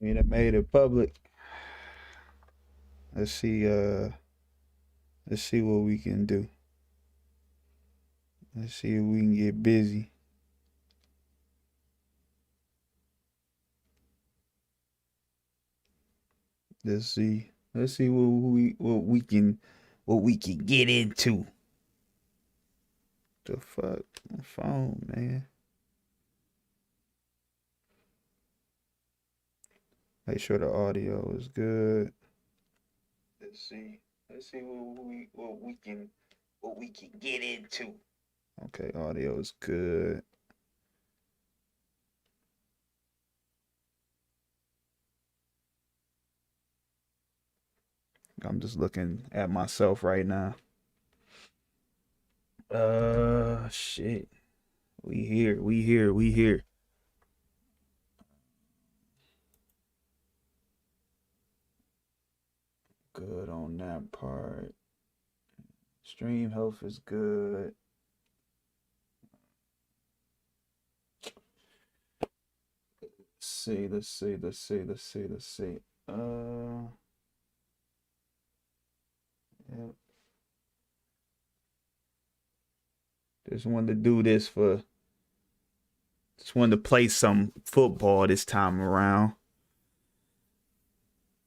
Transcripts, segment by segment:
We done made it public. Let's see. Let's see what we can do. Let's see if we can get busy. Let's see. Let's see what we can get into. The fuck, my phone, man. Make sure the audio is good. Let's see. Let's see what we can get into. Okay, audio is good. I'm just looking at myself right now. Shit. We here. We here. We here. Good on that part. Stream health is good. Let's see. Let's see. Let's see. Let's see. Let's see. Yeah. Just wanted to do this for. Just wanted to play some football this time around.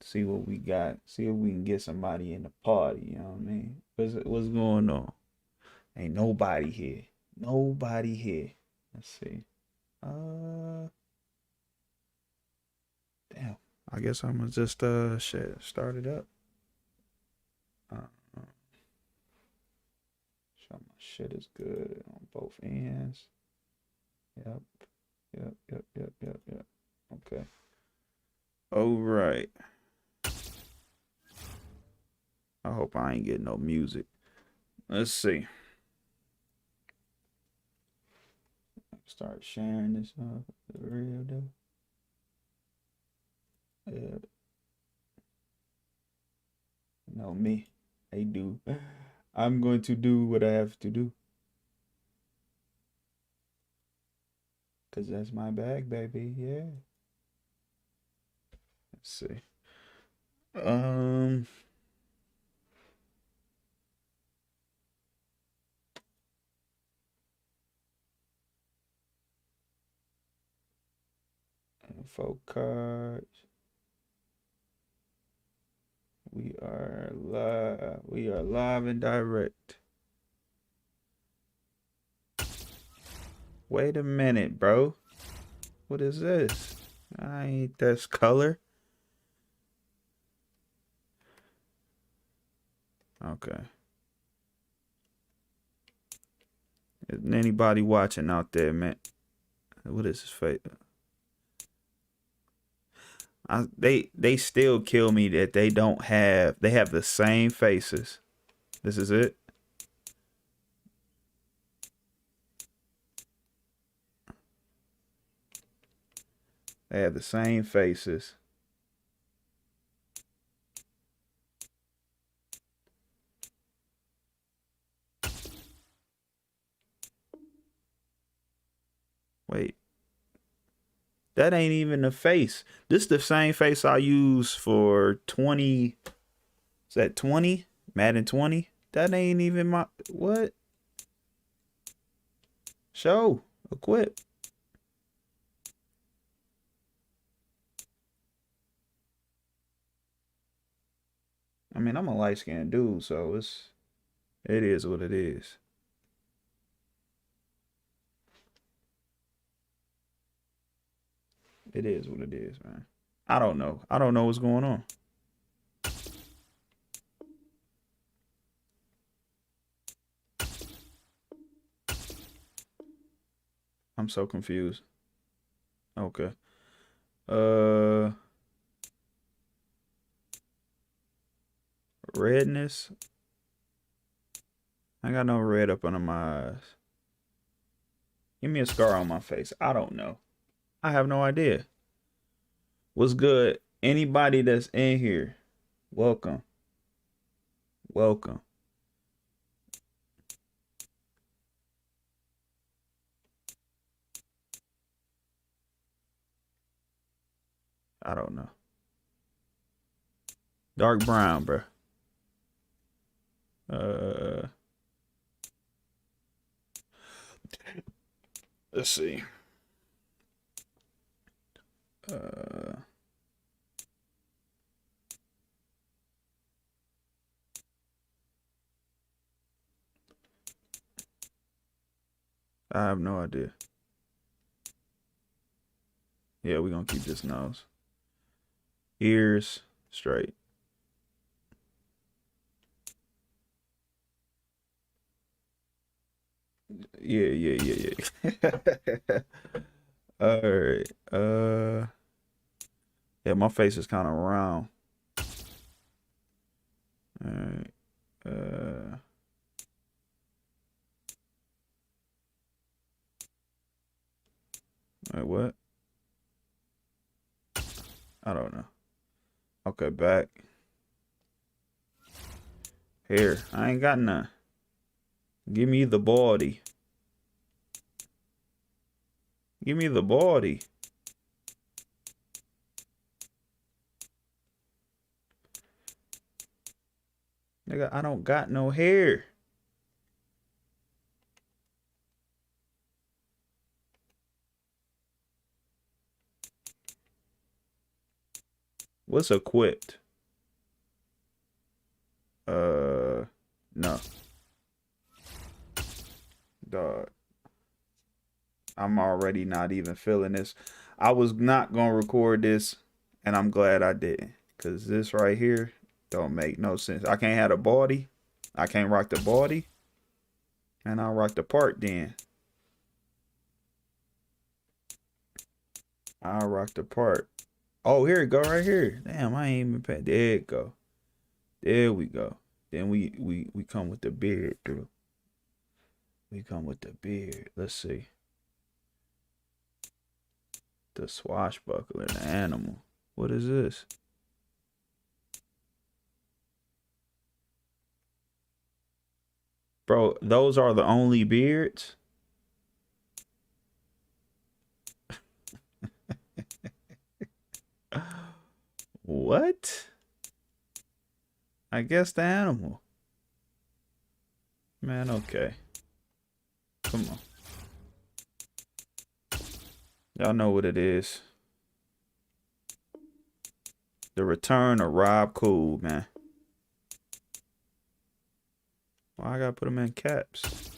See what we got. See if we can get somebody in the party. You know what I mean? What's going on? Ain't nobody here. Nobody here. Let's see. Damn. I guess I'm gonna just shit start it up. So my shit is good on both ends. Yep. Yep. Yep. Yep. Yep. Yep. Okay. All right. I hope I ain't getting no music. Let's see. Start sharing this the real though. Yeah. No me. I do. I'm going to do what I have to do. Cause that's my bag, baby. Yeah. Let's see. Um Info cards. We are live. We are live and direct. Wait a minute, bro. What is this? I ain't this color. Okay. Is anybody watching out there, man? What is this fake? They still kill me that they have the same faces. This is it. They have the same faces. Wait. That ain't even the face. This is the same face I use for 20. Is that 20? Madden 20? That ain't even my. What? Show. Equip. I mean, I'm a light skinned dude, so it is what it is. It is what it is, man. I don't know. I don't know what's going on. I'm so confused. Okay. Uh, Redness. I got no red up under my eyes. Give me a scar on my face. I don't know. I have no idea. What's good? Anybody that's in here, welcome. Welcome. I don't know. Dark brown, bro. Let's see. I have no idea. Yeah, we're gonna keep this nose. Ears straight. Yeah. All right. Yeah, my face is kind of round. All right. Wait, what? I don't know. Okay, back. Here. I ain't got none. Give me the body. Give me the body. Nigga, I don't got no hair. What's equipped? No. Dog. I'm already not even feeling this. I was not gonna record this, and I'm glad I didn't. Cause this right here don't make no sense. I can't have the body. I can't rock the body. And I'll rock the part then. I'll rock the part. Oh, here it go right here. Damn, I ain't even paying. There it go. There we go. Then we come with the beard, dude. We come with the beard. Let's see. The swashbuckler, the animal. What is this? Bro, those are the only beards? What? I guess the animal. Man, okay. Come on. Y'all know what it is. The return of Rob Cool, man. Why I gotta put him in caps?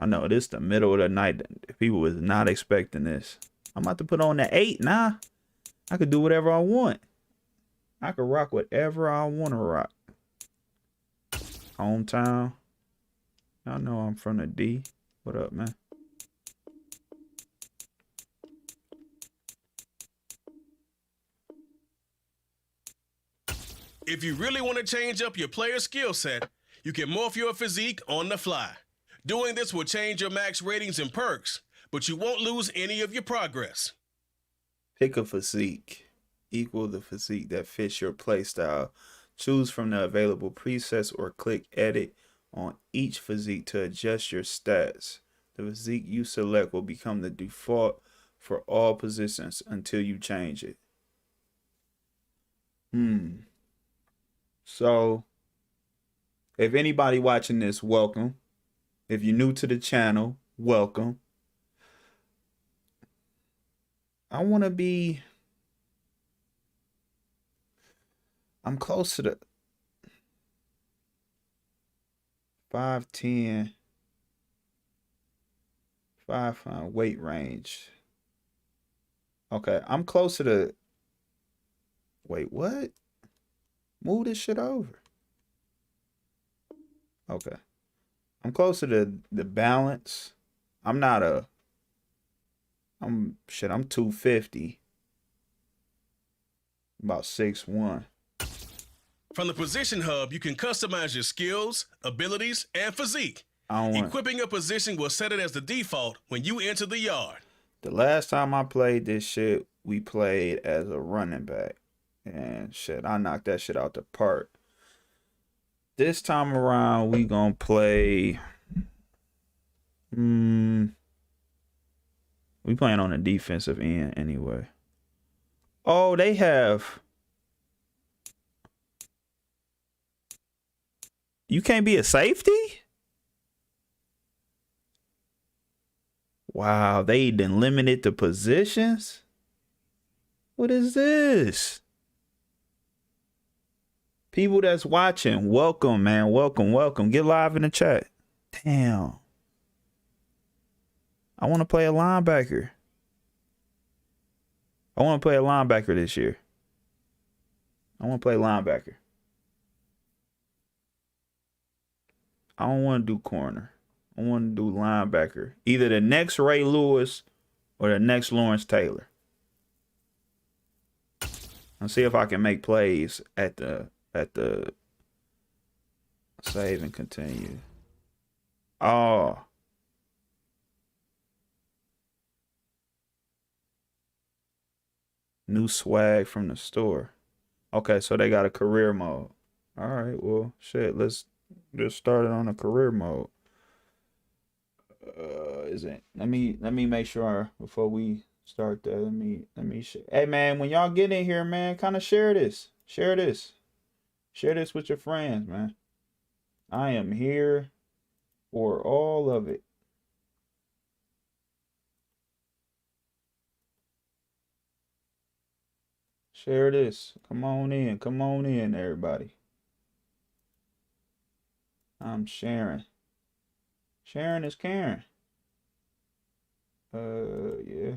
I know this the middle of the night. People was not expecting this. I'm about to put on the 8 now. I could do whatever I want. I could rock whatever I want to rock. Hometown. Y'all know I'm from the D. What up, man? If you really want to change up your player skill set, you can morph your physique on the fly. Doing this will change your max ratings and perks, but you won't lose any of your progress. Pick a physique. Equal the physique that fits your playstyle. Choose from the available presets or click edit on each physique to adjust your stats. The physique you select will become the default for all positions until you change it. So, if anybody watching this, welcome. If you're new to the channel, welcome. I want to be... I'm close to the 5'10", 5' weight range. Okay, I'm close to the... Wait, what? Move this shit over. Okay. I'm close to the balance. I'm not a... I'm 250. About 6'1". From the Position Hub, you can customize your skills, abilities, and physique. Equipping a position will set it as the default when you enter the yard. The last time I played this shit, we played as a running back. And shit, I knocked that shit out the park. This time around, we gonna play. We playing on the defensive end anyway. Oh, they have. You can't be a safety? Wow, they done limited the positions? What is this? People that's watching, welcome, man. Welcome. Get live in the chat. Damn. I want to play a linebacker. I want to play a linebacker this year. I want to play linebacker. I don't want to do corner. I want to do linebacker. Either the next Ray Lewis or the next Lawrence Taylor. I'll see if I can make plays at the save and continue. Oh. New swag from the store. Okay, so they got a career mode. All right, well, shit, let's just start it on a career mode. Is it? Let me make sure before we start that. Let me share. Hey man, when y'all get in here, man, kind of share this. Share this with your friends, man. I am here for all of it. Share this. Come on in, everybody. I'm sharing. Sharing is caring. Yeah.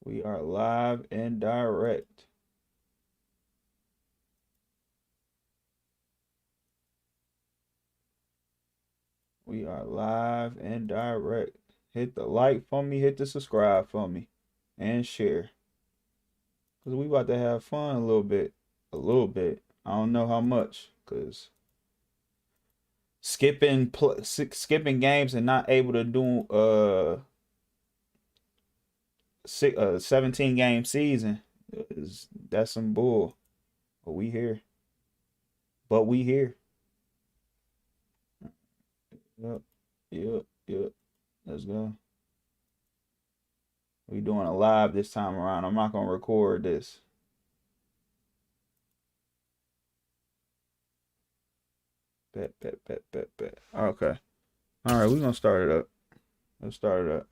We are live and direct. We are live and direct. Hit the like for me, hit the subscribe for me, and share. Because we about to have fun a little bit. I don't know how much, because skipping games and not able to do 17 game season, that's some bull. But we here. Yep. Let's go. We doing a live this time around. I'm not gonna record this. Bet. Okay. All right, we're gonna start it up. Let's start it up.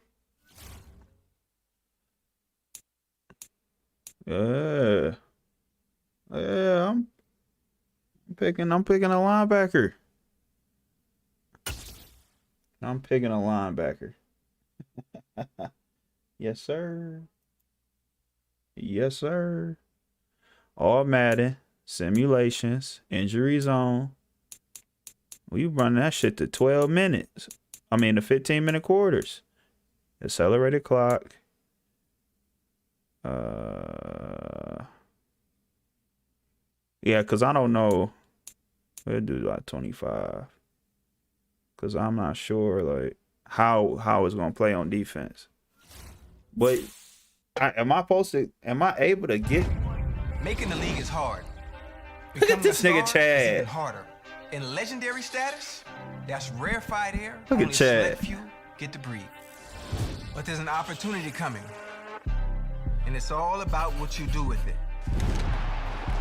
Yeah, I'm picking a linebacker. I'm picking a linebacker. Yes, sir. All-Madden, simulations, injury zone. We running that shit to 12 minutes. I mean, the 15-minute quarters. Accelerated clock. Yeah, because I don't know. We'll do like 25. Because I'm not sure, like, how it's going to play on defense. But am I able to get... Making the league is hard. Look at this nigga Chad. Is even harder. In legendary status, that's rarefied air. Look at Chad. Select few get to breathe. But there's an opportunity coming. And it's all about what you do with it.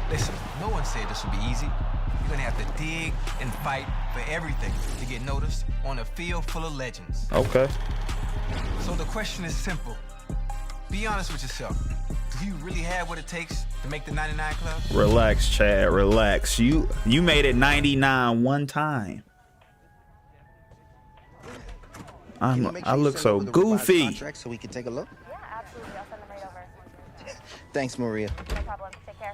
Listen, no one said this would be easy. You're gonna have to dig and fight for everything to get noticed on a field full of legends. Okay. So the question is simple. Be honest with yourself. Do you really have what it takes to make the 99 club? Relax, Chad. Relax. You made it 99 one time. I look so goofy. So we can take a look. Yeah, absolutely. I'll send them right over. Thanks, Maria. No problem. Take care.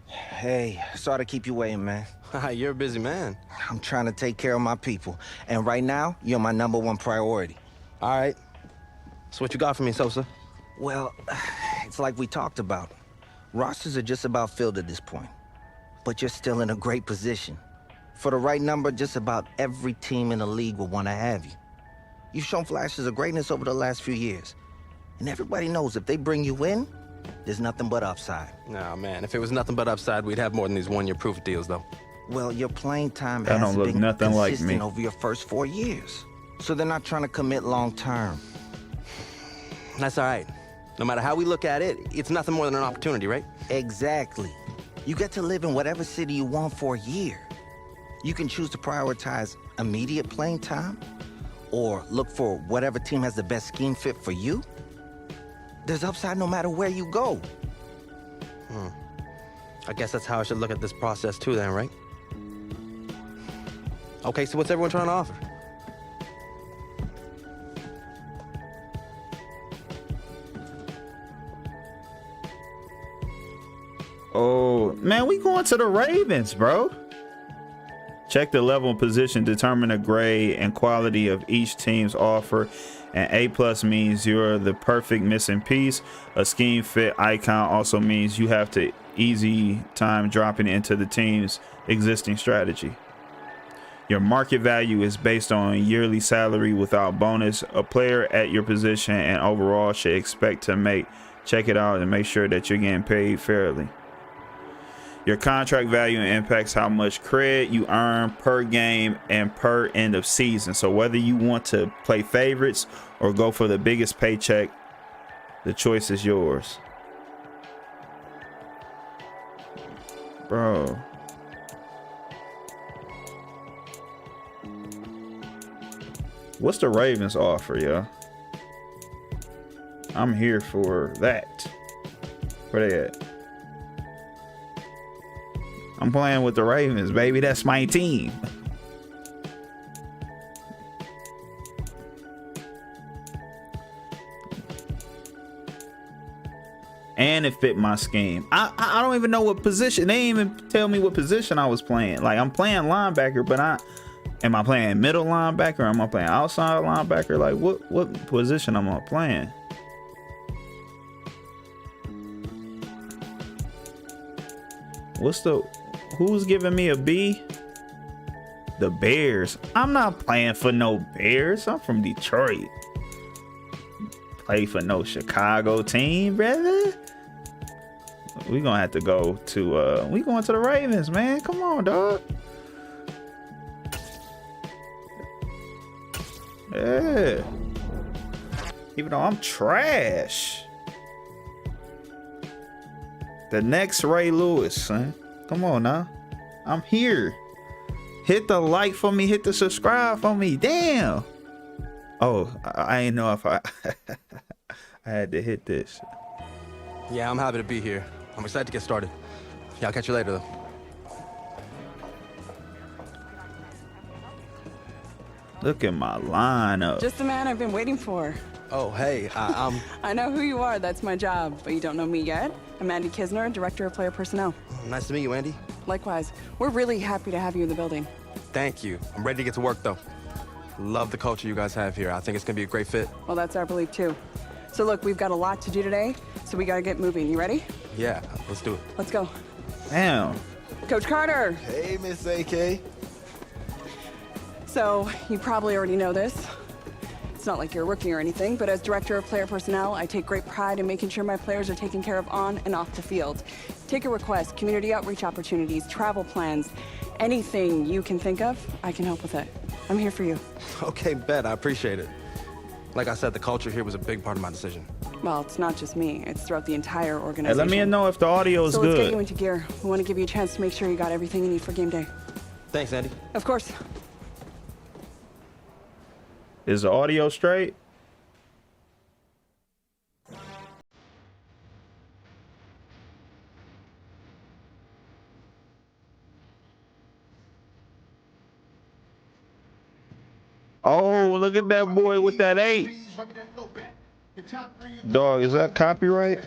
Hey, sorry to keep you waiting, man. You're a busy man. I'm trying to take care of my people. And right now, you're my #1 priority. All right. So what you got for me, Sosa? Well, it's like we talked about. Rosters are just about filled at this point. But you're still in a great position. For the right number, just about every team in the league will want to have you. You've shown flashes of greatness over the last few years. And everybody knows if they bring you in, there's nothing but upside. Nah, man, if it was nothing but upside, we'd have more than these one-year proof deals, though. Well, your playing time That don't hasn't look been nothing like consistent me. over your first 4 years. So they're not trying to commit long term. That's all right. No matter how we look at it, it's nothing more than an opportunity, right? Exactly. You get to live in whatever city you want for a year. You can choose to prioritize immediate playing time or look for whatever team has the best scheme fit for you. There's upside no matter where you go. I guess that's how I should look at this process too then, right? Okay, so what's everyone trying to offer? Oh, man, we going to the Ravens, bro. Check the level and position, determine the grade and quality of each team's offer. And A+ means you're the perfect missing piece. A scheme fit icon also means you have to easy time dropping into the team's existing strategy. Your market value is based on yearly salary without bonus. A player at your position and overall should expect to check it out and make sure that you're getting paid fairly. Your contract value impacts how much cred you earn per game and per end of season. So whether you want to play favorites or go for the biggest paycheck, the choice is yours. Bro. What's the Ravens offer, yo? I'm here for that. Where they at? I'm playing with the Ravens, baby. That's my team. And it fit my scheme. I don't even know what position. They didn't even tell me what position I was playing. Like, I'm playing linebacker, but am I playing middle linebacker? Or am I playing outside linebacker? Like, what position am I playing? Who's giving me a B? The Bears. I'm not playing for no Bears. I'm from Detroit. Play for no Chicago team, brother. We gonna have to go to we going to the Ravens, man. Come on, dog. Yeah. Even though I'm trash. The next Ray Lewis, son. Come on now. I'm here. Hit the like for me. Hit the subscribe for me. Damn. Oh, I didn't know if I had to hit this. Yeah, I'm happy to be here. I'm excited to get started. Yeah, I'll catch you later, though. Look at my lineup. Just the man I've been waiting for. Oh, hey, I'm... I know who you are, that's my job, but you don't know me yet. I'm Andy Kizner, Director of Player Personnel. Nice to meet you, Andy. Likewise, we're really happy to have you in the building. Thank you. I'm ready to get to work, though. Love the culture you guys have here. I think it's gonna be a great fit. Well, that's our belief, too. So look, we've got a lot to do today, so we gotta get moving. You ready? Yeah, let's do it. Let's go. Damn. Coach Carter! Hey, Miss AK. So, you probably already know this. It's not like you're working or anything, but as Director of Player Personnel, I take great pride in making sure my players are taken care of on and off the field. Take a request, community outreach opportunities, travel plans, anything you can think of, I can help with it. I'm here for you. Okay, bet. I appreciate it. Like I said, the culture here was a big part of my decision. Well, it's not just me. It's throughout the entire Hey, organization. let me know if the audio is so let's get you good. into gear. We want to give you a chance to make sure you got everything you need for game day. Thanks, Andy. Of course. Is the audio straight? Oh, look at that boy with that 8. Dog, is that copyright?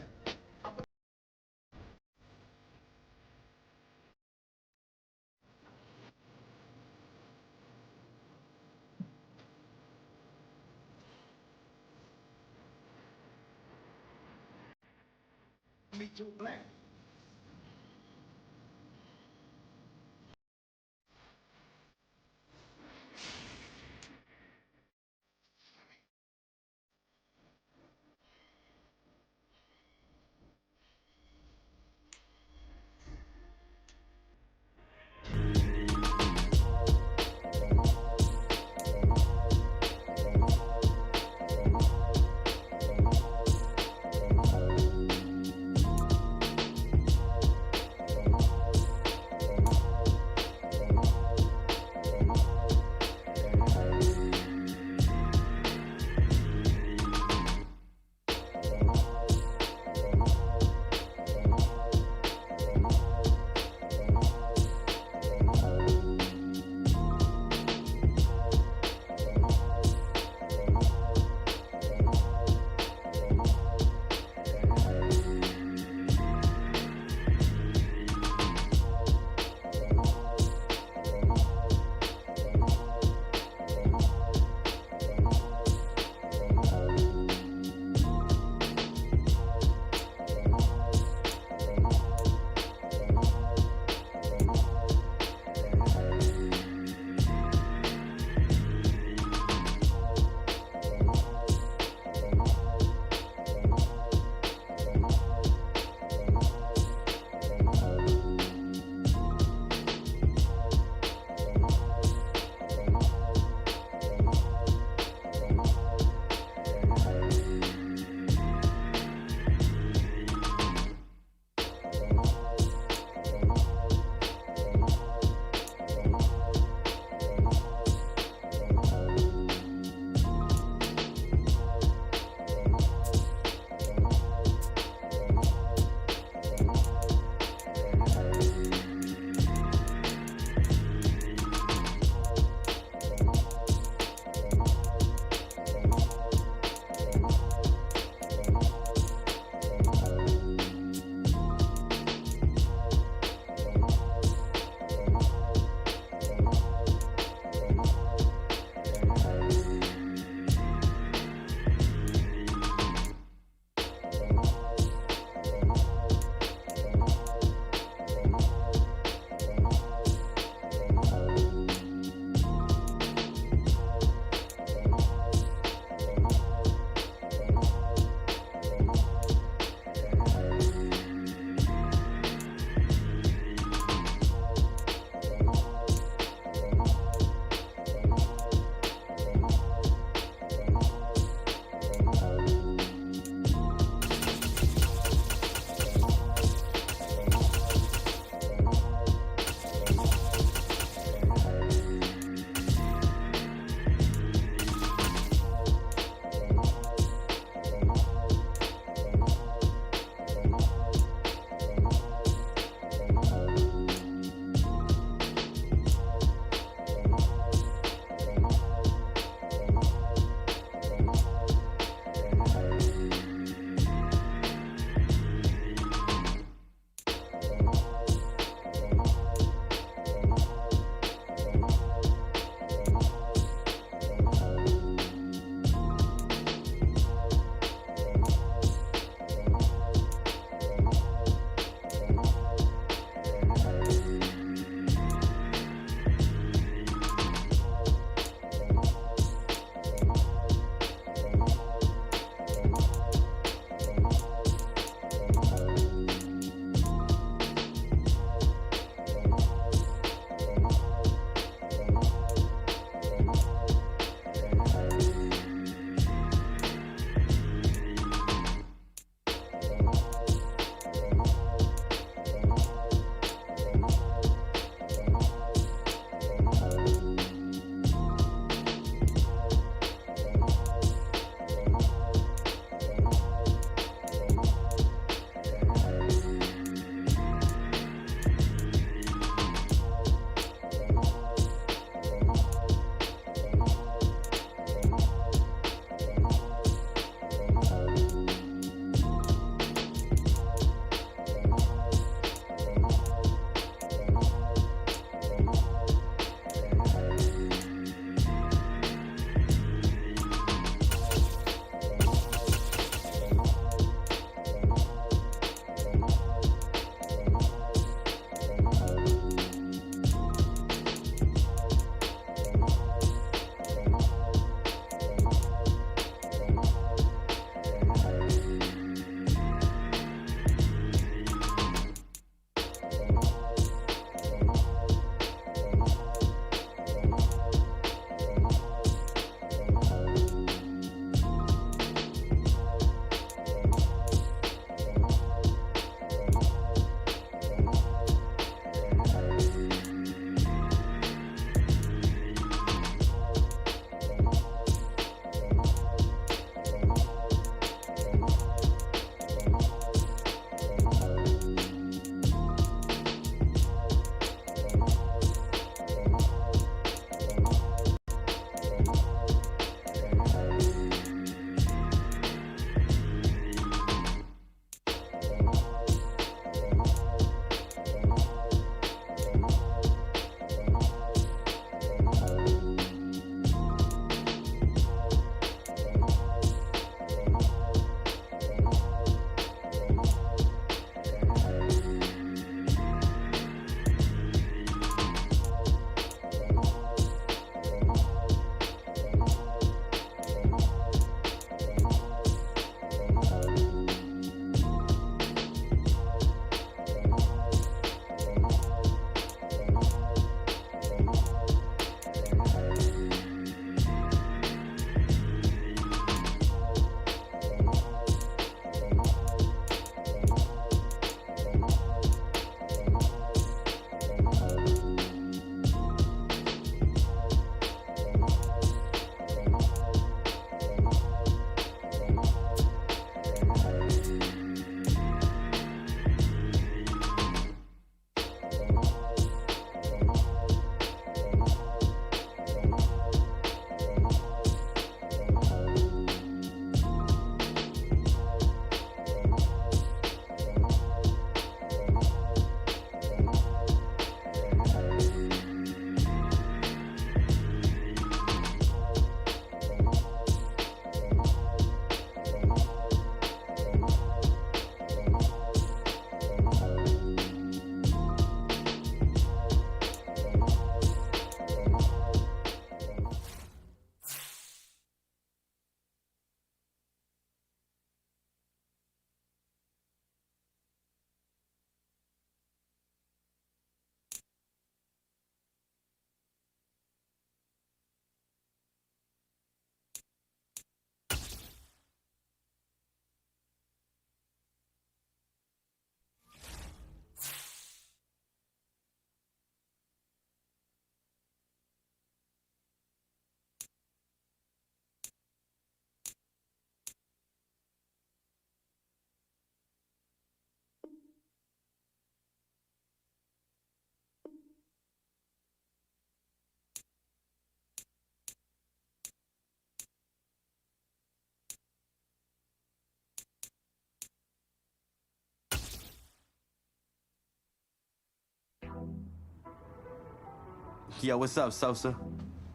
Yo, what's up, Sosa?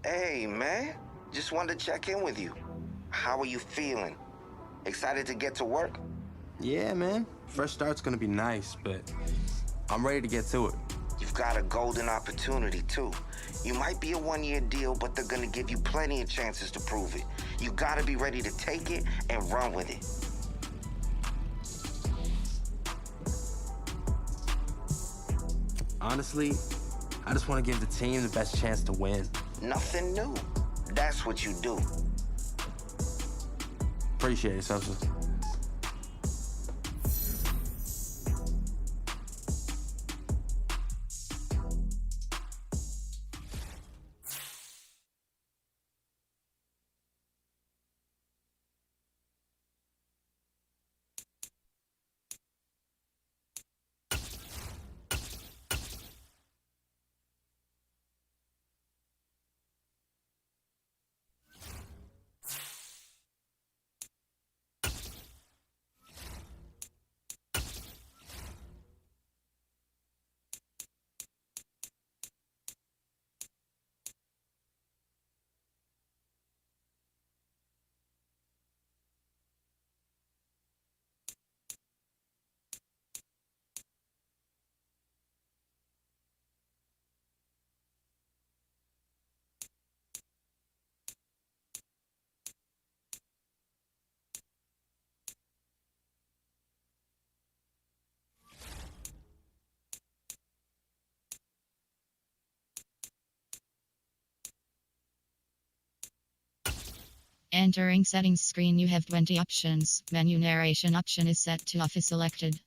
Hey, man. Just wanted to check in with you. How are you feeling? Excited to get to work? Yeah, man. Fresh start's gonna be nice, but I'm ready to get to it. You've got a golden opportunity, too. You might be a one-year deal, but they're gonna give you plenty of chances to prove it. You gotta be ready to take it and run with it. Honestly, I just want to give the team the best chance to win. Nothing new. That's what you do. Appreciate it, Sosa. Entering settings screen, you have 20 options. Menu narration option is set to off is selected.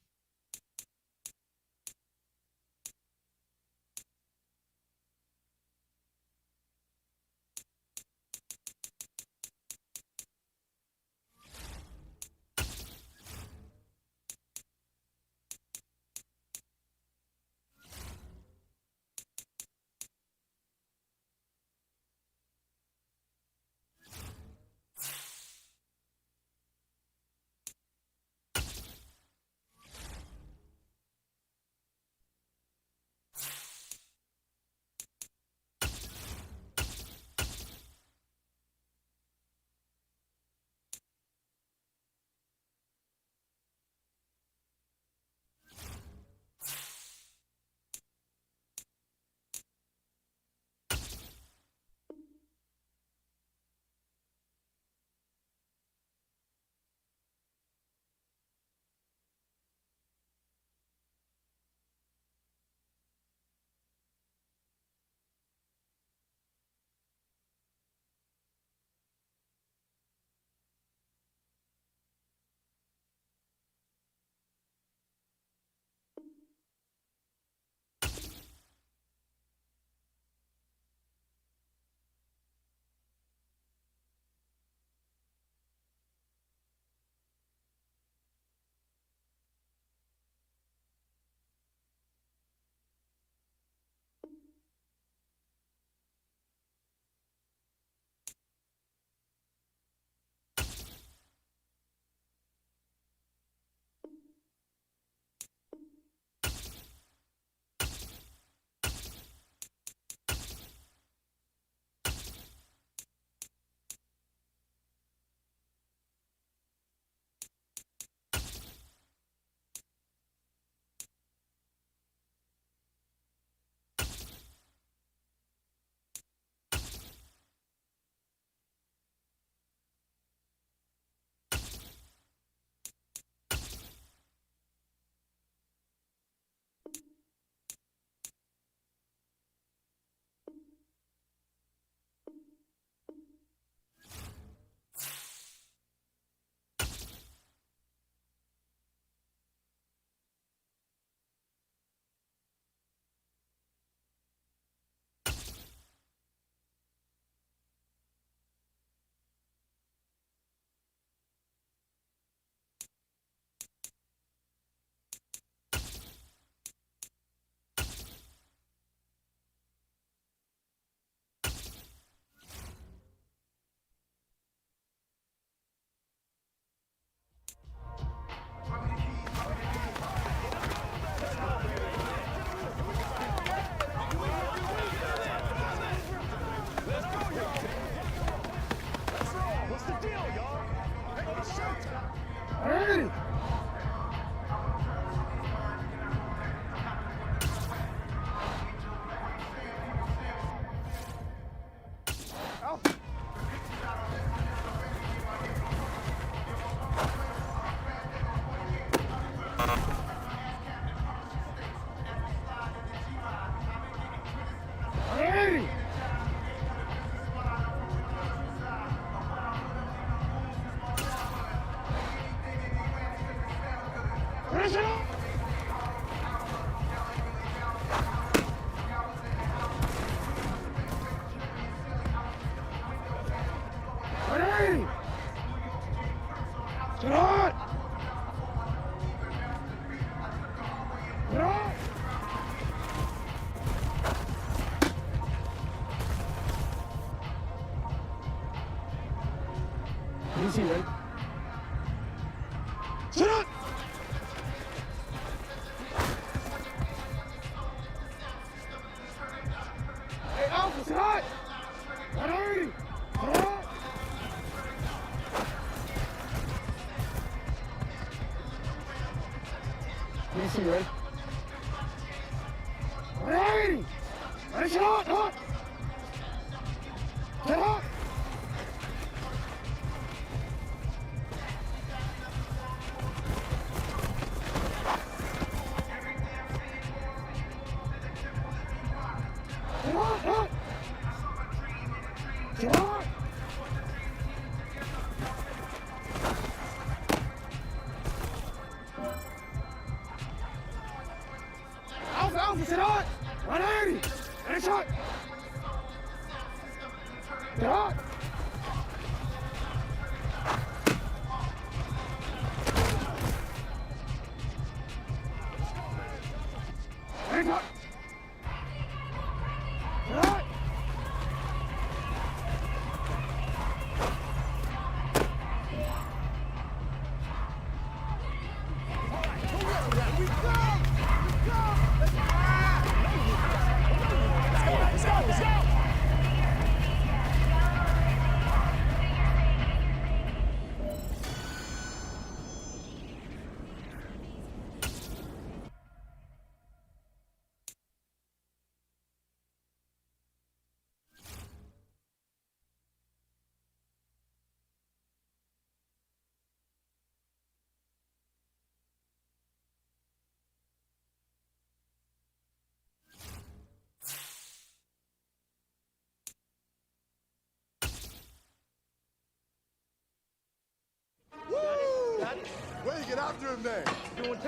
Way to get after him, man.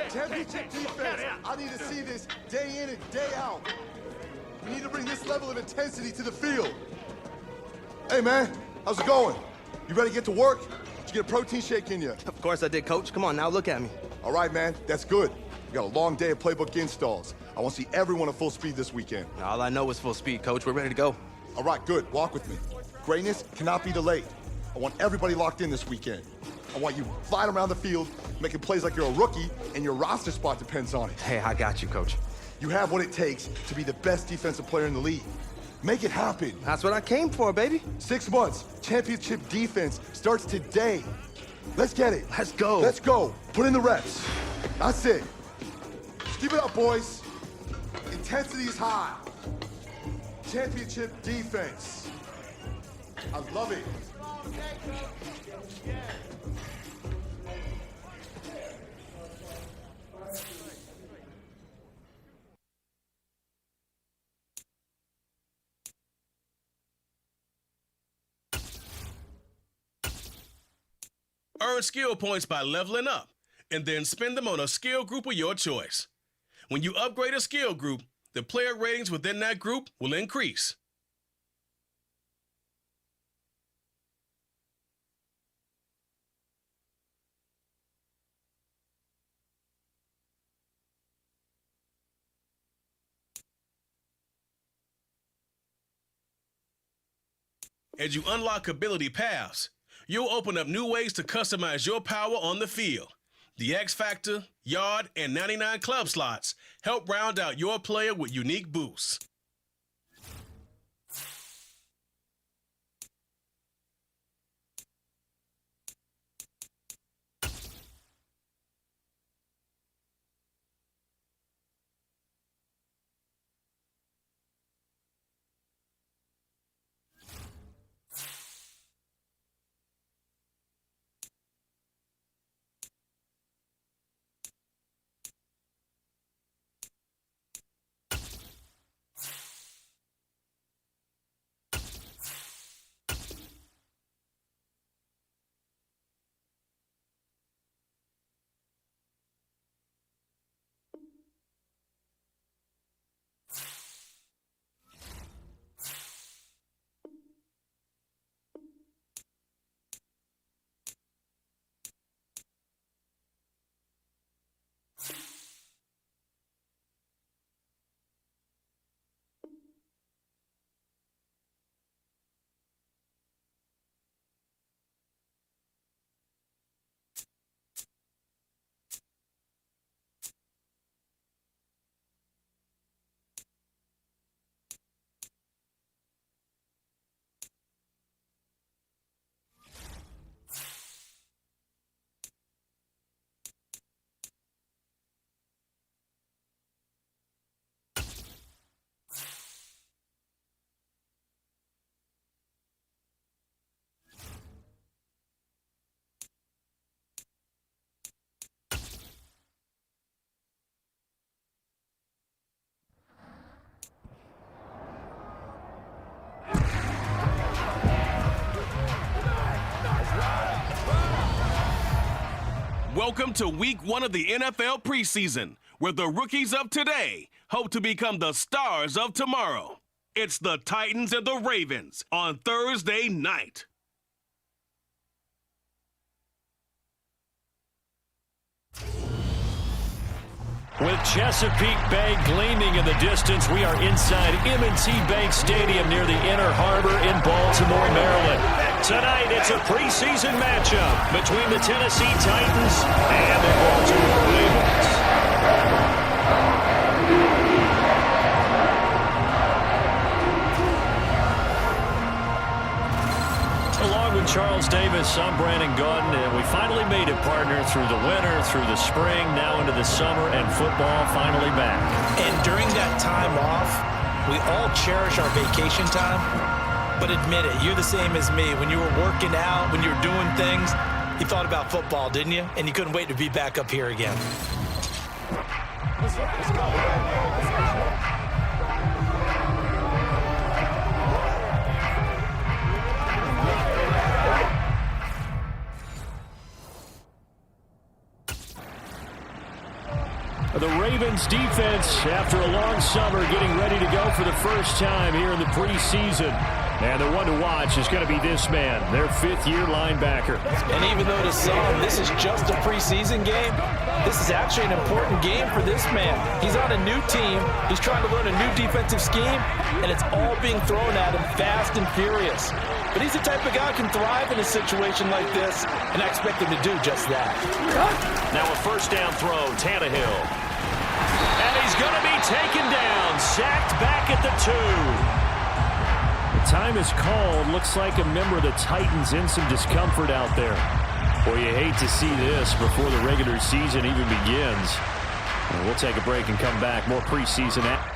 Championship defense. I need to see this day in and day out. We need to bring this level of intensity to the field. Hey, man, how's it going? You ready to get to work? Did you get a protein shake in you? Of course I did, Coach. Come on, now look at me. All right, man, that's good. We got a long day of playbook installs. I want to see everyone at full speed this weekend. All I know is full speed, Coach. We're ready to go. All right, good. Walk with me. Greatness cannot be delayed. I want everybody locked in this weekend. I want you flying around the field, making plays like you're a rookie, and your roster spot depends on it. Hey, I got you, Coach. You have what it takes to be the best defensive player in the league. Make it happen. That's what I came for, baby. 6 months. Championship defense starts today. Let's get it. Let's go. Let's go. Put in the reps. That's it. Just keep it up, boys. Intensity is high. Championship defense. I love it. Earn skill points by leveling up, and then spend them on a skill group of your choice. When you upgrade a skill group, the player ratings within that group will increase. As you unlock ability paths, you'll open up new ways to customize your power on the field. The X Factor, Yard, and 99 club slots help round out your player with unique boosts. Welcome to week 1 of the NFL preseason, where the rookies of today hope to become the stars of tomorrow. It's the Titans and the Ravens on Thursday night. With Chesapeake Bay gleaming in the distance, we are inside M&T Bank Stadium near the Inner Harbor in Baltimore, Maryland. Tonight, it's a preseason matchup between the Tennessee Titans and the Baltimore Ravens. Along with Charles Davis, I'm Brandon Gautin, and we finally made it, partner, through the winter, through the spring, now into the summer, and football finally back. And during that time off, we all cherish our vacation time, but admit it, you're the same as me. When you were working out, when you were doing things, you thought about football, didn't you? And you couldn't wait to be back up here again. Let's go. The Ravens defense, after a long summer, getting ready to go for the first time here in the preseason. And the one to watch is going to be this man, their fifth-year linebacker. And even though to some this is just a preseason game, this is actually an important game for this man. He's on a new team, he's trying to learn a new defensive scheme, and it's all being thrown at him fast and furious. But he's the type of guy who can thrive in a situation like this, and I expect him to do just that. Now a first down throw, Tannehill. And he's going to be taken down, sacked back at the 2. Time is called. Looks like a member of the Titans in some discomfort out there. Boy, you hate to see this before the regular season even begins. And we'll take a break and come back. More preseason action.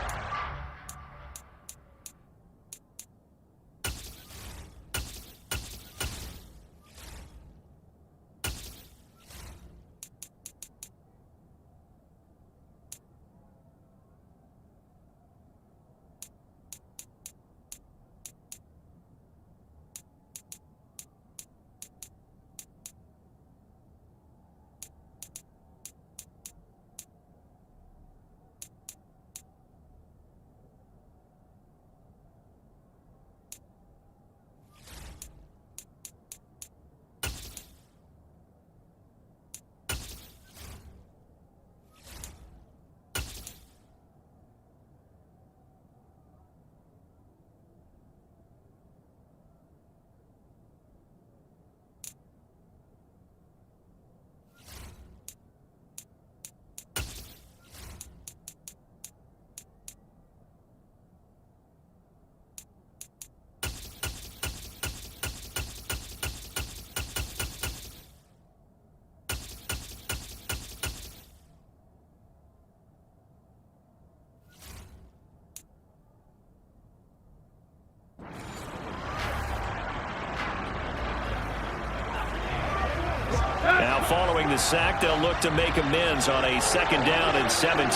Now following the sack, they'll look to make amends on a second down and 17.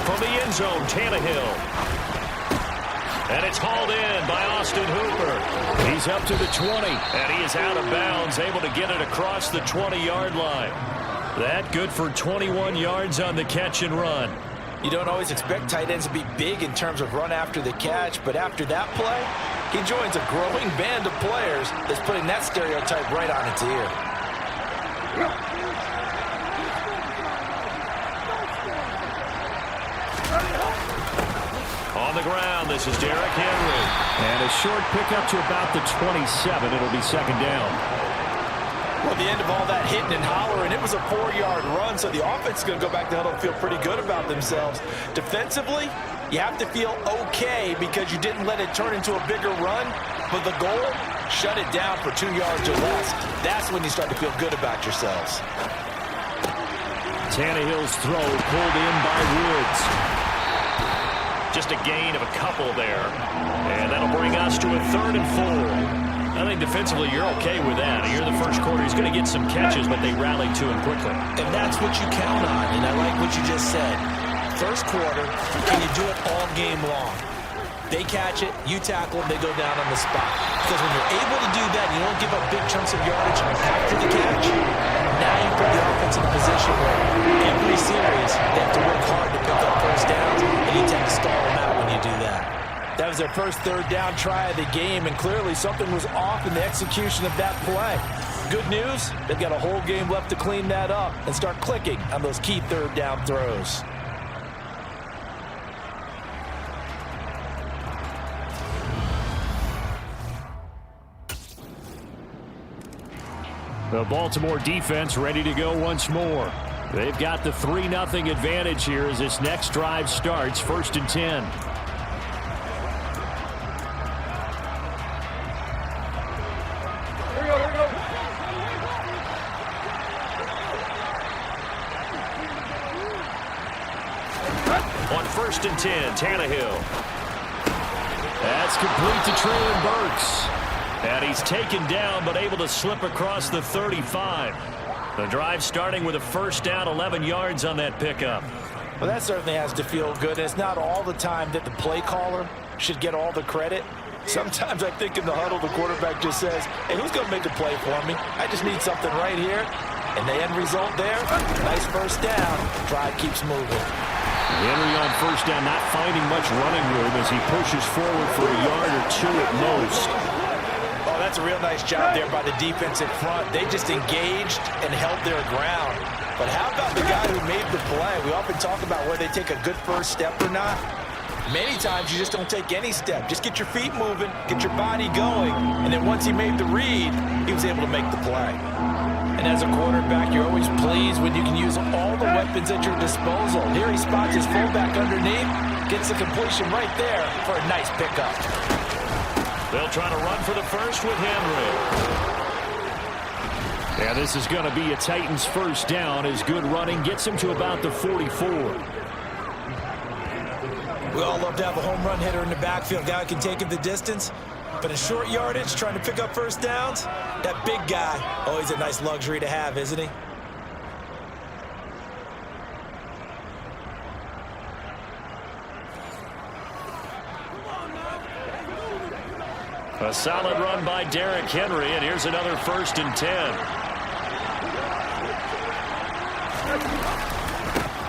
From the end zone, Tannehill. And it's hauled in by Austin Hooper. He's up to the 20, and he is out of bounds, able to get it across the 20-yard line. That good for 21 yards on the catch and run. You don't always expect tight ends to be big in terms of run after the catch, but after that play, he joins a growing band of players that's putting that stereotype right on its ear. On the ground, this is Derrick Henry. And a short pickup to about the 27. It'll be second down. Well, the end of all that hitting and hollering, it was a 4-yard run, so the offense is going to go back to the huddle and feel pretty good about themselves. Defensively, you have to feel okay because you didn't let it turn into a bigger run, but the goal, shut it down for 2 yards or less. That's when you start to feel good about yourselves. Tannehill's throw pulled in by Woods. Just a gain of a couple there. And that'll bring us to a 3rd and 4. I think defensively you're okay with that. Here in the first quarter, he's going to get some catches, but they rallied to him quickly. And that's what you count on, and I like what you just said. First quarter, can you do it all game long? They catch it, you tackle them, they go down on the spot. Because when you're able to do that, you don't give up big chunks of yardage after the catch. Now you put the offense in a position where every series they have to work hard to pick up first downs, and you tend to stall them out when you do that. That was their first third down try of the game, and clearly something was off in the execution of that play. Good news, they've got a whole game left to clean that up and start clicking on those key third down throws. The Baltimore defense ready to go once more. They've got the 3-0 advantage here as this next drive starts, 1st and 10. On 1st and 10, Tannehill. That's complete to Traylon Burks. And he's taken down, but able to slip across the 35. The drive starting with a first down, 11 yards on that pickup. Well, that certainly has to feel good. And it's not all the time that the play caller should get all the credit. Sometimes I think in the huddle, the quarterback just says, hey, who's going to make a play for me? I just need something right here. And the end result there, nice first down. Drive keeps moving. Henry on first down, not finding much running room as he pushes forward for a yard or two at most. Oh, that's a real nice job there by the defense in front. They just engaged and held their ground. But how about the guy who made the play? We often talk about whether they take a good first step or not. Many times you just don't take any step. Just get your feet moving, get your body going, and then once he made the read, he was able to make the play. And as a quarterback, you're always pleased when you can use all the weapons at your disposal. Here he spots his fullback underneath, gets the completion right there for a nice pickup. They'll try to run for the first with Henry. Yeah, this is going to be a Titans first down as good running gets him to about the 44. We all love to have a home run hitter in the backfield, guy who can take it the distance. But in short yardage, trying to pick up first downs, that big guy, always a nice luxury to have, isn't he? A solid run by Derrick Henry, and here's another 1st and 10.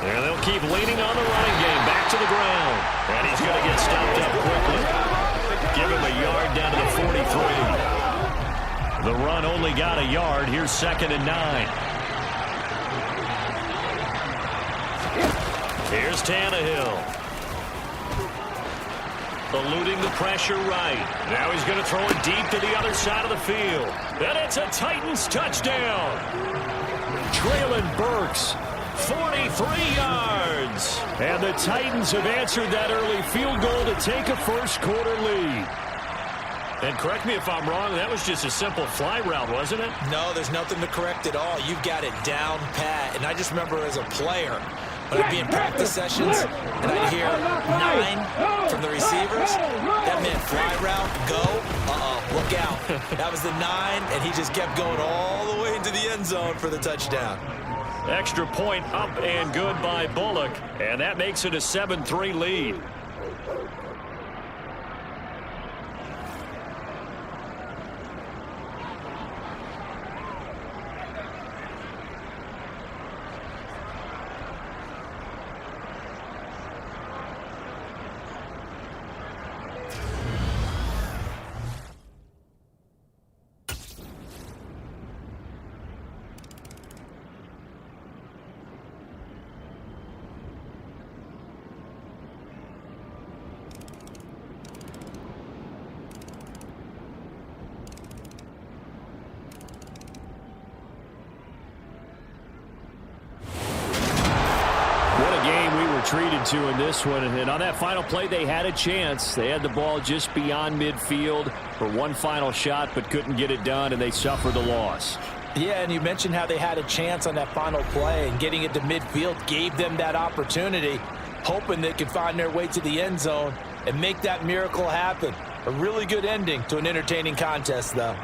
And they'll keep leaning on the running game, back to the ground. And he's going to get stopped up quickly. Give him a yard down to the 43. The run only got a yard. Here's 2nd and 9. Here's Tannehill. Eluding the pressure right. Now he's going to throw it deep to the other side of the field. And it's a Titans touchdown. Traylon Burks, 43 yards. And the Titans have answered that early field goal to take a first quarter lead. And correct me if I'm wrong, that was just a simple fly route, wasn't it? No, there's nothing to correct at all. You've got it down pat. And I just remember as a player, when I'd be in practice sessions, and I'd hear 9 from the receivers. That meant fly route, go, look out. That was the 9, and he just kept going all the way into the end zone for the touchdown. Extra point up and good by Bullock, and that makes it a 7-3 lead. Treated to in this one, and on that final play they had a chance. They had the ball just beyond midfield for one final shot but couldn't get it done, and they suffered the loss. Yeah, and you mentioned how they had a chance on that final play, and getting it to midfield gave them that opportunity, hoping they could find their way to the end zone and make that miracle happen. A really good ending to an entertaining contest, though.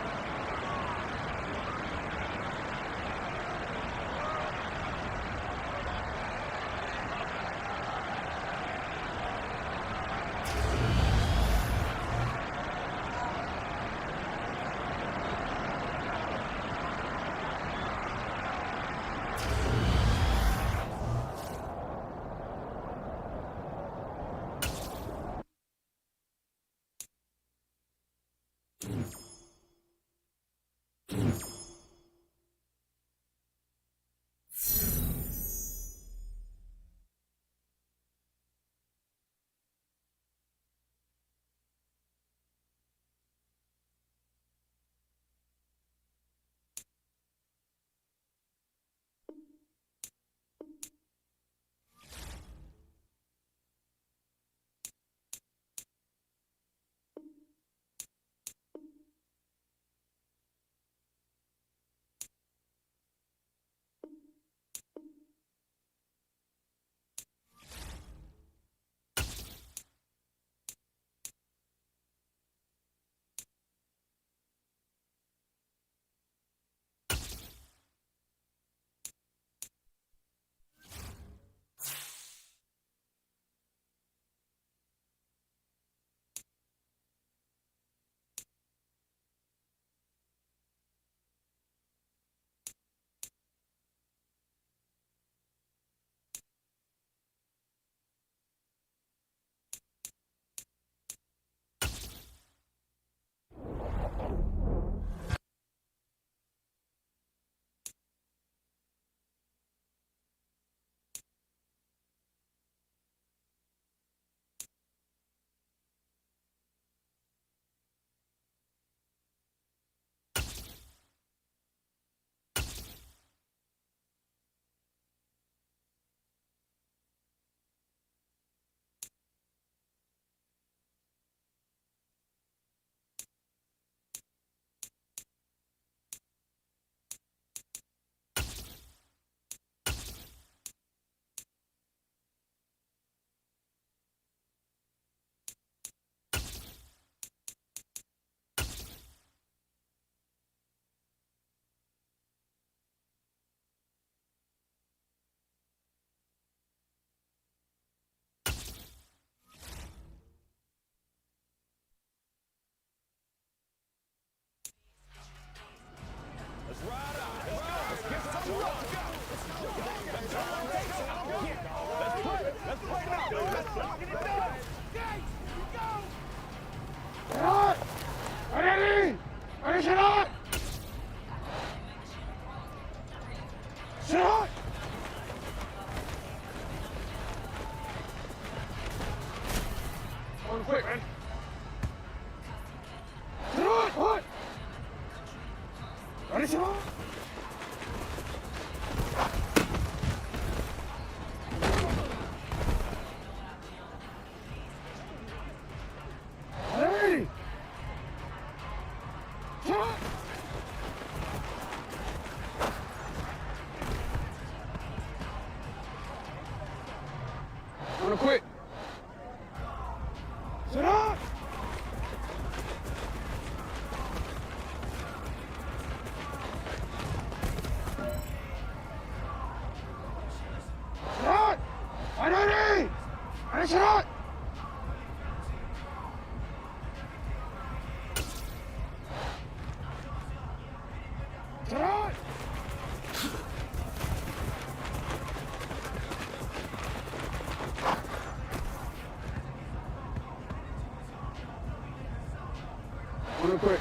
Real quick.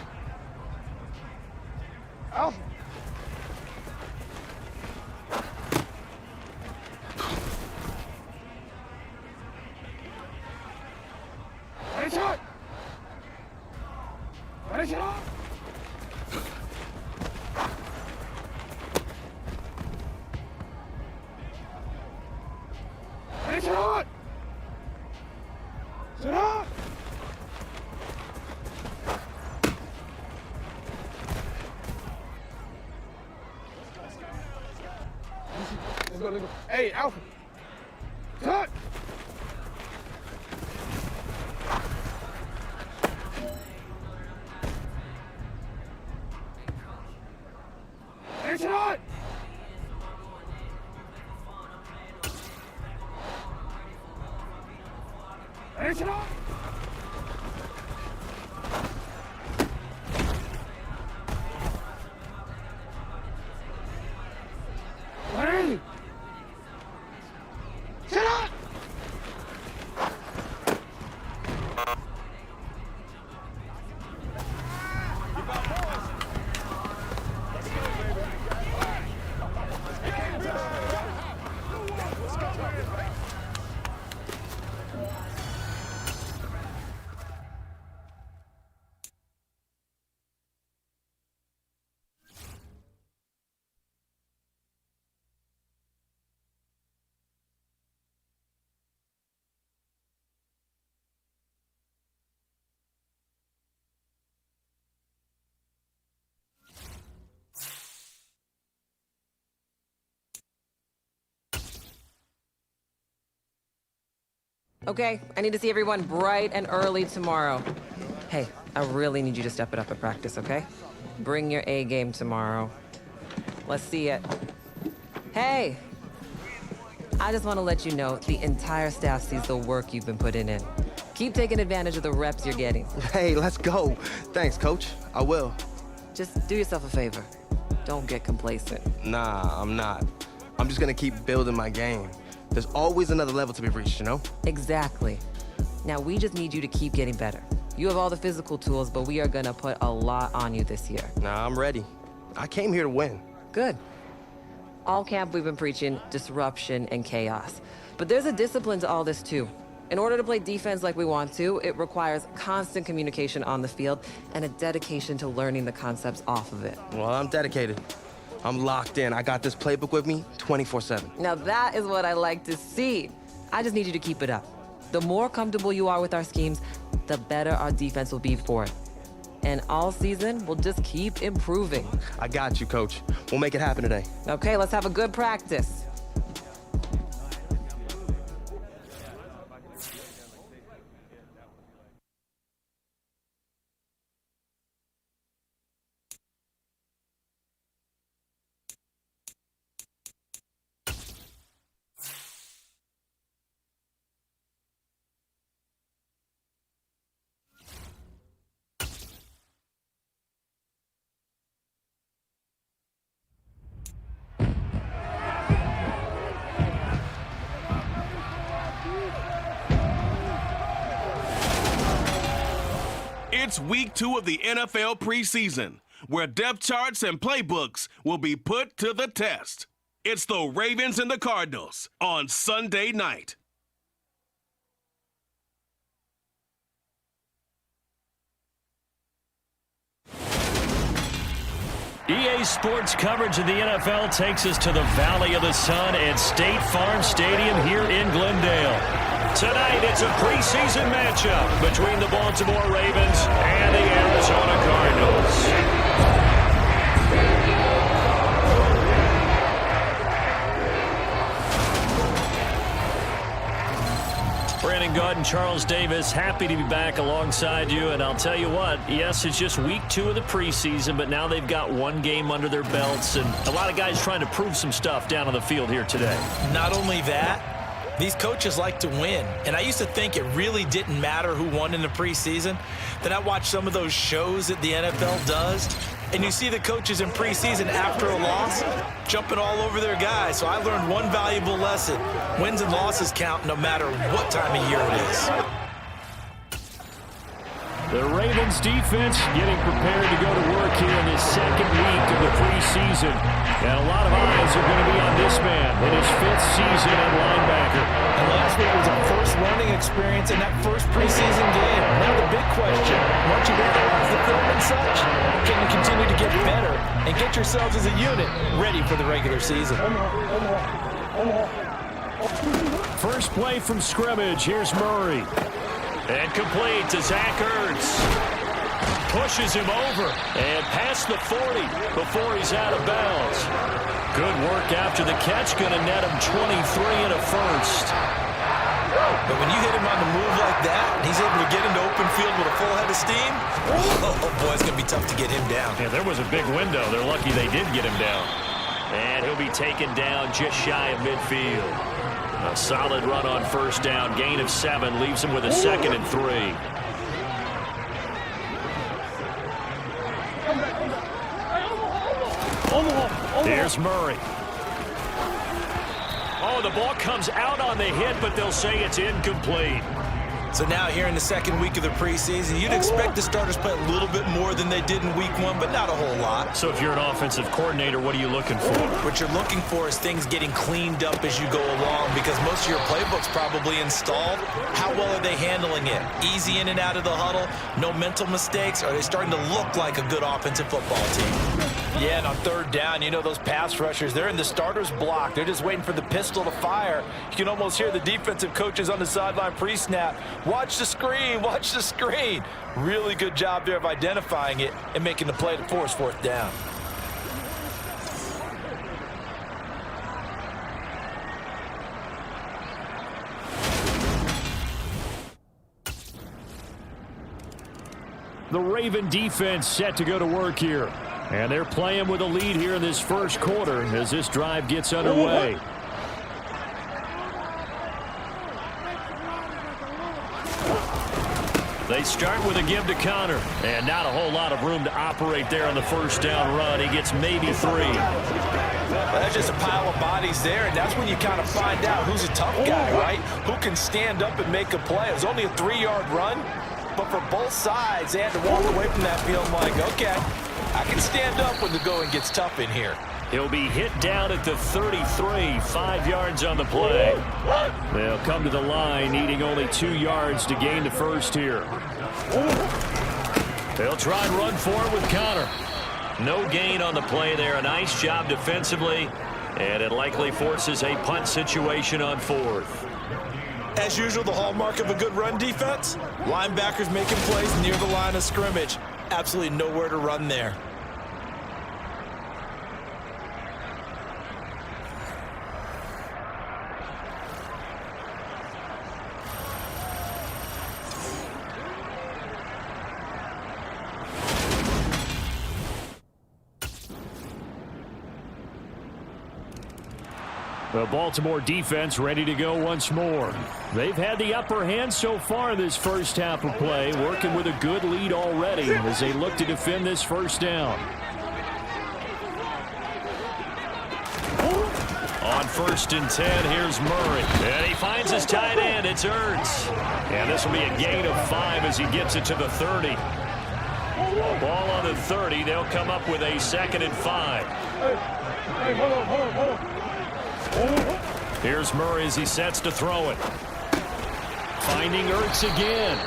Alpha. Ready, shot. Ready, shot. Ready, shot. Sit up. Let's go. Hey, Alpha. Cut. Hey, shot. Hey, shot. Ready. Shut up! Okay, I need to see everyone bright and early tomorrow. Hey, I really need you to step it up at practice, okay? Bring your A game tomorrow. Let's see it. Hey! I just want to let you know the entire staff sees the work you've been putting in. Keep taking advantage of the reps you're getting. Hey, let's go. Thanks, Coach. I will. Just do yourself a favor. Don't get complacent. Nah, I'm not. I'm just gonna keep building my game. There's always another level to be reached, you know? Exactly. Now, we just need you to keep getting better. You have all the physical tools, but we are gonna put a lot on you this year. Nah, I'm ready. I came here to win. Good. All camp we've been preaching disruption and chaos. But there's a discipline to all this too. In order to play defense like we want to, it requires constant communication on the field and a dedication to learning the concepts off of it. Well, I'm dedicated. I'm locked in. I got this playbook with me 24/7. Now that is what I like to see. I just need you to keep it up. The more comfortable you are with our schemes, the better our defense will be for it. And all season, we'll just keep improving. I got you, Coach. We'll make it happen today. Okay, let's have a good practice. It's week 2 of the NFL preseason, where depth charts and playbooks will be put to the test. It's the Ravens and the Cardinals on Sunday night. EA Sports coverage of the NFL takes us to the Valley of the Sun at State Farm Stadium here in Glendale. Tonight, it's a preseason matchup between the Baltimore Ravens and the Arizona Cardinals. Brandon Gaunt and Charles Davis, happy to be back alongside you. And I'll tell you what, yes, it's just week 2 of the preseason, but now they've got one game under their belts. And a lot of guys trying to prove some stuff down on the field here today. Not only that, these coaches like to win. And I used to think it really didn't matter who won in the preseason. Then I watched some of those shows that the NFL does, and you see the coaches in preseason after a loss jumping all over their guys. So I learned one valuable lesson. Wins and losses count no matter what time of year it is. The Ravens defense getting prepared to go to work here in this second week of the preseason. And a lot of eyes are going to be on this man in his 5th season at linebacker. And last week was a first running experience in that first preseason game. Now the big question, once you analyze the film and such, can you continue to get better and get yourselves as a unit ready for the regular season? First play from scrimmage. Here's Murray. And complete to Zach Ertz. Pushes him over and past the 40 before he's out of bounds. Good work after the catch. Going to net him 23 and a first. But when you hit him on the move like that, and he's able to get into open field with a full head of steam, oh boy, it's going to be tough to get him down. Yeah, there was a big window. They're lucky they did get him down. And he'll be taken down just shy of midfield. A solid run on first down. Gain of 7 leaves him with a 2nd and 3. There's Murray. Oh, the ball comes out on the hit, but they'll say it's incomplete. So now here in the second week of the preseason, you'd expect the starters play a little bit more than they did in week 1, but not a whole lot. So if you're an offensive coordinator, what are you looking for? What you're looking for is things getting cleaned up as you go along, because most of your playbook's probably installed. How well are they handling it? Easy in and out of the huddle, no mental mistakes? Are they starting to look like a good offensive football team? Yeah, and on third down, you know those pass rushers, they're in the starter's block. They're just waiting for the pistol to fire. You can almost hear the defensive coaches on the sideline pre-snap. Watch the screen, watch the screen. Really good job there of identifying it and making the play to force 4th down. The Raven defense set to go to work here. And they're playing with a lead here in this first quarter as this drive gets underway. They start with a give to Connor. And not a whole lot of room to operate there on the first down run. He gets maybe 3. Well, that's just a pile of bodies there, and that's when you kind of find out who's a tough guy, right? Who can stand up and make a play. It was only a 3-yard run, but for both sides, they had to walk away from that feeling like, okay, I can stand up when the going gets tough in here. He'll be hit down at the 33, 5 yards on the play. They'll come to the line, needing only 2 yards to gain the first here. They'll try and run for it with Connor. No gain on the play there. A nice job defensively, and it likely forces a punt situation on 4th. As usual, the hallmark of a good run defense, linebackers making plays near the line of scrimmage. Absolutely nowhere to run there. The Baltimore defense ready to go once more. They've had the upper hand so far in this first half of play, working with a good lead already as they look to defend this first down. On 1st and 10, here's Murray. And he finds his tight end. It's Ertz. And this will be a gain of 5 as he gets it to the 30. Ball on the 30. They'll come up with a 2nd and 5. Here's Murray as he sets to throw it. Finding Ertz again.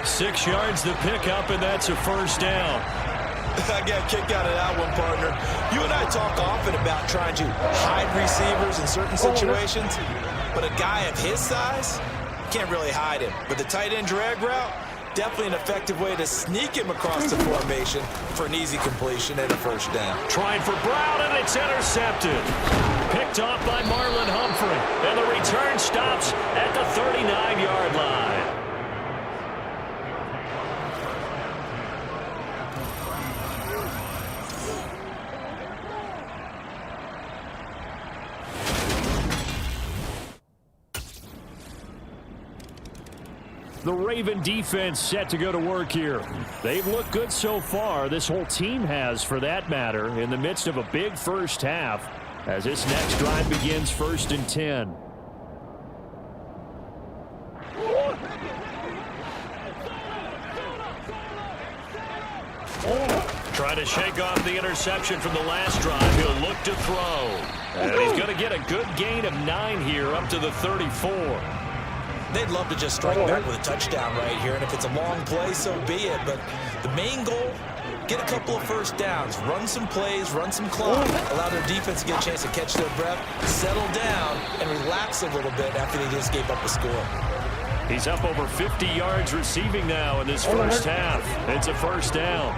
6 yards the pickup, and that's a first down. I got a kick out of that one, partner. You and I talk often about trying to hide receivers in certain situations, but a guy of his size can't really hide him. But the tight end drag route, definitely an effective way to sneak him across the formation for an easy completion and a first down. Trying for Brown, and it's intercepted. Picked off by Marlon Humphrey, and the return stops at the 39-yard line. The Raven defense set to go to work here. They've looked good so far. This whole team has, for that matter, in the midst of a big first half as this next drive begins 1st and 10. Trying to shake off the interception from the last drive. He'll look to throw. And he's going to get a good gain of 9 here up to the 34. They'd love to just strike back with a touchdown right here, and if it's a long play, so be it. But the main goal, get a couple of first downs, run some plays, run some clock, allow their defense to get a chance to catch their breath, settle down, and relax a little bit after they just gave up a score. He's up over 50 yards receiving now in this first half. It's a first down.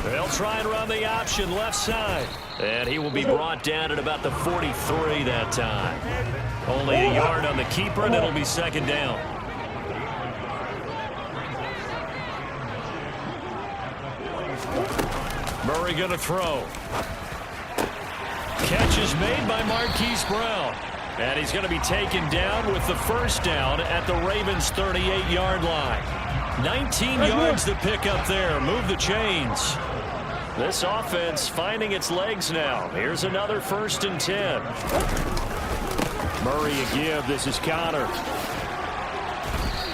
They'll try and run the option left side. And he will be brought down at about the 43 that time. Only a yard on the keeper, and it'll be 2nd down. Murray going to throw. Catch is made by Marquise Brown. And he's going to be taken down with the first down at the Ravens' 38-yard line. 19 yards to pick up there. Move the chains. This offense finding its legs now. Here's another 1st and 10. Murray a give. This is Connor.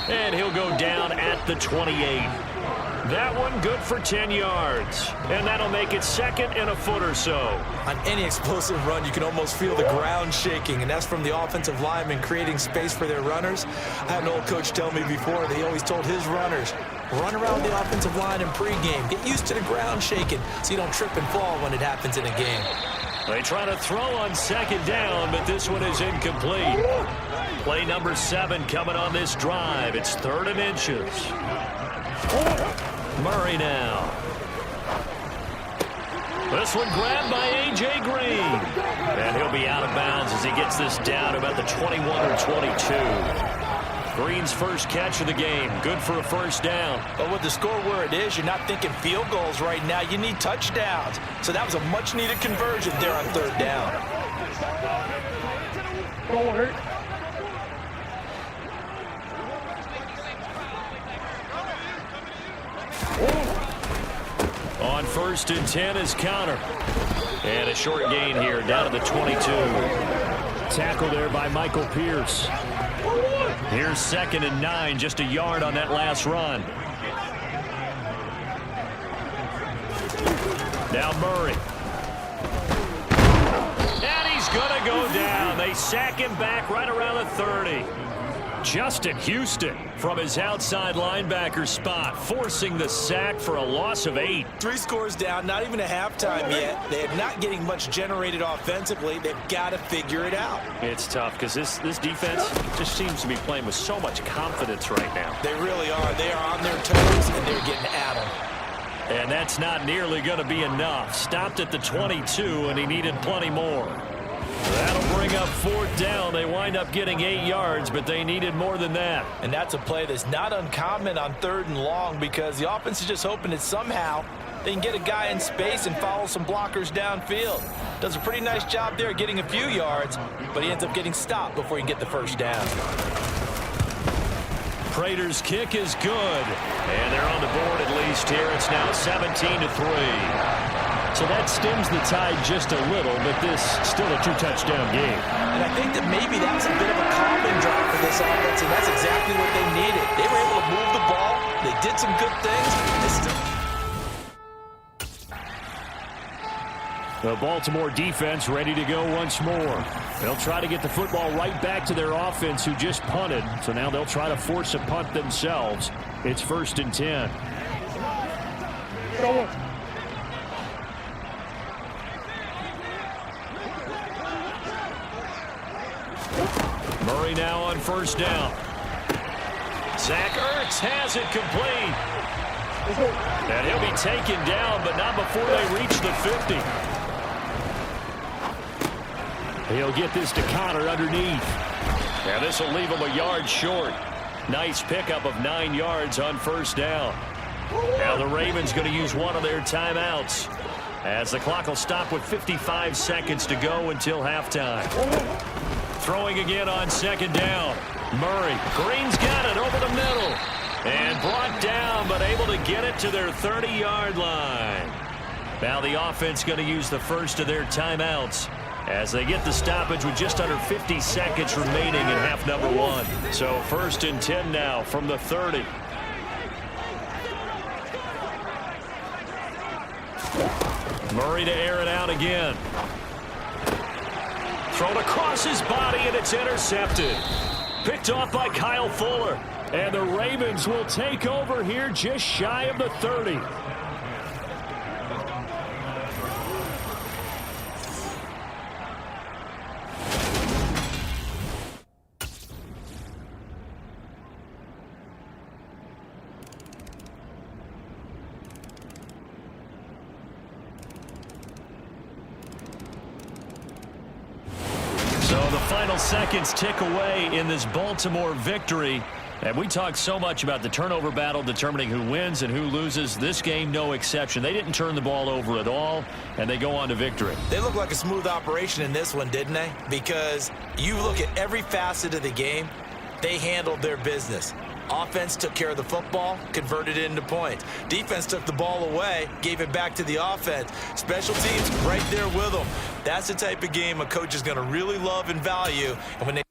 And he'll go down at the 28. That one good for 10 yards. And that'll make it 2nd and a foot or so. On any explosive run, you can almost feel the ground shaking, and that's from the offensive linemen creating space for their runners. I had an old coach tell me before that he always told his runners, run around the offensive line in pregame. Get used to the ground shaking so you don't trip and fall when it happens in a game. They try to throw on 2nd down, but this one is incomplete. Play number 7 coming on this drive. It's 3rd and inches. Murray now. This one grabbed by A.J. Green. And he'll be out of bounds as he gets this down about the 21 or 22. Green's first catch of the game. Good for a first down. But with the score where it is, you're not thinking field goals right now. You need touchdowns. So that was a much-needed conversion there on third down. On 1st and 10 is counter. And a short gain here, down to the 22. Tackle there by Michael Pierce. Here's 2nd and 9, just a yard on that last run. Now Murray. And he's going to go down. They sack him back right around the 30. Justin Houston from his outside linebacker spot, forcing the sack for a loss of 8. 3 scores down, not even a halftime yet. They're not getting much generated offensively. They've got to figure it out. It's tough because this defense just seems to be playing with so much confidence right now. They really are. They are on their toes, and they're getting at them. And that's not nearly going to be enough. Stopped at the 22, and he needed plenty more. That'll bring up 4th down. They wind up getting 8 yards, but they needed more than that. And that's a play that's not uncommon on 3rd and long because the offense is just hoping that somehow they can get a guy in space and follow some blockers downfield. Does a pretty nice job there getting a few yards, but he ends up getting stopped before he can get the first down. Prater's kick is good. And they're on the board at least here. It's now 17-3. So that stems the tide just a little, but this still a 2-touchdown game. And I think that maybe that's a bit of a calming drop for this offense, and that's exactly what they needed. They were able to move the ball. They did some good things. The Baltimore defense ready to go once more. They'll try to get the football right back to their offense who just punted. So now they'll try to force a punt themselves. It's 1st and 10. Murray now on 1st down. Zach Ertz has it complete. And he'll be taken down, but not before they reach the 50. He'll get this to Connor underneath. Now this will leave him a yard short. Nice pickup of 9 yards on 1st down. Now the Ravens going to use one of their timeouts as the clock will stop with 55 seconds to go until halftime. Throwing again on 2nd down. Murray. Green's got it over the middle. And brought down, but able to get it to their 30-yard line. Now the offense going to use the first of their timeouts as they get the stoppage with just under 50 seconds remaining in half number 1. So 1st and 10 now from the 30. Murray to air it out again. Thrown across his body, and it's intercepted. Picked off by Kyle Fuller. And the Ravens will take over here just shy of the 30. Final seconds tick away in this Baltimore victory. And we talked so much about the turnover battle determining who wins and who loses. This game, no exception. They didn't turn the ball over at all, and they go on to victory. They look like a smooth operation in this one, didn't they? Because you look at every facet of the game, they handled their business. Offense took care of the football, converted it into points. Defense took the ball away, gave it back to the offense. Special teams right there with them. That's the type of game a coach is going to really love and value. And when they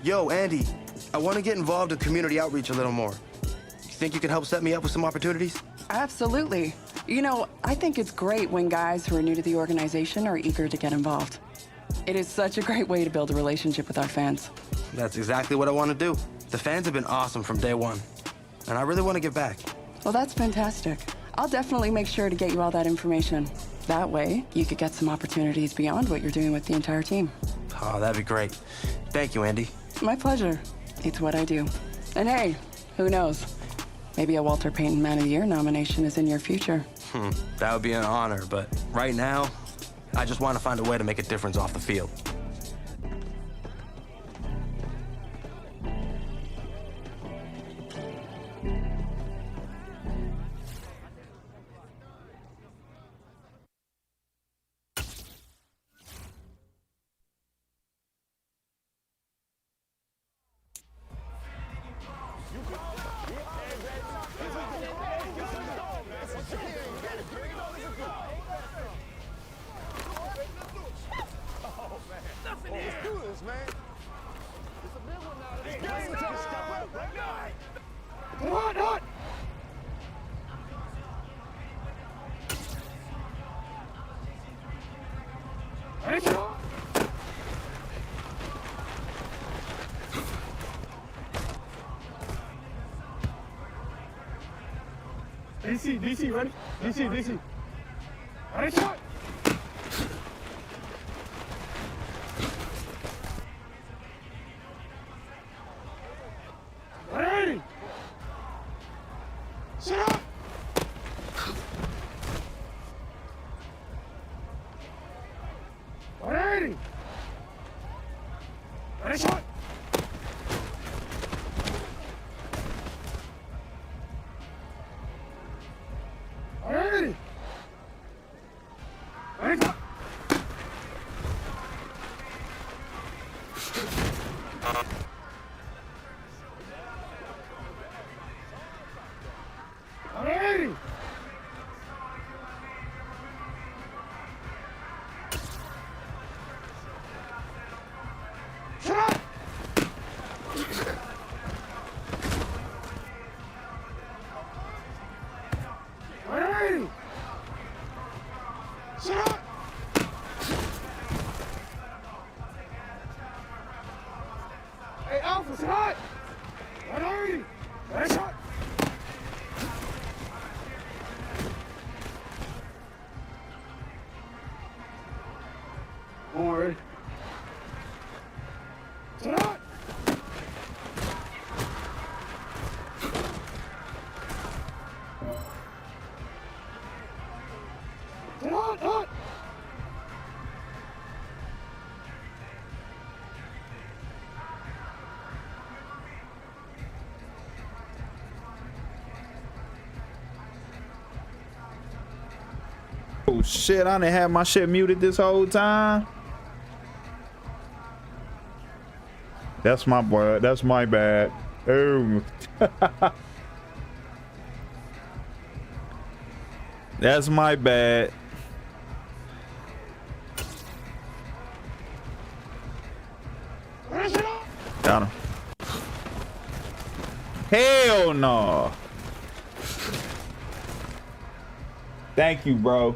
Yo, Andy, I want to get involved in community outreach a little more. You think you could help set me up with some opportunities? Absolutely. You know, I think it's great when guys who are new to the organization are eager to get involved. It is such a great way to build a relationship with our fans. That's exactly what I want to do. The fans have been awesome from day one, and I really want to give back. Well, that's fantastic. I'll definitely make sure to get you all that information. That way, you could get some opportunities beyond what you're doing with the entire team. Oh, that'd be great. Thank you, Andy. My pleasure. It's what I do. And hey, who knows? Maybe a Walter Payton Man of the Year nomination is in your future. That would be an honor, but right now, I just want to find a way to make a difference off the field. DC, ready? DC. Ready, shot! Ready! Shot! Ready! Ready, shot! Ready! Ready, shot! Ready! Shot! Ready! Shot! Hey, Alpha, shot! Ready! Ready, shot! Ready. Shot! Shot! Oh shit, I didn't have my shit muted this whole time. That's my boy. That's my bad. Oh. That's my bad. Got him. Hell no. Thank you, bro.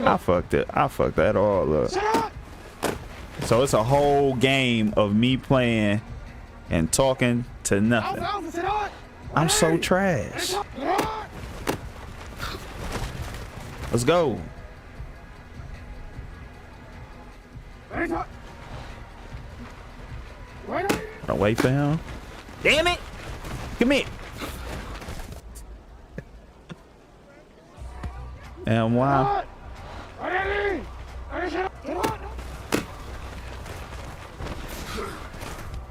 I fucked it. I fucked that all up. So it's a whole game of me playing and talking to nothing. I'm so trash. Let's go. Gotta wait for him. Damn it! Come here. And why?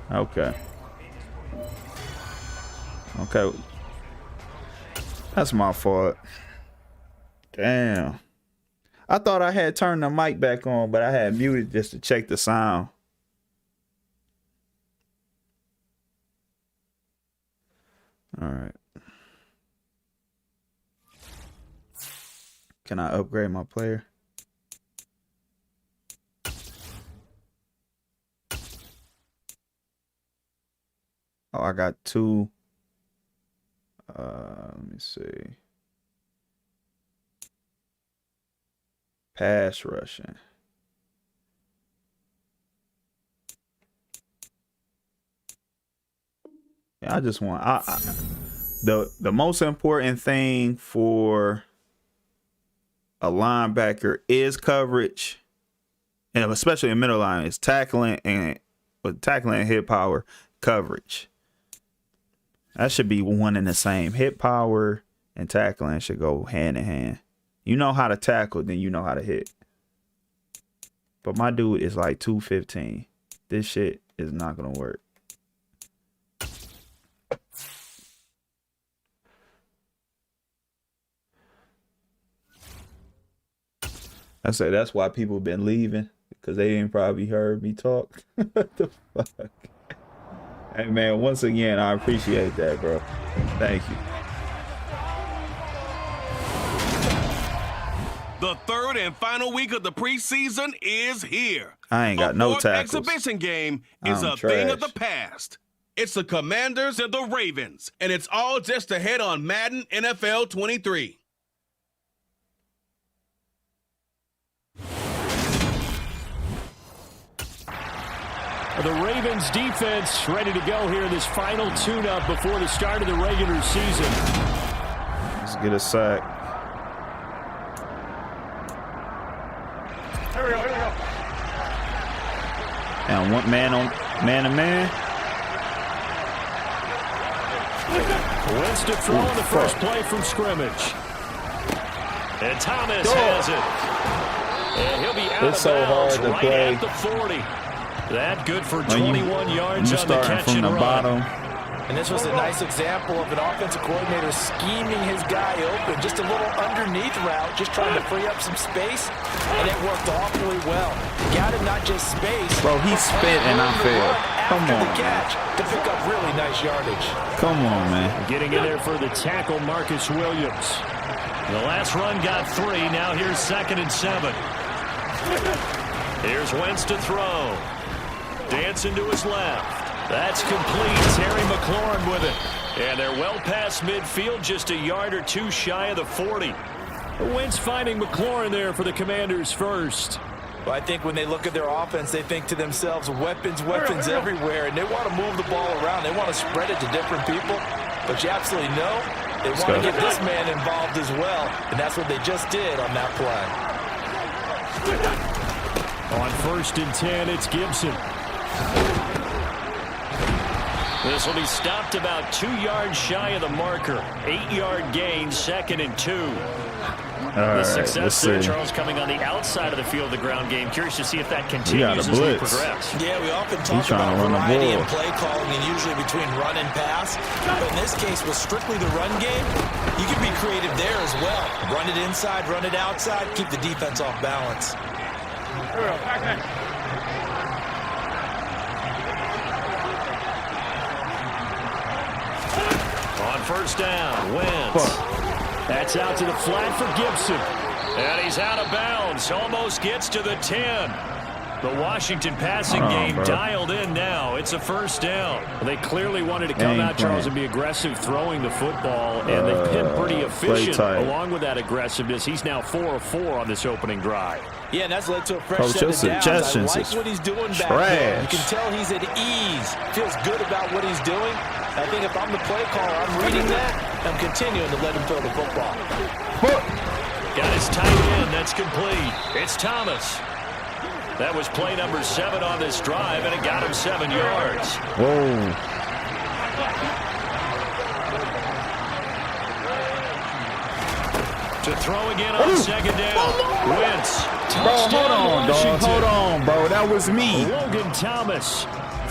Okay. Okay. That's my fault. Damn. I thought I had turned the mic back on, but I had muted just to check the sound. All right. Can I upgrade my player? Oh, I got 2. Let me see. Pass rushing. Yeah, I just want the most important thing for a linebacker is coverage, and especially in middle line is tackling and hit power coverage. That should be one and the same. Hit power and tackling should go hand in hand. You know how to tackle, then you know how to hit. But my dude is like 215. This shit is not gonna work. I say that's why people been leaving, because they ain't probably heard me talk. What the fuck? Hey man, once again, I appreciate that, bro. Thank you. The third and final week of the preseason is here. I ain't got A no fourth tackles. exhibition game is I'm a thing of trash. the past. It's the Commanders and the Ravens, and it's all just ahead on Madden NFL 23. The Ravens defense ready to go here in this final tune-up before the start of the regular season. Let's get a sack. Here we go, here we go. And one man to man. Wentz to throw on the first play from scrimmage. And Thomas has it. And he'll be out It's of so bounds hard to right play. at the 40. That good for When 21 yards you on the starting catch from and the run. bottom. And this was a nice example of an offensive coordinator scheming his guy open. Just a little underneath route, just trying to free up some space. And it worked awfully well. Got him not just space. Bro, he spent and I failed. Come After on, the catch to pick up really nice yardage. Come on, man. Getting in there for the tackle, Marcus Williams. The last run got 3. Now here's 2nd and 7. Here's Wentz to throw. Dancing to his left. That's complete. Terry McLaurin with it. And they're well past midfield, just a yard or 2 shy of the 40. Wentz finding McLaurin there for the Commanders first. Well, I think when they look at their offense, they think to themselves, weapons everywhere, and they want to move the ball around. They want to spread it to different people. But you absolutely know they want to get this man involved as well, and that's what they just did on that play. On 1st and 10, it's Gibson. This will be stopped about 2 yards shy of the marker. 8-yard gain, 2nd and 2. The success there, Charles, coming on the outside of the field of the ground game. Curious to see if that continues as we progress. Yeah, we often talk about variety in play calling and usually between run and pass. But in this case, with strictly the run game, you can be creative there as well. Run it inside, run it outside, keep the defense off balance. Here we go, back in. On 1st down, Wentz. That's out to the flat for Gibson. And he's out of bounds. Almost gets to the 10. The Washington passing game dialed in now. It's a 1st down. They clearly wanted to come out, Charles, and be aggressive throwing the football, and they've been pretty efficient along with that aggressiveness. He's now 4 of 4 on this opening drive. Yeah, and that's led to a fresh set of downs. I like what he's doing back there. You can tell he's at ease. Feels good about what he's doing. I think if I'm the play caller, I'm reading that. I'm continuing to let him throw the football. Got his tight end. That's complete. It's Thomas. That was play number 7 on this drive, and it got him 7 yards. Whoa. To throw again on 2nd down. Wentz. Bro, hold on, dog. Hold on, bro. That was me. Logan Thomas.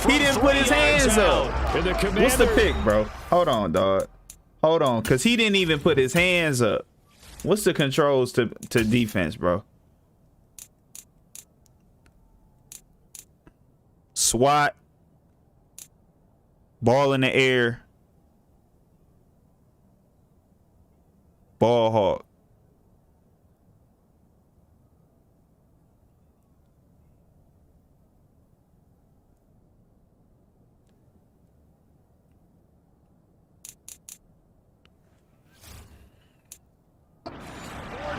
He didn't put his hands up. What's the pick, bro? Hold on, dog. Hold on, because he didn't even put his hands up. What's the controls to defense, bro? SWAT. Ball in the air. Ball hawk.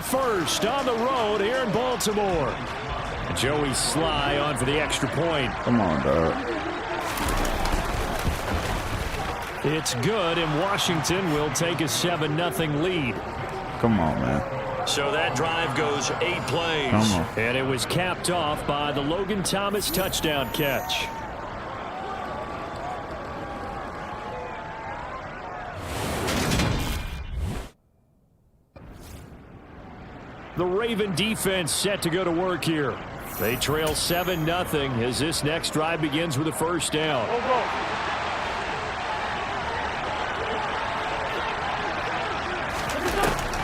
first on the road here in Baltimore. Joey Sly on for the extra point. Come on, dog. It's good, and Washington will take a 7-0 lead. Come on, man. So that drive goes 8 plays. Come on. And it was capped off by the Logan Thomas touchdown catch. The Raven defense set to go to work here. They trail 7-0 as this next drive begins with a first down.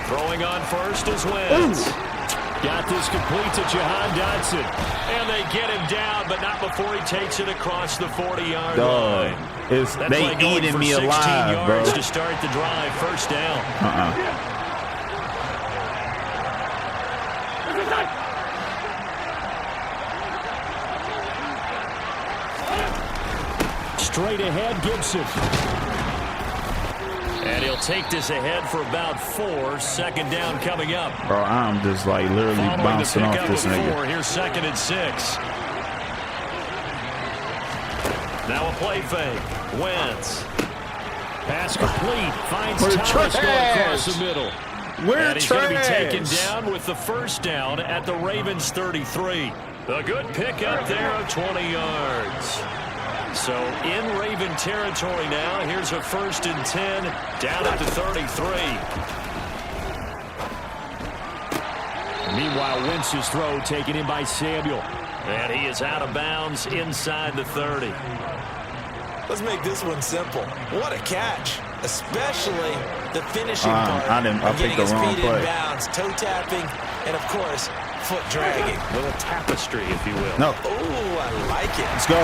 Throwing on first is Wentz. Got this complete to Jahan Dotson. And they get him down, but not before he takes it across the 40-yard line. They eating me alive, bro. To start the drive, first down. Straight ahead, Gibson. And he'll take this ahead for about 4. Second down coming up. Bro, I'm just like literally bouncing off this nigga. Here's 2nd and 6. Now a play fake. Wentz. Pass complete. Finds Thomas going across the middle. And he's going to be taken down with the first down at the Ravens 33. A good pickup there of 20 yards. So in Raven territory now. Here's a 1st and 10 down at the 33. Meanwhile, Wentz's throw taken in by Samuel. And he is out of bounds inside the 30. Let's make this one simple. What a catch, especially the finishing part. I picked the wrong play. In bounds, toe tapping, and of course, foot dragging. A little tapestry, if you will. No. Oh, I like it. Let's go.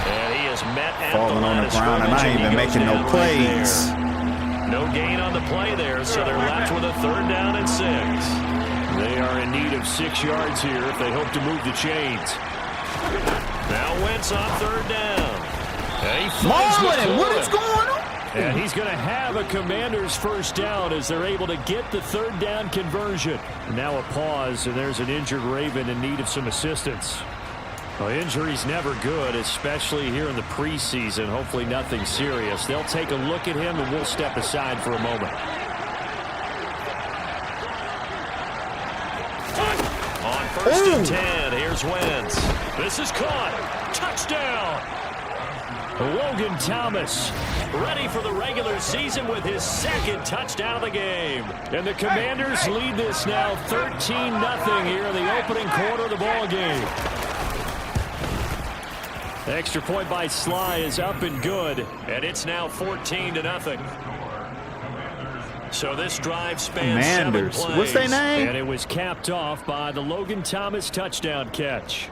And he is met at falling on the ground, and I ain't even making no plays. No gain on the play there, so they're left with a 3rd down and 6. They are in need of 6 yards here if they hope to move the chains. Now Wentz on 3rd down. And he Marlon, what is going on? And he's going to have a Commander's first down as they're able to get the 3rd down conversion. Now a pause, and there's an injured Raven in need of some assistance. Well, injury's never good, especially here in the preseason. Hopefully nothing serious. They'll take a look at him, and we'll step aside for a moment. On 1st and 10, here's Wentz. This is caught. Touchdown. Logan Thomas ready for the regular season with his 2nd touchdown of the game. And the Commanders lead this now 13-0 here in the opening quarter of the ball game. The extra point by Sly is up and good, and it's now 14-0. So this drive spans 7 plays. What's their name? And it was capped off by the Logan Thomas touchdown catch.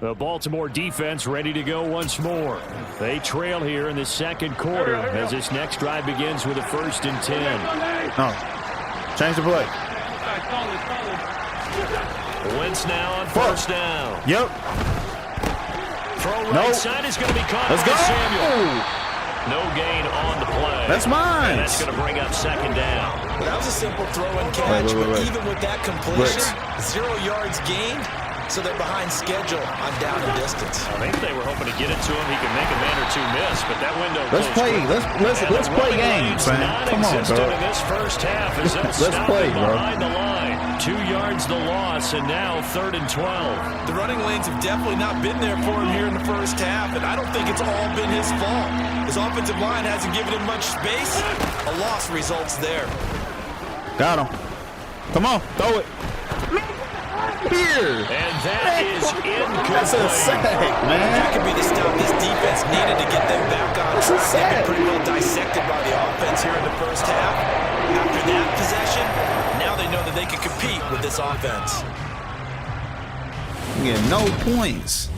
The Baltimore defense ready to go once more. They trail here in the 2nd quarter as this next drive begins with a 1st and 10. No. Change the play. Wentz now on 1st down. Yep. Throw right side is going to be caught by Samuel. No gain on the play. That's mine. And that's going to bring up 2nd down. Well, that was a simple throw and catch, but even with that completion, 0 yards gained. So they're behind schedule on down and distance. I think they were hoping to get it to him. He could make a man or 2 miss, but that window. Let's play. Let's play games, man. Come on, bro. In this first half as let's play, bro. Behind the line, 2 yards the loss, and now 3rd and 12. The running lanes have definitely not been there for him here in the first half, and I don't think it's all been his fault. His offensive line hasn't given him much space. A loss results there. Got him. Come on, throw it. Here. And that is incomplete. That's a sack, man. That could be the stop this defense needed to get them back on track. They've been pretty well dissected by the offense here in the first half. After that possession, now they know that they can compete with this offense. Yeah, no points.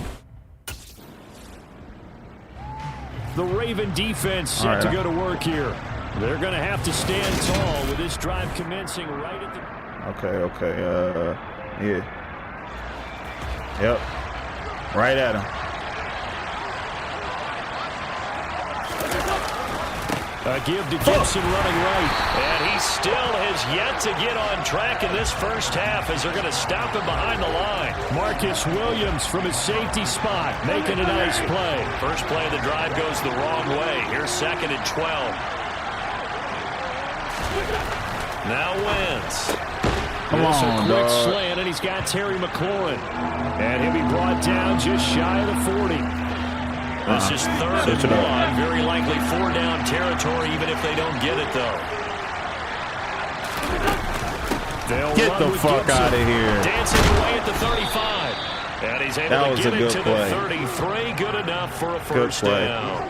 The Raven defense set to go to work here. They're going to have to stand tall with this drive commencing right at the... Okay. Yeah. Yep. Right at him. A give to Gibson running right. And he still has yet to get on track in this first half as they're going to stop him behind the line. Marcus Williams from his safety spot making a nice play. First play of the drive goes the wrong way. Here's 2nd and 12. Now Wentz. Come on, a quick dog. slant, and he's got Terry McLaurin. And he'll be brought down just shy of the 40. This is 3rd and 1. Very likely 4-down territory, even if they don't get it, though. They'll Get the fuck out of here. Dancing away at the 35. And he's able to get it to the 33. Good enough for a first down.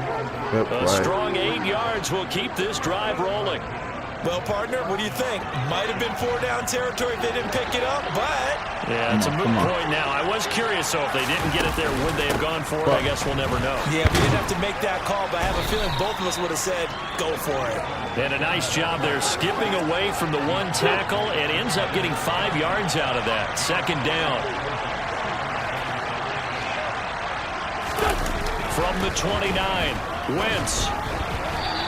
A strong 8 yards will keep this drive rolling. Well, partner, what do you think? Might have been 4-down territory if they didn't pick it up, but... Yeah, it's a moot point now. I was curious, so if they didn't get it there, would they have gone for it? I guess we'll never know. Yeah, we didn't have to make that call, but I have a feeling both of us would have said, go for it. And a nice job there, skipping away from the one tackle, and ends up getting 5 yards out of that. 2nd down. From the 29, Wentz.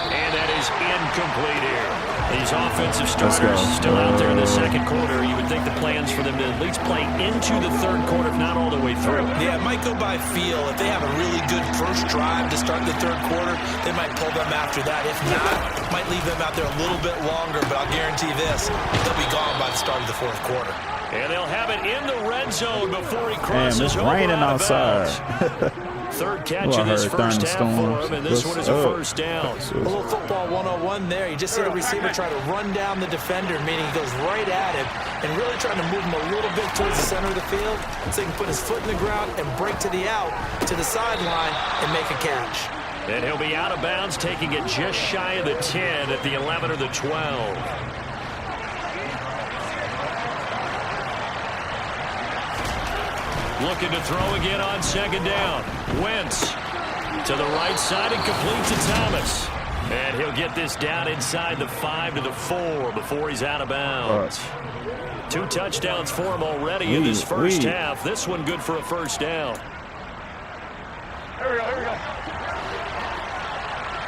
And that is incomplete here. These offensive starters still out there in the 2nd quarter. You would think the plans for them to at least play into the 3rd quarter, if not all the way through. Yeah, it might go by feel. If they have a really good first drive to start the 3rd quarter, they might pull them after that. If not, might leave them out there a little bit longer, but I'll guarantee this, they'll be gone by the start of the 4th quarter. And they'll have it in the red zone before he crosses over raining outside. 3rd catch of this first half for him, and this one is a first down. A little football 101 there. You just see the receiver try to run down the defender, meaning he goes right at him and really trying to move him a little bit towards the center of the field so he can put his foot in the ground and break to the out, to the sideline, and make a catch. And he'll be out of bounds, taking it just shy of the 10 at the 11 or the 12. Looking to throw again on 2nd down. Wentz to the right side and complete to Thomas. And he'll get this down inside the 5 to the 4 before he's out of bounds. 2 touchdowns for him already in this first half. This one good for a first down. Here we go, here we go.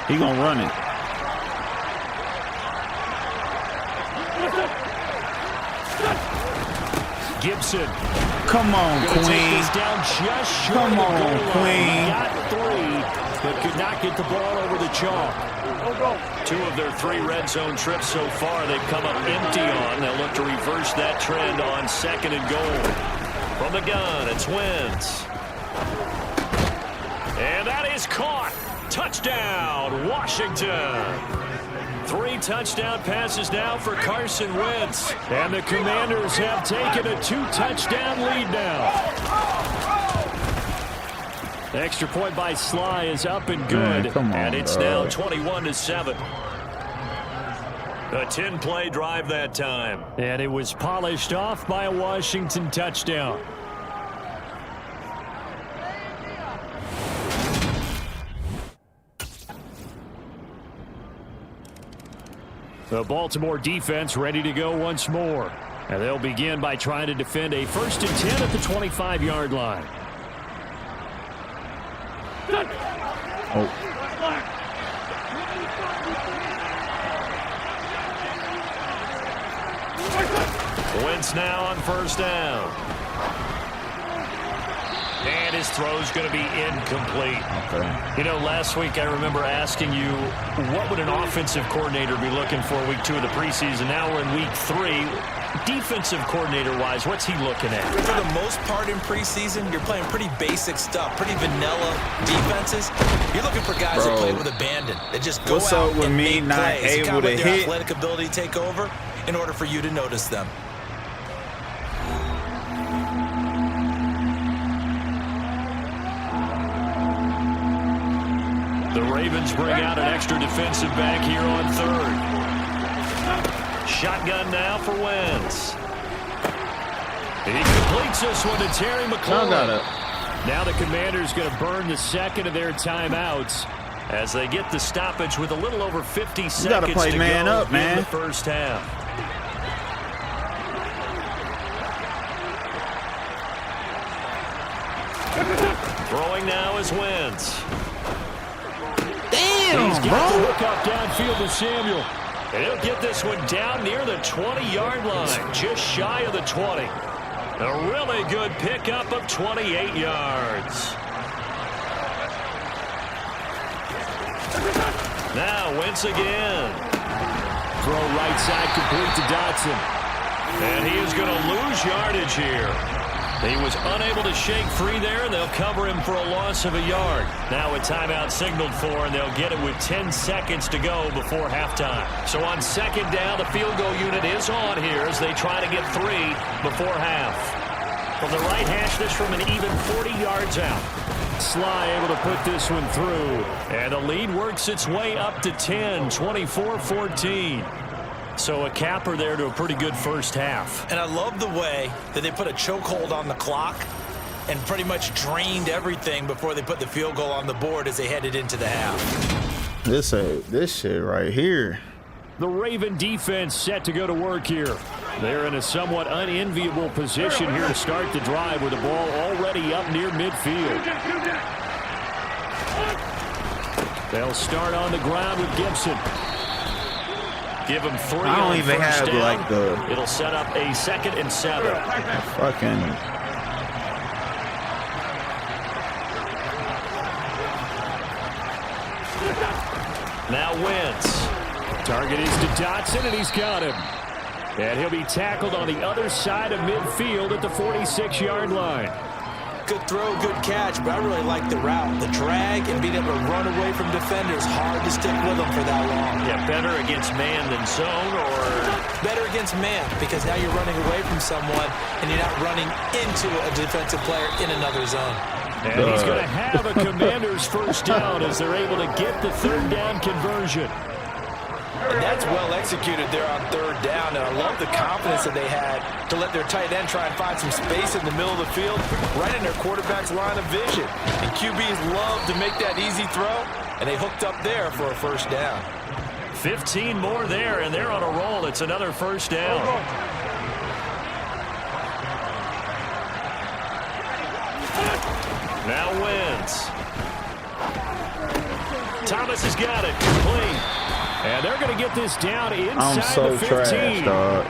He gonna run it. Gibson. Come on, Queen. Down just short. Come on, Queen. Got 3, but could not get the ball over the chalk. 2 of their 3 red zone trips so far, they've come up empty on. They'll look to reverse that trend on 2nd and goal. From the gun, it's Wentz. And that is caught. Touchdown, Washington. 3 touchdown passes now for Carson Wentz. And the Commanders have taken a 2-touchdown lead now. The extra point by Sly is up and good. And it's now 21-7. A 10-play drive that time. And it was polished off by a Washington touchdown. The Baltimore defense ready to go once more. And they'll begin by trying to defend a 1st and 10 at the 25-yard line. Wentz now on 1st down. And his throw's going to be incomplete. You know, last week I remember asking you, what would an offensive coordinator be looking for week 2 of the preseason? Now we're in week 3. Defensive coordinator-wise, what's he looking at? For the most part in preseason, you're playing pretty basic stuff, pretty vanilla defenses. You're looking for guys that play with abandon, that just go out and make plays. You kind of let their athletic ability take over in order for you to notice them. The Ravens bring out an extra defensive back here on 3rd. Shotgun now for Wentz. He completes this one to Terry McLaurin. Now the Commanders going to burn the 2nd of their timeouts as they get the stoppage with a little over 50 seconds to play to man go up, man. in the first half. Throwing now is Wentz. Damn! Damn, He's got the hook up downfield to Samuel. And he'll get this one down near the 20-yard line, just shy of the 20. A really good pickup of 28 yards. Now Wentz again. Throw right side complete to Dotson. And he is going to lose yardage here. He was unable to shake free there, and they'll cover him for a loss of a yard. Now a timeout signaled for, and they'll get it with 10 seconds to go before halftime. So on second down, the field goal unit is on here as they try to get 3 before half. From the right hash, this from an even 40 yards out. Sly able to put this one through, and the lead works its way up to 10, 24-14. So a capper there to a pretty good first half. And I love the way that they put a chokehold on the clock and pretty much drained everything before they put the field goal on the board as they headed into the half. This shit right here. The Raven defense set to go to work here. They're in a somewhat unenviable position here to start the drive with the ball already up near midfield. They'll start on the ground with Gibson. Give him 3 I don't on even first have down. like the. It'll set up a 2nd and 7. Fucking. Now Wentz. Target is to Dotson, and he's got him. And he'll be tackled on the other side of midfield at the 46-yard line. Good throw, good catch, but I really like the route. The drag and being able to run away from defenders, hard to stick with them for that long. Yeah, better against man than zone, or? Better against man, because now you're running away from someone and you're not running into a defensive player in another zone. And he's going to have a Commander's first down as they're able to get the 3rd down conversion. And that's well executed there on 3rd down, and I love the confidence that they had to let their tight end try and find some space in the middle of the field, right in their quarterback's line of vision. And QBs love to make that easy throw, and they hooked up there for a first down. 15 more there, and they're on a roll. It's another first down. Now Wentz. Thomas has got it, complete. And they're going to get this down inside the 15. Trash, dog.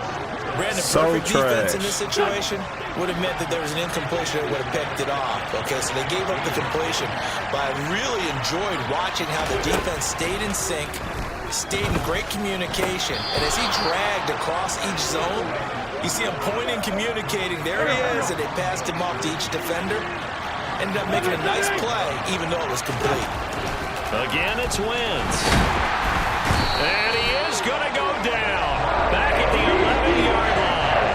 Brandon, So perfect defense trash. in this situation would have meant that there was an incompletion that would have picked it off. Okay, so they gave up the completion. But I really enjoyed watching how the defense stayed in sync, stayed in great communication. And as he dragged across each zone, you see him pointing, communicating. There he is, and they passed him off to each defender. Ended up making a nice play, even though it was complete. Again, it's Wentz. And he is going to go down. Back at the 11-yard line.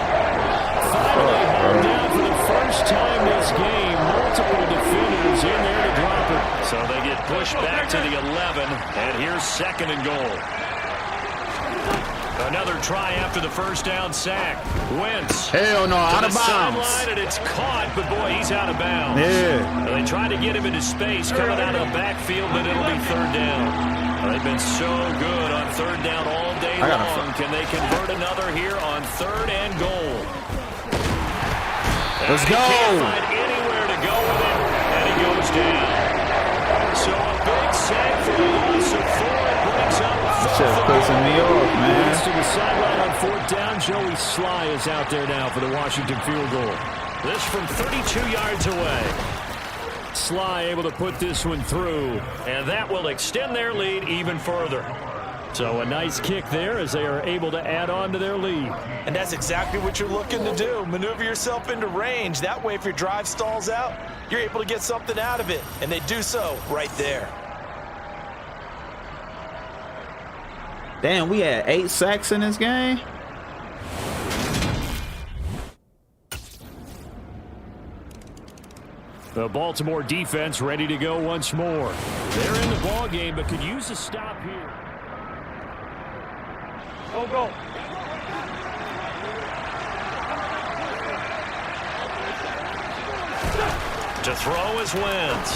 Finally held down for the first time this game. Multiple defenders in there to drop it. So they get pushed back to the 11. And here's 2nd and goal. Another try after the first down sack. Wentz. Hell no, out of bounds. Sideline, and it's caught, but boy, he's out of bounds. Yeah. They tried to get him into space coming out of the backfield, but it'll be 3rd down. They've been so good on 3rd down all day long. Can they convert another here on 3rd and goal? Let's go. Can't find anywhere to go with it, and he goes down. So a big sack for the loss of 4. It brings up 4th. Shit's pissing me off, man. To the sideline on 4th down. Joey Sly is out there now for the Washington field goal. This from 32 yards away. Sly able to put this one through, and that will extend their lead even further. So a nice kick there as they are able to add on to their lead. And that's exactly what you're looking to do. Maneuver yourself into range. That way, if your drive stalls out, you're able to get something out of it. And they do so right there. Damn, we had 8 sacks in this game. The Baltimore defense ready to go once more. They're in the ball game, but could use a stop here. Go, go. To throw is Wentz.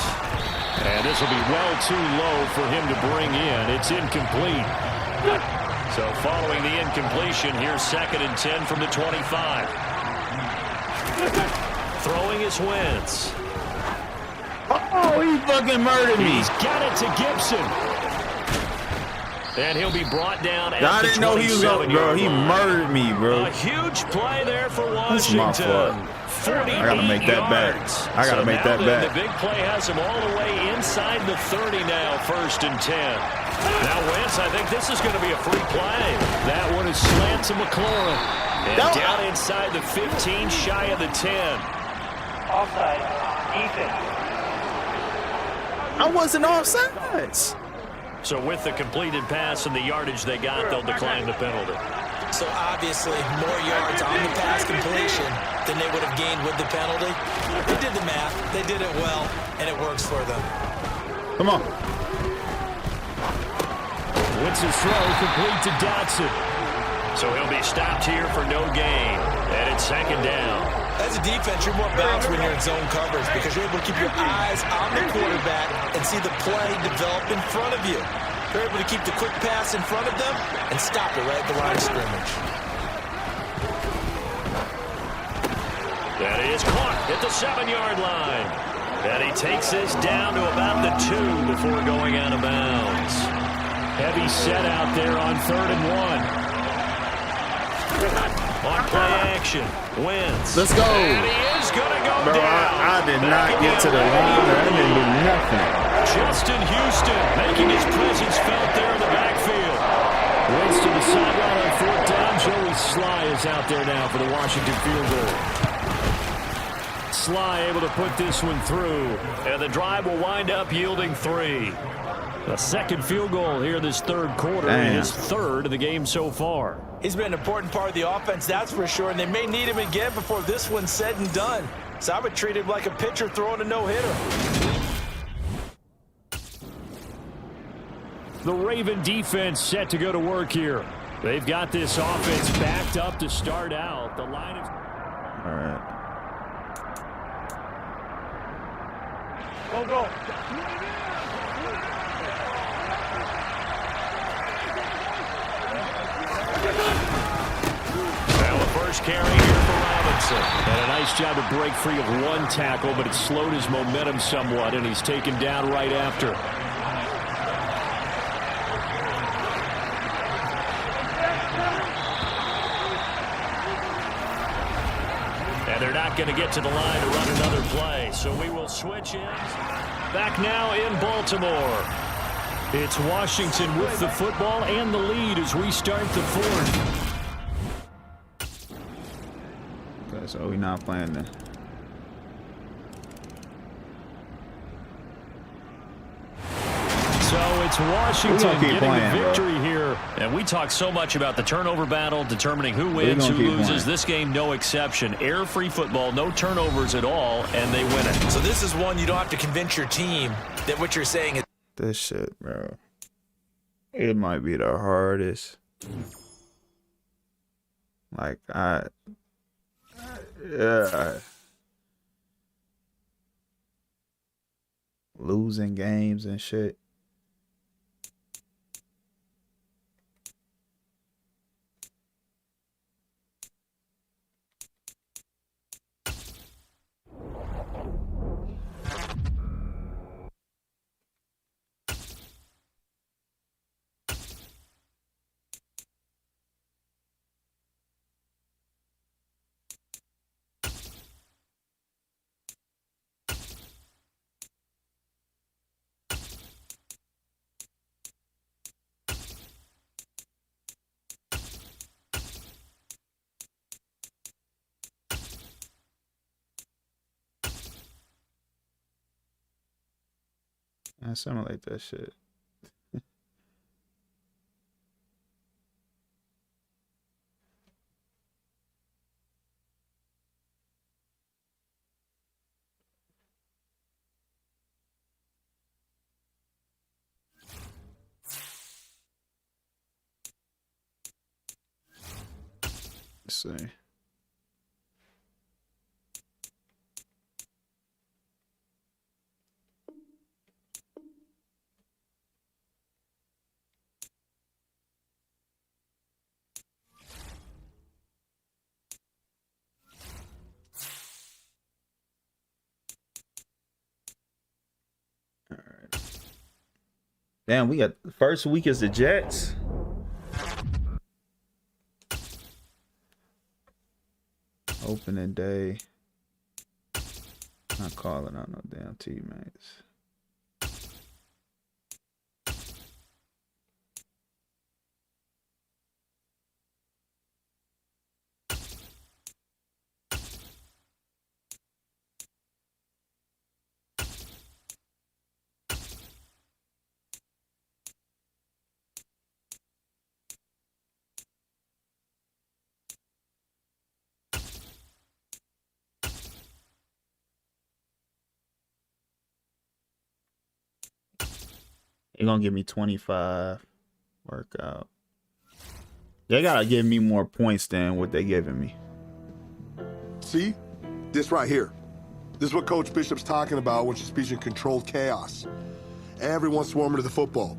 And this will be well too low for him to bring in. It's incomplete. So following the incompletion, here's 2nd and 10 from the 25. Throwing is Wentz. Oh, he fucking murdered me. He's got it to Gibson. And he'll be brought down at I the didn't know he was going, bro. He murdered me, bro. A huge play there for That's Washington. my fault. 48 I gotta make that back. I gotta make that back. The big play has him all the way inside the 30 now, 1st and 10. Now Wentz, I think this is going to be a free play. That one is slant to McLaurin. And down inside the 15, shy of the 10. Offside. Defense. I wasn't offsides. So with the completed pass and the yardage they got, they'll decline the penalty. So obviously, more yards on the pass completion than they would have gained with the penalty. They did the math. They did it well, and it works for them. Come on. Wentz's throw complete to Dotson. So he'll be stopped here for no gain. And it's 2nd down. As a defense, you're more balanced when you're in zone coverage because you're able to keep your eyes on the quarterback and see the play develop in front of you. You're able to keep the quick pass in front of them and stop it right at the line of scrimmage. That is caught at the 7-yard line. And he takes this down to about the 2 before going out of bounds. Heavy set out there on 3rd and 1. On play action, Wentz. Let's go. And he is going to go Bro, down. I did not get to the line. I didn't do nothing. Justin Houston making his presence felt there in the backfield. Wentz to the sideline on 4th down. Joey Sly is out there now for the Washington field goal. Sly able to put this one through. And the drive will wind up yielding 3. A 2nd field goal here this 3rd quarter. And his 3rd of the game so far. He's been an important part of the offense, that's for sure, and they may need him again before this one's said and done. So I would treat him like a pitcher throwing a no-hitter. The Raven defense set to go to work here. They've got this offense backed up to start out. The line is... All right. Go. Well, the first carry here for Robinson. And a nice job to break free of 1 tackle, but it slowed his momentum somewhat, and he's taken down right after. And they're not going to get to the line to run another play, so we will switch in. Back now in Baltimore. It's Washington with the football and the lead as we start the 4th. Okay, so we're not playing then. So it's Washington getting playing, the victory bro. here. And we talk so much about the turnover battle, determining who wins, who loses. Playing. This game, no exception. Air-free football, no turnovers at all, and they win it. So this is one you don't have to convince your team that what you're saying is... This shit, bro. It might be the hardest. Like, yeah. Losing games and shit. I simulate that shit. Let's see. Damn, we got the first week is the Jets. Opening day. Not calling out no damn teammates. They're gonna give me 25 workout. They gotta give me more points than what they giving me. See? This right here. This is what Coach Bishop's talking about when she's speaking controlled chaos. Everyone swarming to the football.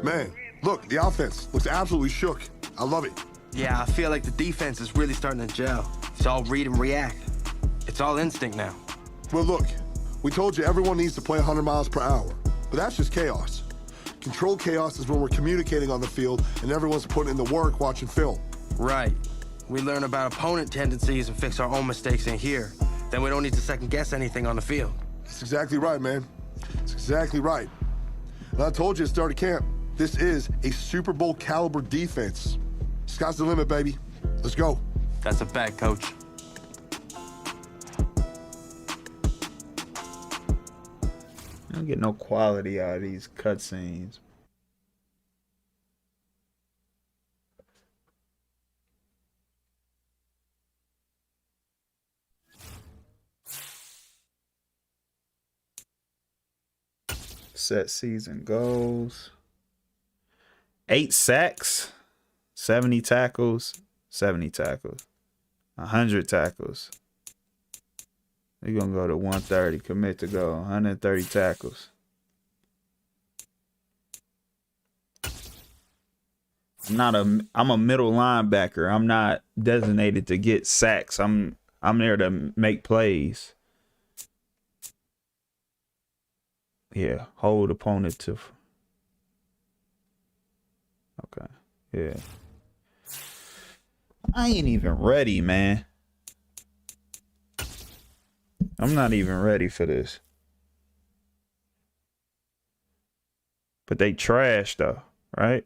Man, look, the offense looks absolutely shook. I love it. Yeah, I feel like the defense is really starting to gel. It's all read and react. It's all instinct now. Well, look, we told you everyone needs to play 100 miles per hour, but that's just chaos. Controlled chaos is when we're communicating on the field and everyone's putting in the work watching film. Right. We learn about opponent tendencies and fix our own mistakes in here. Then we don't need to second guess anything on the field. That's exactly right, man. That's exactly right. And I told you at the start of camp, this is a Super Bowl caliber defense. Sky's the limit, baby. Let's go. That's a bet, Coach. I don't get no quality out of these cutscenes. Set season goals. 8 sacks, 70 tackles, 70 tackles, 100 tackles. They're going to go to 130, commit to go, 130 tackles. I'm a middle linebacker. I'm not designated to get sacks. I'm there to make plays. Yeah, hold opponent to. Okay, yeah. I ain't even ready, man. I'm not even ready for this. But they trash though, right?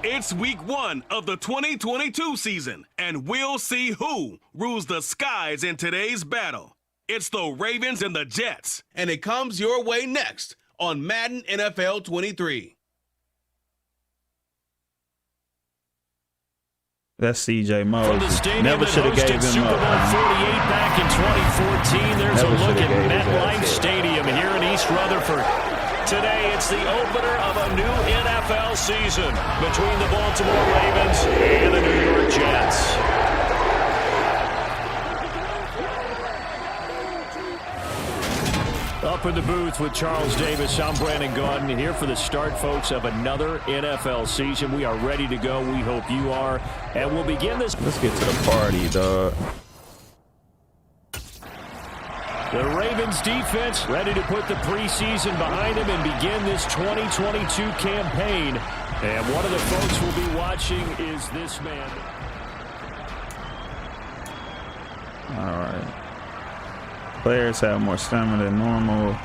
It's week 1 of the 2022 season, and we'll see who rules the skies in today's battle. It's the Ravens and the Jets, and it comes your way next on Madden NFL 23. That's CJ Mose. From the stadium Never should have gave him Super Bowl up. 48 back in 2014, there's Never a look shoulda at gave MetLife that. Stadium here in East Rutherford. Today, it's the opener of a new NFL season between the Baltimore Ravens and the New York Jets. Up in the booth with Charles Davis, I'm Brandon Gaudin here for the start, folks, of another NFL season. We are ready to go. We hope you are. And we'll begin this. Let's get to the party, dog. The Ravens defense ready to put the preseason behind them and begin this 2022 campaign. And one of the folks we'll be watching is this man. All right. Players have more stamina than normal.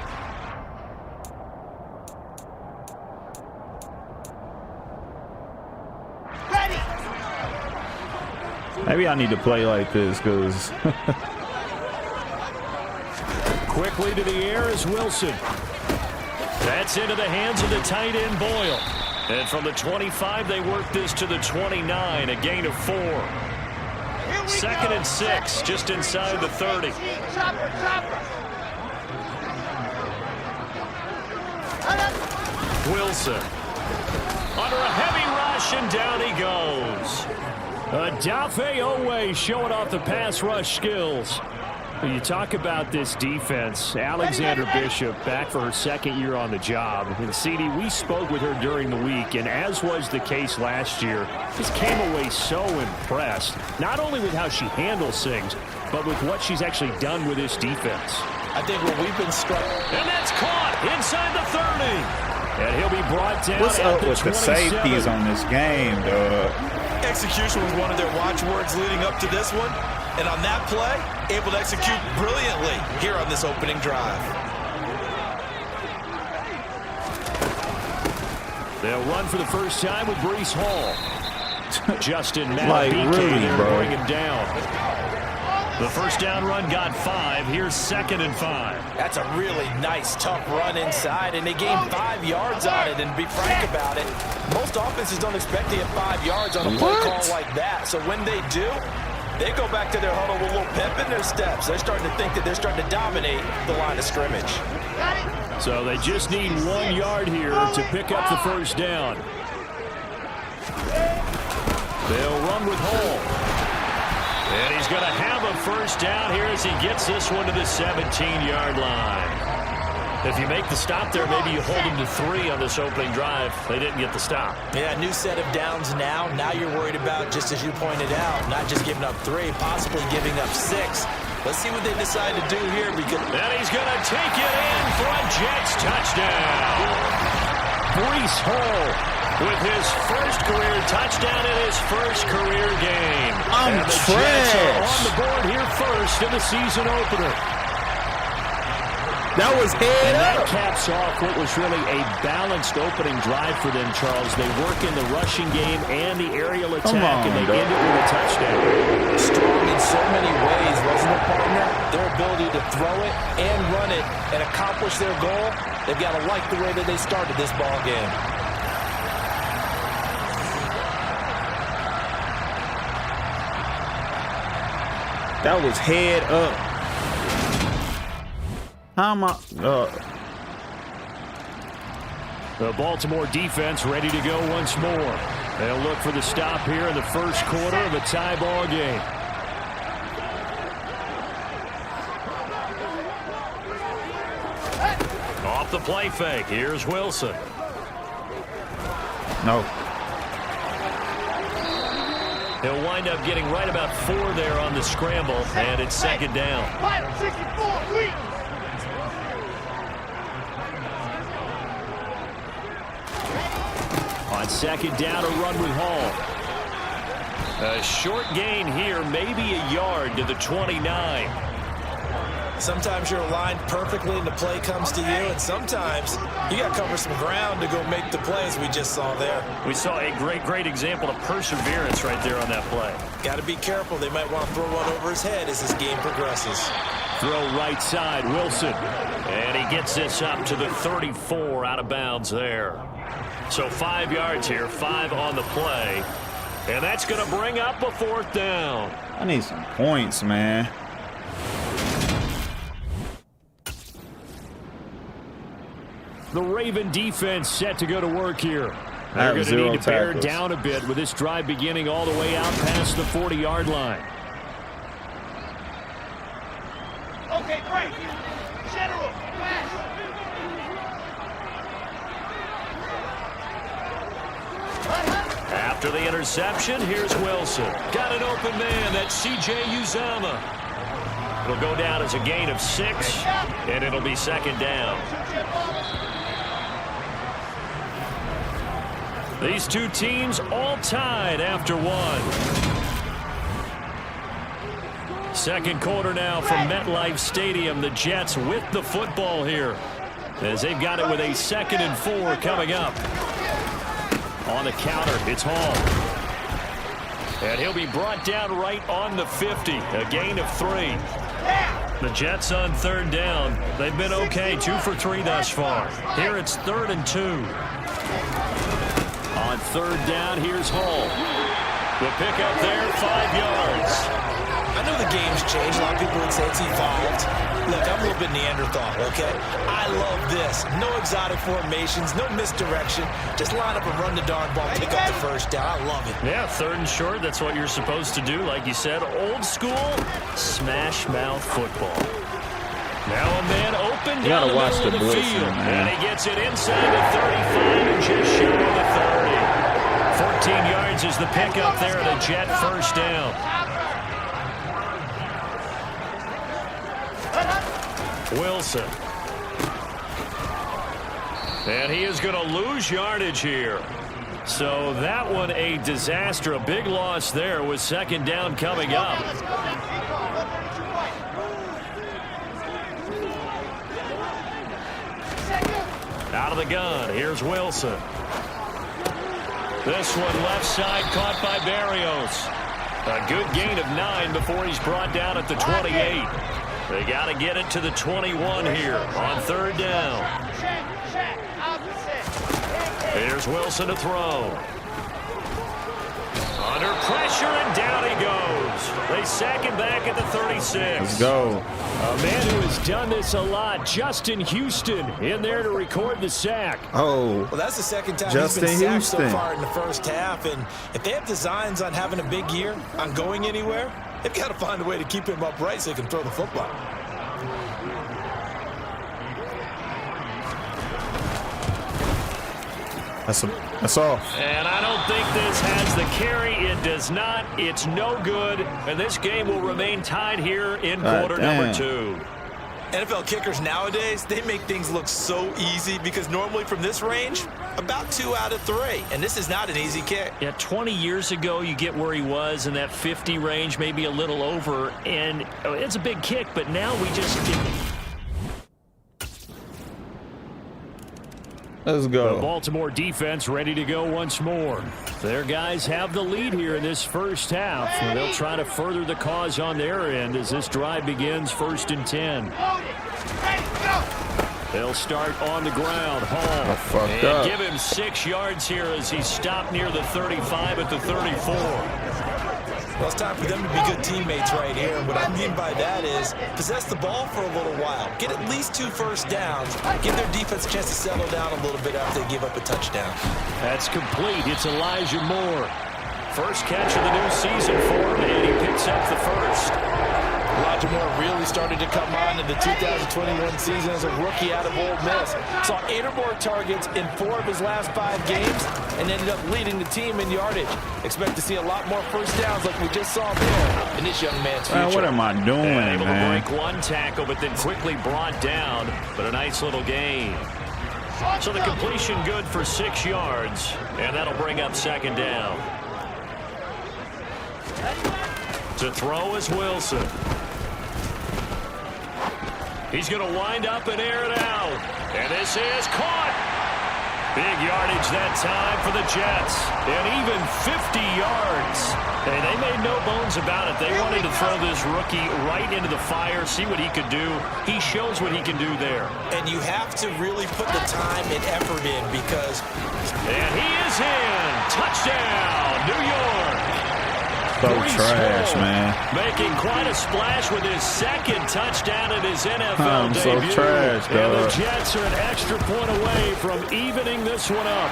Maybe I need to play like this because Quickly to the air is Wilson. That's into the hands of the tight end Boyle. And from the 25, they work this to the 29, a gain of 4. 2nd and 6, just inside the 30. Wilson. Under a heavy rush, and down he goes. Adafe Owe showing off the pass rush skills. When you talk about this defense, Alexander Bishop back for her second year on the job. And CD, we spoke with her during the week, and as was the case last year, just came away so impressed, not only with how she handles things, but with what she's actually done with this defense. I think what we've been struck. And that's caught inside the 30. And he'll be brought down. What's up with the safeties on this game, dog? Execution was one of their watchwords leading up to this one. And on that play, able to execute brilliantly here on this opening drive. They'll run for the first time with Breece Hall. Justin Like, Matt really, there bro. to bring him down. The first down run got 5. Here's 2nd and 5. That's a really nice, tough run inside, and they gained 5 yards on it. And to be frank about it, most offenses don't expect to get 5 yards on a play call like that. So when they do, they go back to their huddle with a little pep in their steps. They're starting to think that they're starting to dominate the line of scrimmage. So they just need 1 yard here to pick up the first down. They'll run with Hall. And he's going to have a first down here as he gets this one to the 17-yard line. If you make the stop there, maybe you hold him to 3 on this opening drive. They didn't get the stop. Yeah, new set of downs now. Now you're worried about, just as you pointed out, not just giving up 3, possibly giving up 6. Let's see what they decide to do here. Because and he's going to take it in for a Jets touchdown. Breece Hall with his first career touchdown in his first career game. And the Jets are on the board here first in the season opener. That was head up. up. That caps off what was really a balanced opening drive for them, Charles. They work in the rushing game and the aerial attack, and they end it with a touchdown. Strong in so many ways, wasn't it, partner? Their ability to throw it and run it and accomplish their goal, they've got to like the way that they started this ball game. That was head up. How am I? The Baltimore defense ready to go once more. They'll look for the stop here in the first quarter of a tie ball game. Off the play fake. Here's Wilson. No. He'll wind up getting right about 4 there on the scramble, and it's 2nd down. On 2nd down, a run with Hall. A short gain here, maybe a yard to the 29. Sometimes you're aligned perfectly and the play comes to you, and sometimes you got to cover some ground to go make the plays we just saw there. We saw a great example of perseverance right there on that play. Got to be careful. They might want to throw one over his head as this game progresses. Throw right side, Wilson. And he gets this up to the 34 out of bounds there. So 5 yards here, 5 on the play. And that's going to bring up a 4th down. I need some points, man. The Raven defense set to go to work here. They're going to need to bear down a bit with this drive beginning all the way out past the 40-yard line. Okay, great. General, pass. After the interception, here's Wilson. Got an open man. That's C.J. Uzama. It'll go down as a gain of 6, and it'll be 2nd down. These two teams all tied after 1. 2nd quarter now from MetLife Stadium. The Jets with the football here as they've got it with a 2nd and 4 coming up. On the counter, it's Hall. And he'll be brought down right on the 50. A gain of 3. The Jets on 3rd down. They've been okay, 2 for 3 thus far. Here it's 3rd and 2. On 3rd down, here's Hall. The pickup there, 5 yards. I know the game's changed. A lot of people would say it's evolved. Look, I'm a little bit Neanderthal, okay? I love this. No exotic formations, no misdirection. Just line up and run the darn ball, pick up the first down. I love it. Yeah, 3rd and short, that's what you're supposed to do. Like you said, old school, smash mouth football. Now a man open down the middle of the field. And he gets it inside the 35 and just shy of the 30. 14 yards is the pickup there and a Jet first down. Wilson. And he is going to lose yardage here. So that one a disaster. A big loss there with 2nd down coming up. Out of the gun. Here's Wilson. This one left side caught by Barrios. A good gain of 9 before he's brought down at the 28. They got to get it to the 21 here on 3rd down. Here's Wilson to throw. Under pressure, and down he goes. They sack him back at the 36. Let's go. A man who has done this a lot, Justin Houston, in there to record the sack. Oh, well, that's the 2nd time Justin he's been Houston. sacked so far in the first half. And if they have designs on having a big year, on going anywhere, they've got to find a way to keep him upright so he can throw the football. That's off. And I don't think this has the carry. It does not. It's no good. And this game will remain tied here in quarter number 2. NFL kickers nowadays, they make things look so easy because normally from this range, about 2 out of 3. And this is not an easy kick. Yeah, 20 years ago, you get where he was in that 50 range, maybe a little over. And it's a big kick, but now we just... Let's go. The Baltimore defense ready to go once more. Their guys have the lead here in this first half. They'll try to further the cause on their end as this drive begins 1st and 10. They'll start on the ground. Hall. And give him 6 yards here as he's stopped near the 35 at the 34. Well, it's time for them to be good teammates right here. And what I mean by that is possess the ball for a little while. Get at least 2 first downs. Give their defense a chance to settle down a little bit after they give up a touchdown. That's complete. It's Elijah Moore. First catch of the new season for him, and he picks up the first. Elijah Moore really started to come on in the 2021 season as a rookie out of Ole Miss. Saw 8 or more targets in 4 of his last 5 games and ended up leading the team in yardage. Expect to see a lot more first downs like we just saw there in this young man's future. Man, what am I doing, able man? to break 1 tackle, but then quickly brought down. But a nice little gain. So the completion good for 6 yards, and that'll bring up 2nd down. To throw is Wilson. He's going to wind up and air it out. And this is caught. Big yardage that time for the Jets. And even 50 yards. Hey, they made no bones about it. They wanted to throw this rookie right into the fire, see what he could do. He shows what he can do there. And you have to really put the time and effort in because... And he is in. Touchdown, New York. So trash, man. Making quite a splash with his 2nd touchdown in his NFL debut. So trash, dog. And the Jets are an extra point away from evening this one up.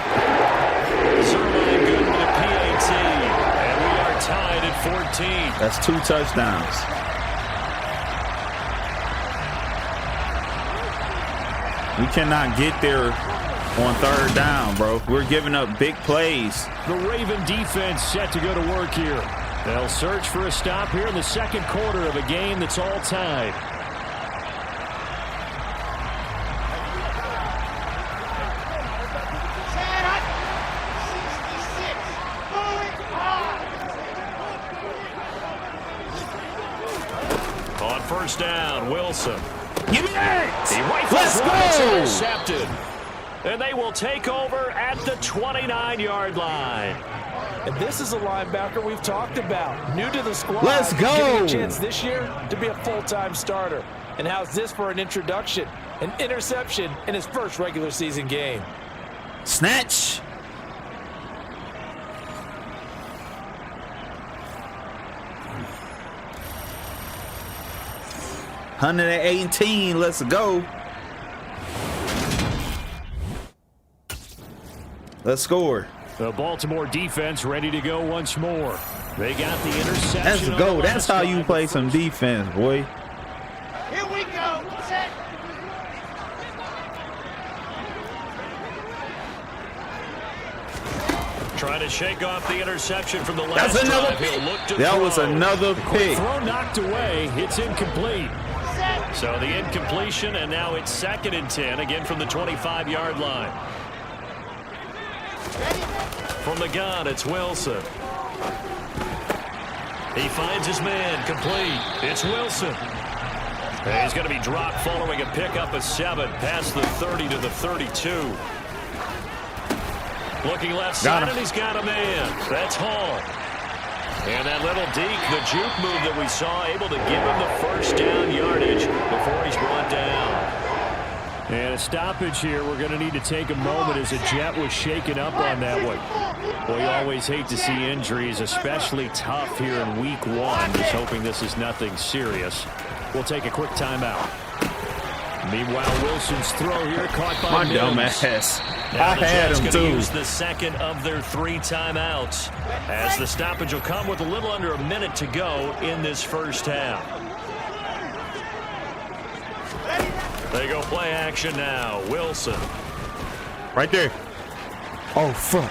Zerline good with a PAT. And we are tied at 14. That's 2 touchdowns. We cannot get there on 3rd down, bro. We're giving up big plays. The Raven defense set to go to work here. They'll search for a stop here in the 2nd quarter of a game that's all tied. On 1st down, Wilson. Give me that! He rifles one, intercepted. And they will take over at the 29-yard line. And this is a linebacker we've talked about. New to the squad. Let's go. Getting a chance this year to be a full-time starter. And how's this for an introduction? An interception in his first regular season game. Snatch. 118. Let's go. Let's score. The Baltimore defense ready to go once more. They got the interception. Let's go. That's how you play some defense, boy. Here we go. Set. Trying to shake off the interception from the last That's another drive. He'll look to that throw. was another pick. Throw knocked away. It's incomplete. So the incompletion, and now it's 2nd and 10, again from the 25-yard line. From the gun, it's Wilson. He finds his man, complete. It's Wilson. And he's going to be dropped following a pickup of 7 past the 30 to the 32. Looking left side, and he's got a man. That's Hall. And that little deke, the juke move that we saw, able to give him the first down yardage before he's brought down. And a stoppage here. We're going to need to take a moment as a Jet was shaken up on that one. Well, you always hate to see injuries, especially tough here in week 1. Just hoping this is nothing serious. We'll take a quick timeout. Meanwhile, Wilson's throw here caught by my dumb ass. Now I had him too. Use the second of their 3 timeouts, as the stoppage will come with a little under a minute to go in this first half. They go play action now. Wilson. Right there. Oh, fuck.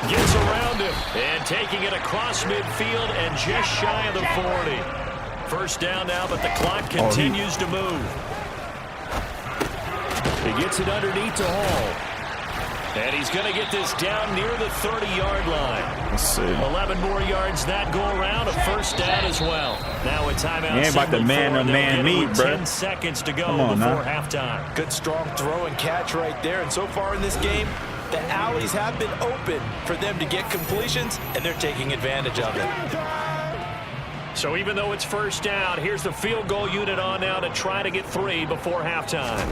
Gets around him and taking it across midfield and just shy of the 40. First down now, but the clock continues to move. He gets it underneath to Hall. And he's going to get this down near the 30-yard line. Let's see. 11 more yards that go around, a first down as well. Now a timeout. You ain't about to man me, bro. 10 seconds to go before halftime. Good strong throw and catch right there. And so far in this game, the alleys have been open for them to get completions, and they're taking advantage of it. So even though it's first down, here's the field goal unit on now to try to get 3 before halftime.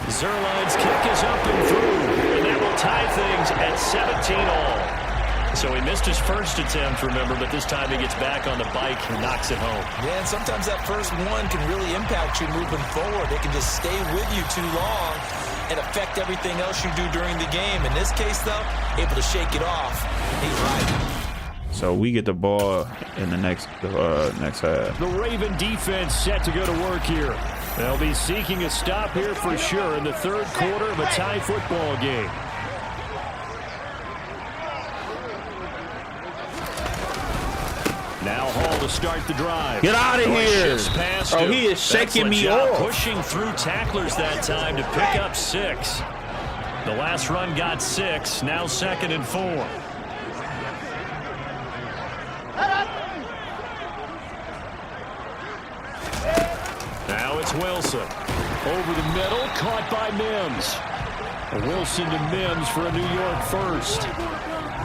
Zerline's kick is up and through, and that will tie things at 17-all. So he missed his first attempt, remember, but this time he gets back on the bike and knocks it home. Yeah, and sometimes that first one can really impact you moving forward. It can just stay with you too long and affect everything else you do during the game. In this case, though, able to shake it off. He's right. So we get the ball in the next half. The Raven defense set to go to work here. They'll be seeking a stop here for sure in the third quarter of a tie football game. Now Hall to start the drive. Get out of here. Oh, he is shaking me off. Pushing through tacklers that time to pick up 6. The last run got 6. Now 2nd and 4. Now it's Wilson. Over the middle, caught by Mims. Wilson to Mims for a New York first.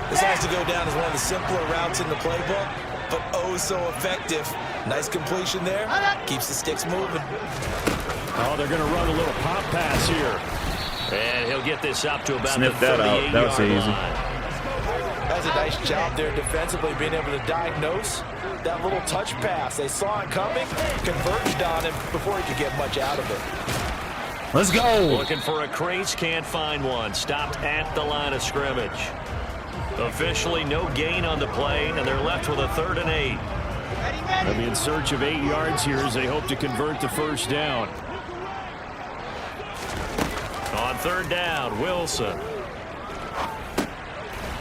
This has to go down as one of the simpler routes in the playbook, but oh so effective. Nice completion there. Keeps the sticks moving. Oh, they're going to run a little pop pass here. And he'll get this up to about Sniff the 38-yard that out. That was easy. line. That's a nice job there defensively, being able to diagnose that little touch pass. They saw it coming, converged on him before he could get much out of it. Let's go. Looking for a crease, can't find one. Stopped at the line of scrimmage. Officially no gain on the play, and they're left with a 3rd and 8. They'll be in search of 8 yards here as they hope to convert the first down. On 3rd down, Wilson.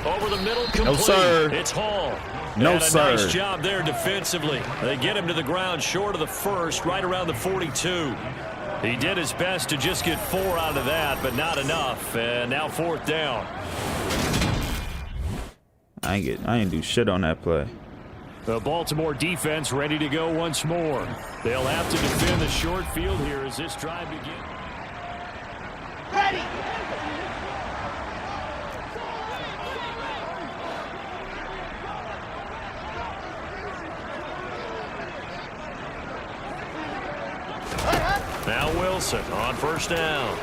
Over the middle, complete. No, sir. It's Hall. No, and a sir. nice job there defensively. They get him to the ground short of the first, right around the 42. He did his best to just get 4 out of that, but not enough. And now 4th down. I ain't do shit on that play. The Baltimore defense ready to go once more. They'll have to defend the short field here as this drive begins. Ready! Now Wilson on 1st down.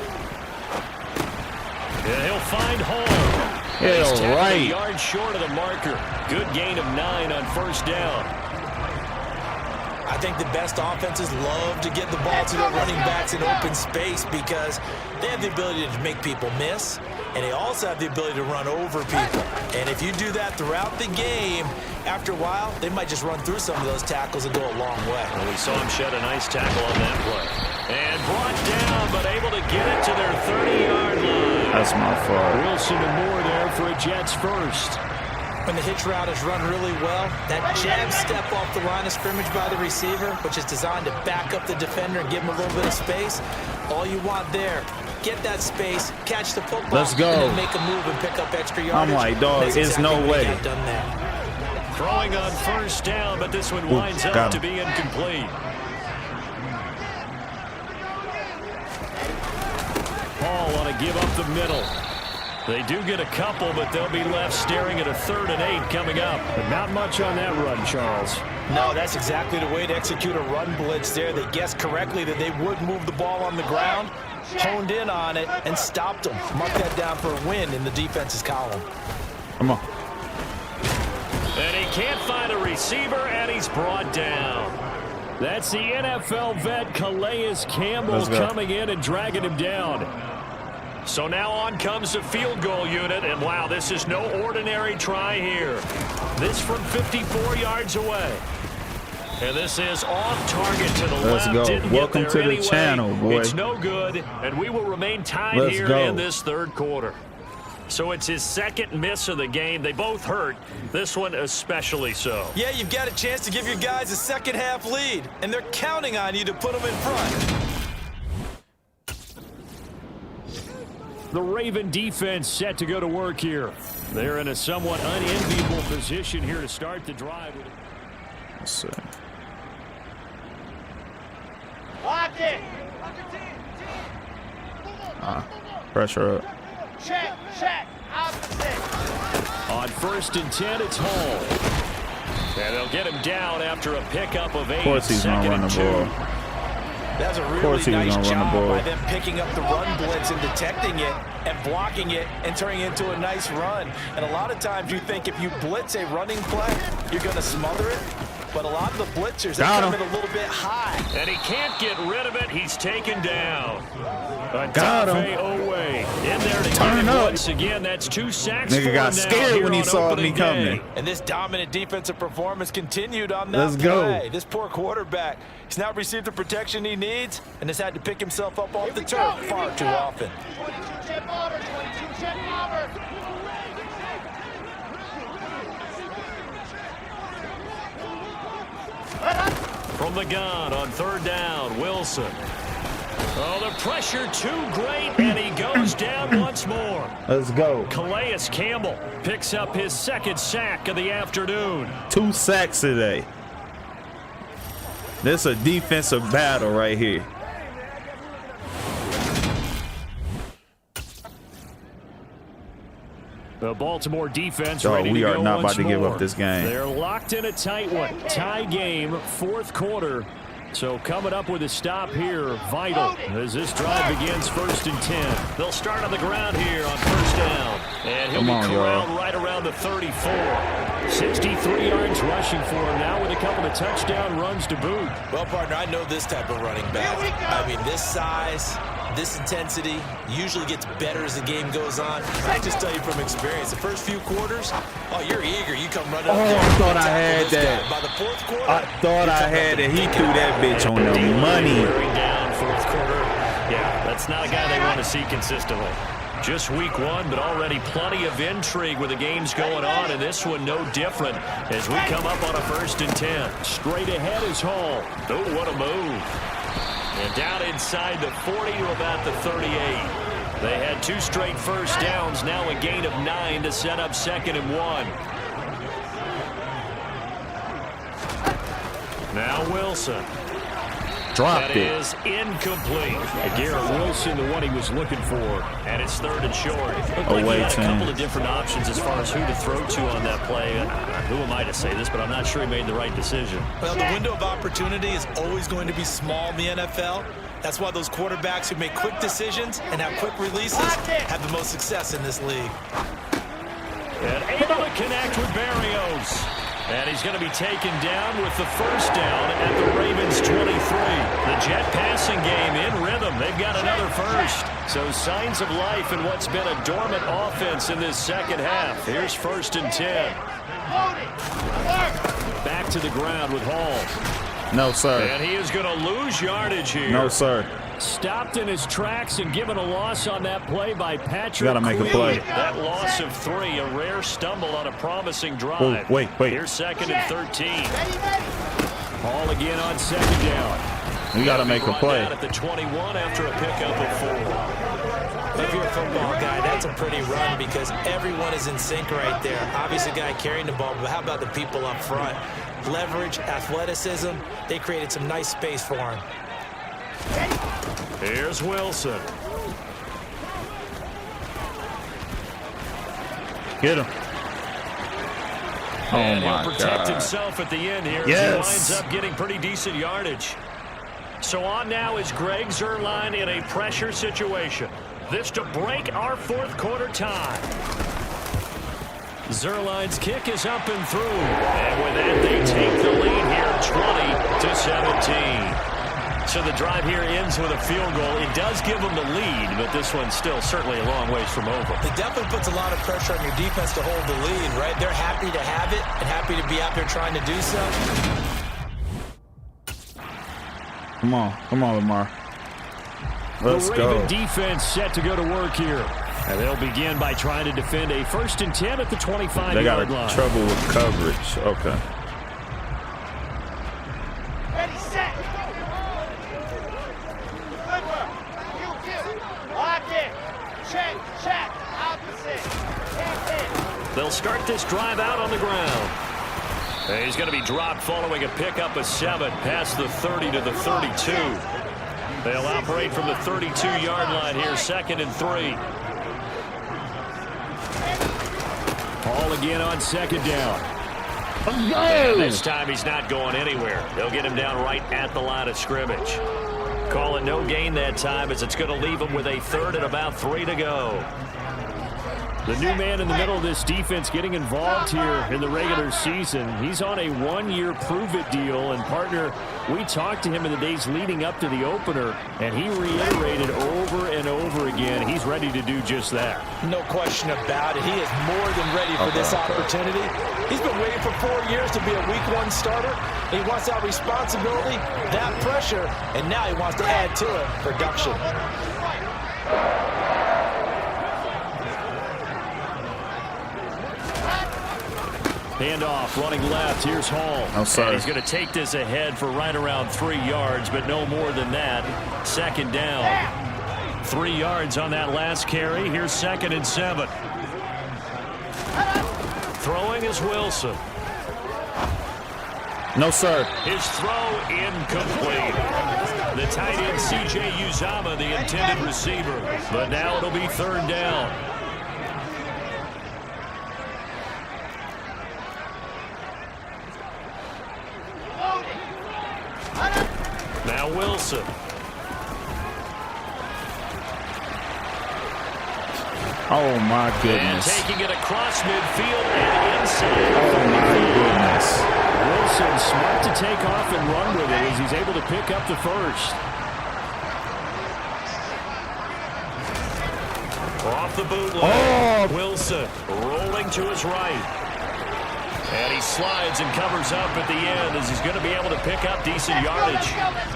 And he'll find Hall. Yeah, right. A yard short of the marker. Good gain of 9 on 1st down. think the best offenses love to get the ball to their running backs in open space because they have the ability to make people miss, and they also have the ability to run over people. And if you do that throughout the game, after a while, they might just run through some of those tackles and go a long way. Well, we saw him shed a nice tackle on that play. And brought down, but able to get it to their 30-yard line. That's my fault. Wilson and Moore there for a Jets first. When the hitch route is run really well, that jab step off the line of scrimmage by the receiver, which is designed to back up the defender and give him a little bit of space, all you want there, get that space, catch the football, let's go. And then make a move and pick up extra yardage. I'm like, dog, it's no way. Done there. Throwing on first down, but this one winds up to be incomplete. Paul on a give up the middle. They do get a couple, but they'll be left staring at a 3rd and 8 coming up. But not much on that run, Charles. No, that's exactly the way to execute a run blitz there. They guessed correctly that they would move the ball on the ground, honed in on it, and stopped them. Mark that down for a win in the defense's column. Come on. And he can't find a receiver, and he's brought down. That's the NFL vet Calais Campbell coming in and dragging him down. So now on comes the field goal unit, and wow, this is no ordinary try here. This from 54 yards away. And this is off target to the left. Let's go. Welcome to the channel, boy. It's no good, and we will remain tied here in this 3rd quarter. So it's his 2nd miss of the game. They both hurt. This one especially so. Yeah, you've got a chance to give your guys a second-half lead, and they're counting on you to put them in front. The Raven defense set to go to work here. They're in a somewhat unenviable position here to start the drive. Let's see. Lock it. Pressure up. Check. Opposite. On 1st and 10, it's Hall. And they'll get him down after a pickup of 8. Of course he's going to run the ball. That's a really nice job by them picking up the run blitz and detecting it and blocking it and turning it into a nice run. And a lot of times you think if you blitz a running play, you're going to smother it. But a lot of the blitzers have come in a little bit high. And he can't get rid of it. He's taken down. Got him. In there to turn get up. Once again, that's 2 sacks. Nigga got scared when he saw me coming. And this dominant defensive performance continued on that Let's play. go. This poor quarterback, he's not received the protection he needs and has had to pick himself up off the turf far too often. 22 jet bomber. From the gun on 3rd down, Wilson. Oh, the pressure too great, and he goes down once more. Let's go. Calais Campbell picks up his 2nd sack of the afternoon. 2 sacks today. This is a defensive battle right here. The Baltimore defense ready we to are go not once about to give more. up this game. They're locked in a tight one. Tie game, 4th quarter. So coming up with a stop here, vital, as this drive begins 1st and 10. They'll start on the ground here on 1st down. And he'll be corralled right around the 34. 63 yards rushing for him now with a couple of touchdown runs to boot. Well, partner, I know this type of running back. I mean, this size, this intensity usually gets better as the game goes on. I just tell you from experience, the first few quarters, oh, you're eager. You come running up there. I thought I had that. By the 4th quarter, I thought I had it. He threw that bitch on the money. Wearing down 4th quarter. Yeah, that's not a guy they want to see consistently. Just week 1, but already plenty of intrigue with the games going on, and this one no different as we come up on a 1st and 10. Straight ahead is Hall. Oh, what a move. And down inside the 40 to about the 38. They had 2 straight first downs, now a gain of 9 to set up 2nd and 1. Now Wilson. Dropped that it. Is incomplete. Garrett Wilson, the one he was looking for, and it's 3rd and short. Looked like he had a couple of different options as far as who to throw to on that play. Who am I to say this, but I'm not sure he made the right decision. Well, the window of opportunity is always going to be small in the NFL. That's why those quarterbacks who make quick decisions and have quick releases have the most success in this league. And able to connect with Barrios. And he's going to be taken down with the first down at the Ravens 23. The Jet passing game in rhythm. They've got another first. So signs of life in what's been a dormant offense in this second half. Here's 1st and 10. Back to the ground with Hall. No, sir. And he is going to lose yardage here. No, sir. Stopped in his tracks and given a loss on that play by Patrick. You got to make a play. That loss of 3, a rare stumble on a promising drive. Oh, wait. Here's 2nd and 13. Hall again on 2nd down. You got to make a play. At the 21 after a pickup of 4. If you're a football guy, that's a pretty run because everyone is in sync right there. Obviously, the guy carrying the ball, but how about the people up front? Leverage, athleticism, they created some nice space for him. Here's Wilson. Get him. And oh, my he'll protect God. himself at the end here. Yes. As he winds up getting pretty decent yardage. So on now is Greg Zuerlein in a pressure situation. This to break our 4th quarter tie. Zuerlein's kick is up and through. And with that, they take the lead here 20-17. So the drive here ends with a field goal. It does give them the lead, but this one's still certainly a long ways from over. It definitely puts a lot of pressure on your defense to hold the lead, right? They're happy to have it and happy to be out there trying to do so. Come on, Lamar. Let's go. The Raven defense set to go to work here. And they'll begin by trying to defend a 1st and 10 at the 25-yard line. They got trouble with coverage. Okay. Ready, set. Good work. You. Lock in. Check. Opposite. They'll start this drive out on the ground. And he's going to be dropped following a pickup of 7 past the 30 to the 32. They'll operate from the 32-yard line here, 2nd and 3. Hall again on 2nd down. And this time he's not going anywhere. They'll get him down right at the line of scrimmage. Call it no gain that time as it's going to leave him with a 3rd and about 3 to go. The new man in the middle of this defense getting involved here in the regular season. He's on a 1-year prove-it deal. And, partner, we talked to him in the days leading up to the opener, and he reiterated over and over again he's ready to do just that. No question about it. He is more than ready for this opportunity. He's been waiting for 4 years to be a week 1 starter. He wants that responsibility, that pressure, and now he wants to add to it production. Handoff, running left. Here's Hall. Oh, sorry. And he's going to take this ahead for right around 3 yards, but no more than that. 2nd down. 3 yards on that last carry. Here's 2nd and 7. Throwing is Wilson. No, sir. His throw incomplete. The tight end, C.J. Uzama, the intended receiver. But now it'll be 3rd down. Now Wilson. Oh, my goodness. And taking it across midfield and inside. Oh, my goodness. Wilson smart to take off and run with it as he's able to pick up the 1st. Off the bootleg. Oh. Wilson rolling to his right. And he slides and covers up at the end as he's going to be able to pick up decent yardage. Let's go.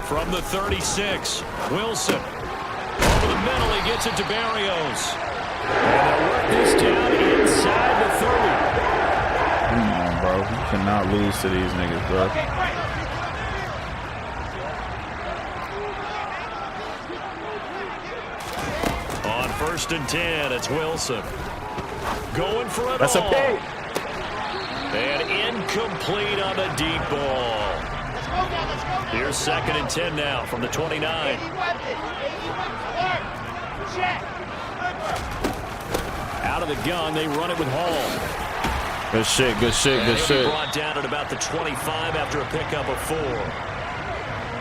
From the 36, Wilson. Over the middle, he gets it to Barrios. And they'll work this down inside the 30. Come on, bro. You cannot lose to these niggas, bro. On 1st and 10, it's Wilson. Going for it That's all. a pick. And incomplete on the deep ball. Here's 2nd and 10 now from the 29. Out of the gun, they run it with Hall. Good shit. Brought down at about the 25 after a pickup of 4.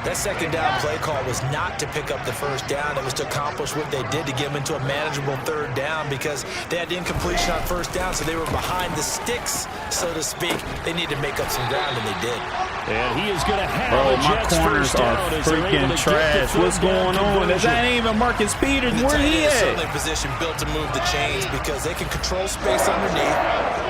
That second down play call was not to pick up the first down. It was to accomplish what they did, to get them into a manageable third down, because they had incompletion on first down, so they were behind the sticks, so to speak. They needed to make up some ground, and they did. And he is going to have Bro, a my Jets corners first are down as they're able freaking to trash. get the What's third down going on? That conversion. ain't even Marcus Peters. The Where tight he end is at? certainly in position built to move the chains because they can control space underneath.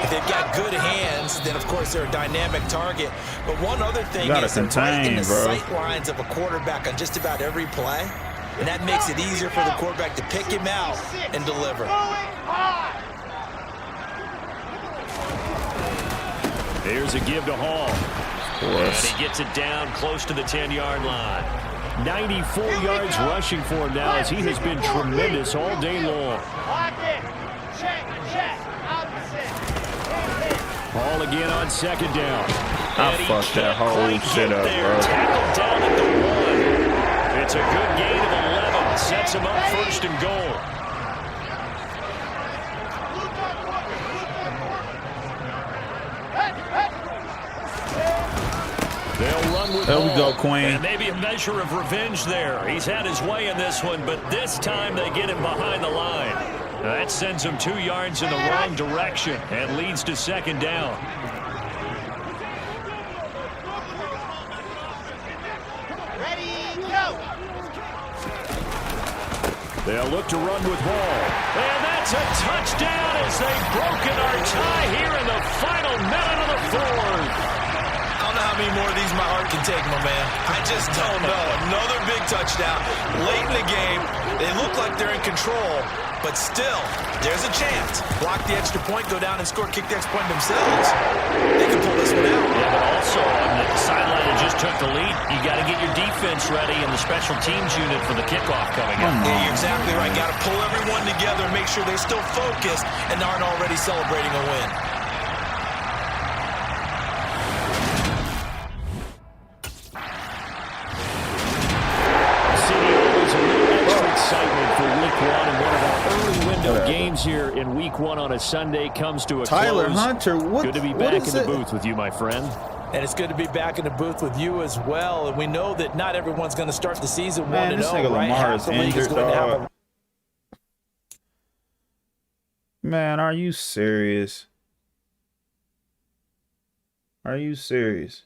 If they've got good hands, then of course they're a dynamic target. But one other thing is they're right in the sight lines of a quarterback on just about every play, and that makes it easier for the quarterback to pick him out and deliver. Here's a give to Hall. And he gets it down close to the 10-yard line. 94 yards rushing for him now, as he has been tremendous all day long. Hall again on second down. I fucked that whole shit up, bro. Tackled down at the 1. It's a good gain of 11. Sets him up first and goal. They'll run with There we Hall. go, Queen. And maybe a measure of revenge there. He's had his way in this one, but this time they get him behind the line. That sends him 2 yards in the wrong direction and leads to second down. Ready, go. They'll look to run with Hall. And that's a touchdown as they've broken our tie here in the final minute of the fourth. I don't know how many more of these my heart can take, my man. I just don't know. Another big touchdown. Late in the game, they look like they're in control, but still, there's a chance. Block the extra point, go down and score, kick the extra point themselves. They can pull this one out. Yeah, but also on the sideline that just took the lead, you got to get your defense ready and the special teams unit for the kickoff coming up. Yeah, you're exactly right. Got to pull everyone together and make sure they're still focused and aren't already celebrating a win. Excitement for week 1, and one of our early window games here in week 1 on a Sunday comes to a Tyler close. Hunter, what? Good to be back in the booth with you, my friend. And it's good to be back in the booth with you as well. And we know that not everyone's going to start the season 1-0, Man, this nigga right? Lamar Half is the league is injured, going to have dog. Man, are you serious? Are you serious?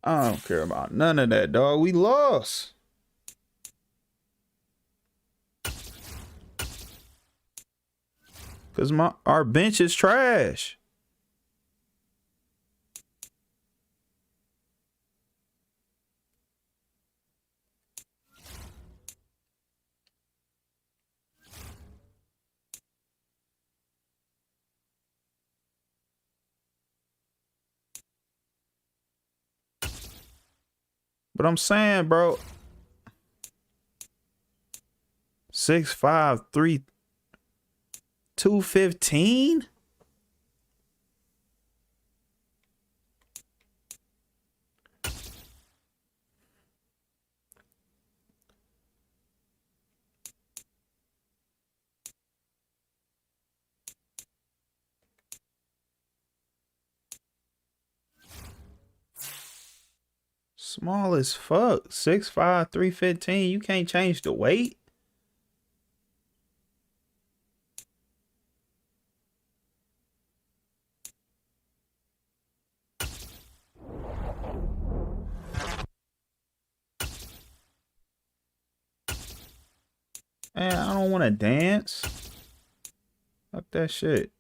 I don't care about none of that, dog. We lost. Cause our bench is trash. But I'm saying, bro, 6'5", 215. Small as fuck. 6'5", 315. You can't change the weight. Man, I don't want to dance. Fuck that shit.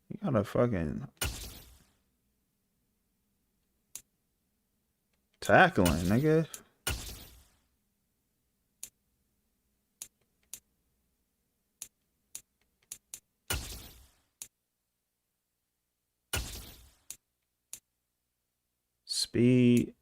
You gotta fucking tackling, nigga. Speed.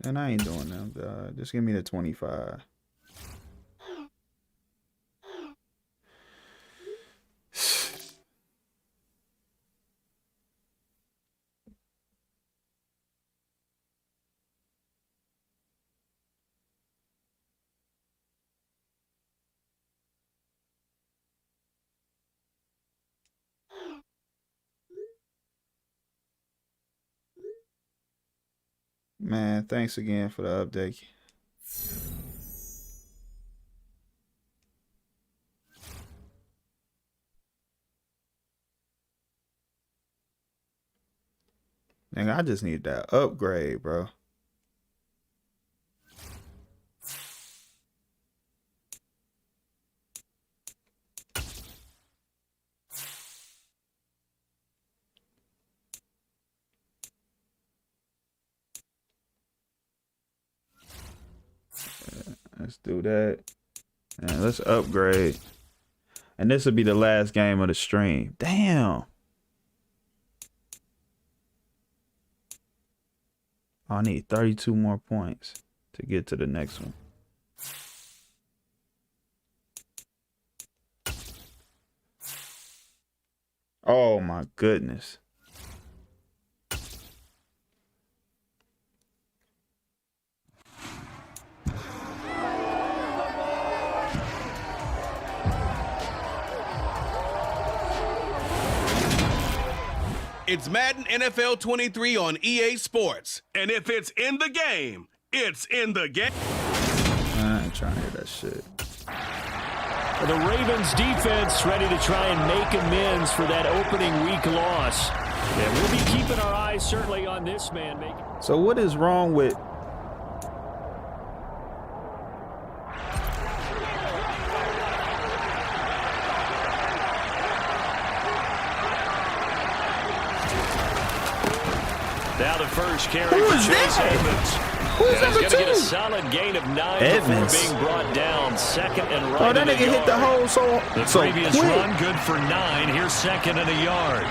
And I ain't doing them. Just give me the 25. Man, thanks again for the update. Nigga, I just need that upgrade, bro. Let's do that. And let's upgrade. And this will be the last game of the stream. Damn. I need 32 more points to get to the next one. Oh my goodness. It's Madden NFL 23 on EA Sports. And if it's in the game, it's in the game. I ain't trying to hear that shit. The Ravens defense ready to try and make amends for that opening week loss. And we'll be keeping our eyes certainly on this man. So what is wrong with... Now the first carry for Chase Edmonds. Who's number 2? He's going to get a solid gain of 9 Edmonds. before being brought down. Second and right. Oh, that nigga hit the hole The previous run good for 9. Here's second and a yard.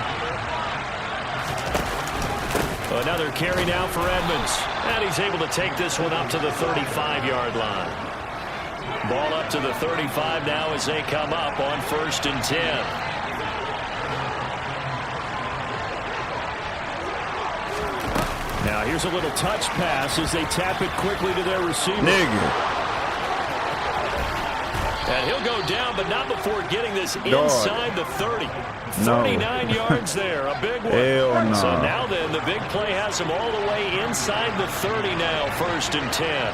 Another carry now for Edmonds. And he's able to take this one up to the 35-yard line. Ball up to the 35 now as they come up on 1st and 10. Now here's a little touch pass as they tap it quickly to their receiver. Nigga. And he'll go down, but not before getting this inside the 30. 39 yards there, a big one. Hell no. So now then, the big play has him all the way inside the 30 now, 1st and 10.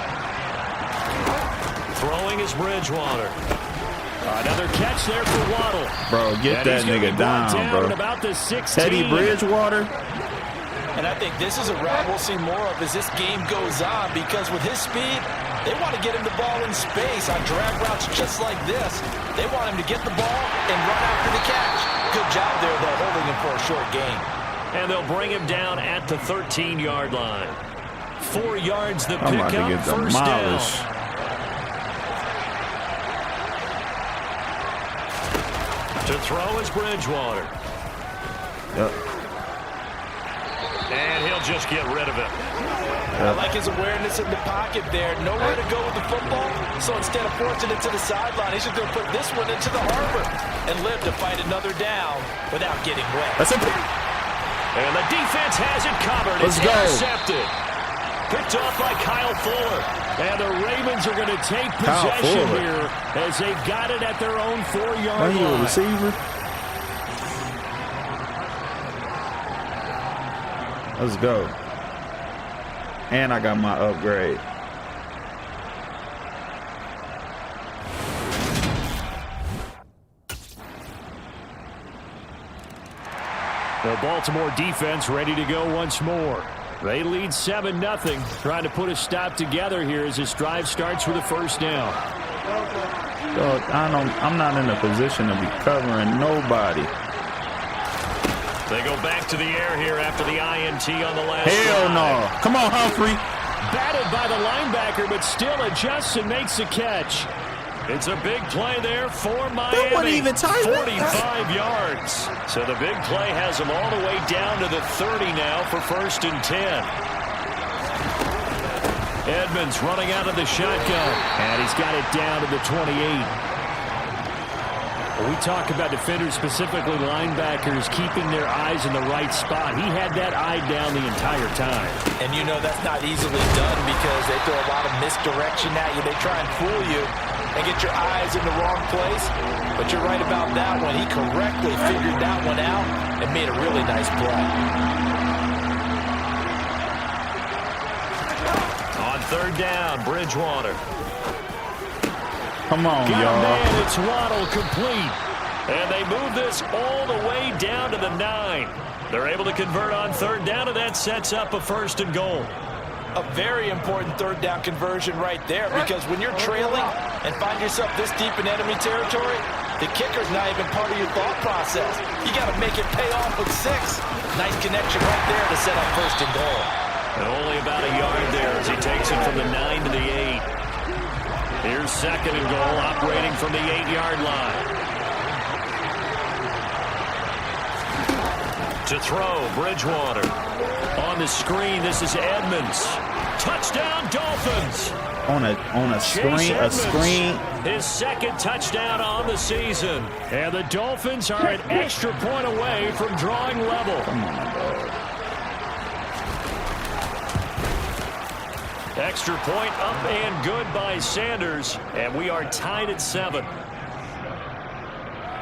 Throwing is Bridgewater. Another catch there for Waddle. Bro, get that nigga down, bro. About the 16. Teddy Bridgewater. And I think this is a route we'll see more of as this game goes on, because with his speed, they want to get him the ball in space on drag routes just like this. They want him to get the ball and run after the catch. Good job there, though, holding him for a short gain. And they'll bring him down at the 13-yard line. 4 yards the I'm about to pickup, get first down. demolished. To throw is Bridgewater. Yep. And he'll just get rid of it. I like his awareness in the pocket there. Nowhere to go with the football, so instead of forcing it to the sideline, he's just going to put this one into the harbor and live to fight another down without getting wet. That's it. And the defense has it covered. Let's it's go. Intercepted. Picked off by Kyle Fuller. And the Ravens are going to take possession here as they got it at their own 4-yard line. Receiver. Let's go. And I got my upgrade. The Baltimore defense ready to go once more. They lead 7-0, trying to put a stop together here as this drive starts with a first down. I'm not in a position to be covering nobody. They go back to the air here after the INT on the last Hell drive. no. Come on, Humphrey. Batted by the linebacker, but still adjusts and makes the catch. It's a big play there for Miami. That wasn't even tight. 45 yards. So the big play has them all the way down to the 30 now for 1st and 10. Edmonds running out of the shotgun, and he's got it down to the 28. We talk about defenders, specifically linebackers, keeping their eyes in the right spot. He had that eye down the entire time. And you know that's not easily done because they throw a lot of misdirection at you. They try and fool you and get your eyes in the wrong place. But you're right about that one. He correctly figured that one out and made a really nice play. On third down, Bridgewater. Come on, y'all. Man, it's Waddle complete. And they move this all the way down to the 9. They're able to convert on third down, and that sets up a 1st and goal. A very important third down conversion right there, because when you're trailing and find yourself this deep in enemy territory, the kicker's not even part of your thought process. You got to make it pay off with 6. Nice connection right there to set up 1st and goal. And only about a yard there as he takes it from the 9 to the 8. Here's 2nd and goal, operating from the 8-yard line. To throw, Bridgewater. On the screen, this is Edmonds. Touchdown, Dolphins! On a screen. His 2nd touchdown on the season. And the Dolphins are an extra point away from drawing level. Come on, dog. Extra point up and good by Sanders, and we are tied at 7.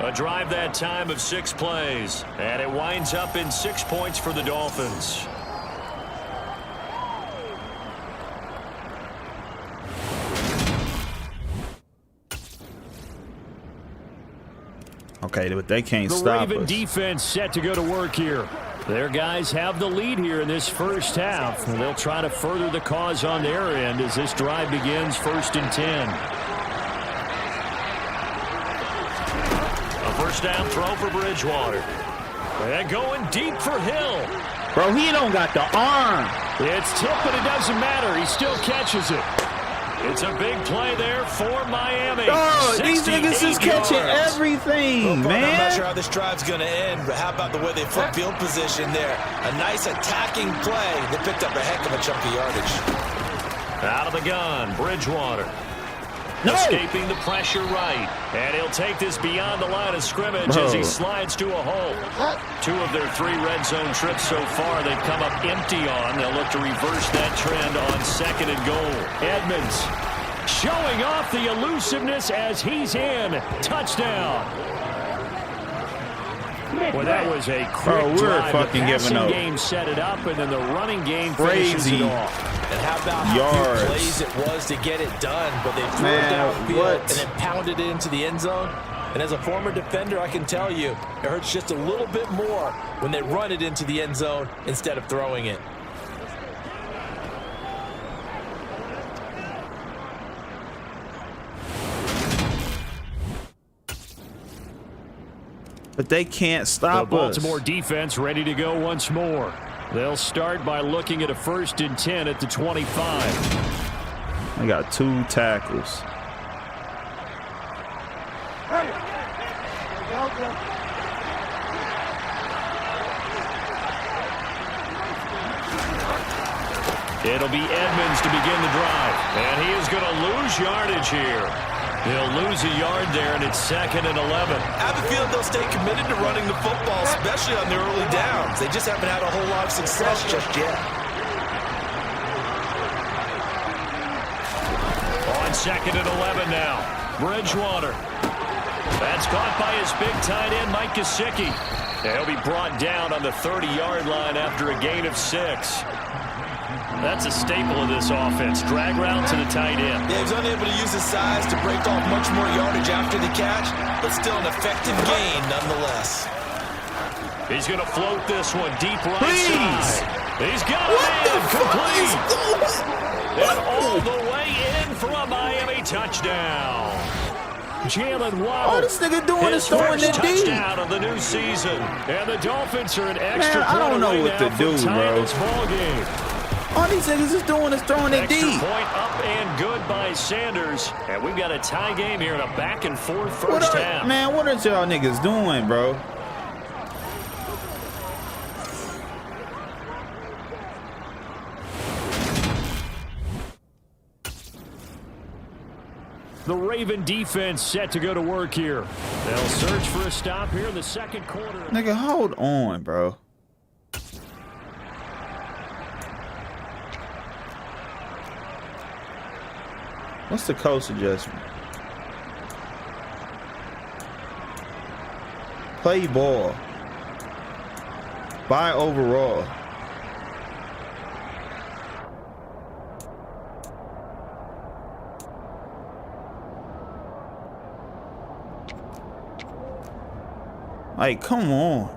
A drive that time of 6 plays, and it winds up in 6 points for the Dolphins. Okay, but they can't the stop Raven us. Defense set to go to work here. Their guys have the lead here in this first half, and they'll try to further the cause on their end as this drive begins 1st and 10. A 1st down throw for Bridgewater. And going deep for Hill. Bro, he don't got the arm. It's tipped, but it doesn't matter. He still catches it. It's a big play there for Miami. Oh, these niggas is catching everything, man. I'm not sure how this drive's going to end, but how about the way they flip field position there? A nice attacking play. They picked up a heck of a chunk of yardage. Out of the gun, Bridgewater. No. Escaping the pressure right. And he'll take this beyond the line of scrimmage as he slides to a hole. 2 of their 3 red zone trips so far they've come up empty on. They'll look to reverse that trend on 2nd and goal. Edmonds showing off the elusiveness as he's in. Touchdown. Well, that was a quick drive. Fucking the passing giving up. game set it up, and then the running game finishes it off. And how about how few plays it was to get it done, but they threw it downfield and then pounded it into the end zone. And as a former defender, I can tell you, it hurts just a little bit more when they run it into the end zone instead of throwing it. But they can't stop the us. Baltimore defense ready to go once more. They'll start by looking at a 1st and 10 at the 25. They got 2 tackles. It'll be Edmonds to begin the drive. And he is going to lose yardage here. He'll lose a yard there, and it's 2nd and 11. I have a feeling they'll stay committed to running the football, especially on the early downs. They just haven't had a whole lot of success just yet. On 2nd and 11 now. Bridgewater. That's caught by his big tight end, Mike Gesicki. He'll be brought down on the 30-yard line after a gain of 6. That's a staple of this offense. Drag route to the tight end. Yeah, he was unable to use his size to break off much more yardage after the catch, but still an effective gain nonetheless. He's going to float this one deep right side. He's got it in, complete. And all the way in for a Miami touchdown. Jalen Waddle. All this nigga doing is throwing it deep. Touchdown of the new season. And the Dolphins are an extra Man, I don't know what to do, bro. Ball game. All these niggas is doing is throwing it deep. Extra point up and good by Sanders. And we've got a tie game here in a back-and-forth first half. Man, what are y'all niggas doing, bro? The Raven defense set to go to work here. They'll search for a stop here in the second quarter. Nigga, hold on, bro. What's the coast adjustment? Play ball. Buy overall. Like, come on.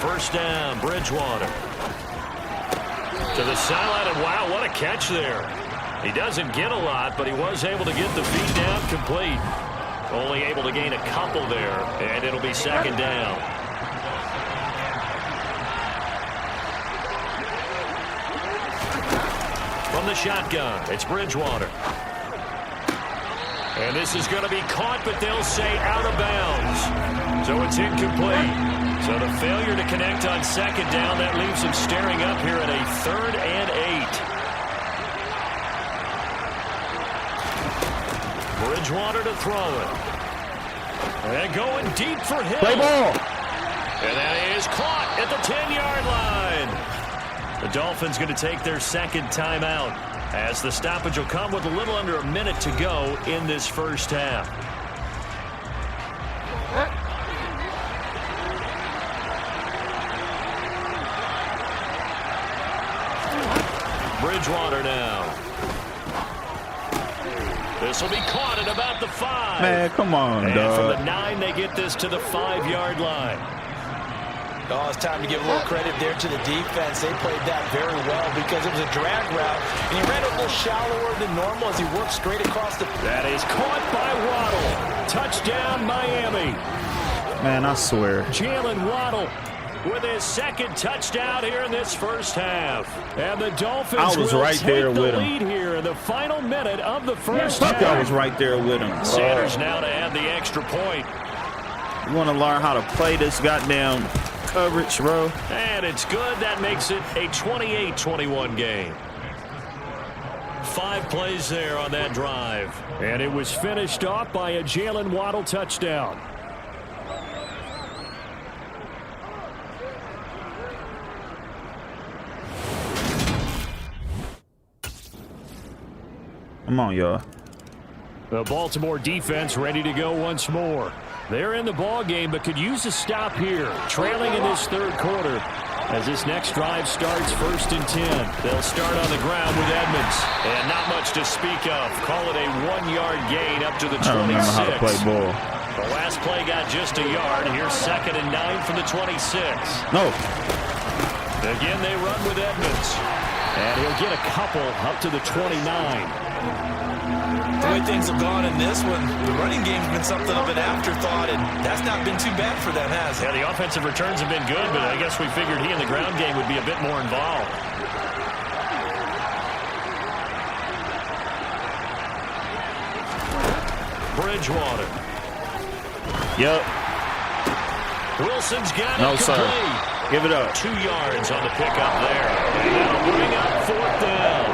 First down, Bridgewater. To the sideline, and wow, what a catch there. He doesn't get a lot, but he was able to get the feet down complete. Only able to gain a couple there, and it'll be second down. From the shotgun, it's Bridgewater. And this is going to be caught, but they'll say out of bounds. So it's incomplete. So the failure to connect on second down, that leaves him staring up here at a 3rd and 8. Bridgewater to throw it. And going deep for Hill. Play ball. And that is caught at the 10-yard line. The Dolphins going to take their second timeout, as the stoppage will come with a little under a minute to go in this first half. Bridgewater now. This will be caught at about the 5. Man, come on, and dog. from the 9, they get this to the 5-yard line. Oh, it's time to give a little credit there to the defense. They played that very well because it was a drag route, and he ran a little shallower than normal as he worked straight across the... That is caught by Waddle. Touchdown, Miami. Man, I swear. Jalen Waddle with his second touchdown here in this first half. And the Dolphins will right take there the with lead here in the final minute of the first Fuck, half. I was right there with him. Sanders now to add the extra point. You want to learn how to play this goddamn coverage, bro? And it's good. That makes it a 28-21 game. 5 plays there on that drive. And it was finished off by a Jalen Waddle touchdown. Come on, y'all. The Baltimore defense ready to go once more. They're in the ball game, but could use a stop here, trailing in this third quarter. As this next drive starts 1st and 10. They'll start on the ground with Edmonds. And not much to speak of. Call it a 1-yard gain up to the 26. I don't remember how to play ball. The last play got just a yard. Here's 2nd and 9 from the 26. No. Again, they run with Edmonds. And he'll get a couple up to the 29. The way things have gone in this one, the running game's been something of an afterthought, and that's not been too bad for them, has it? Yeah, the offensive returns have been good, but I guess we figured he in the ground game would be a bit more involved. Bridgewater. Yep. Wilson's got No, it sir. complete. Give it up. 2 yards on the pickup there. And that'll bring up 4th down.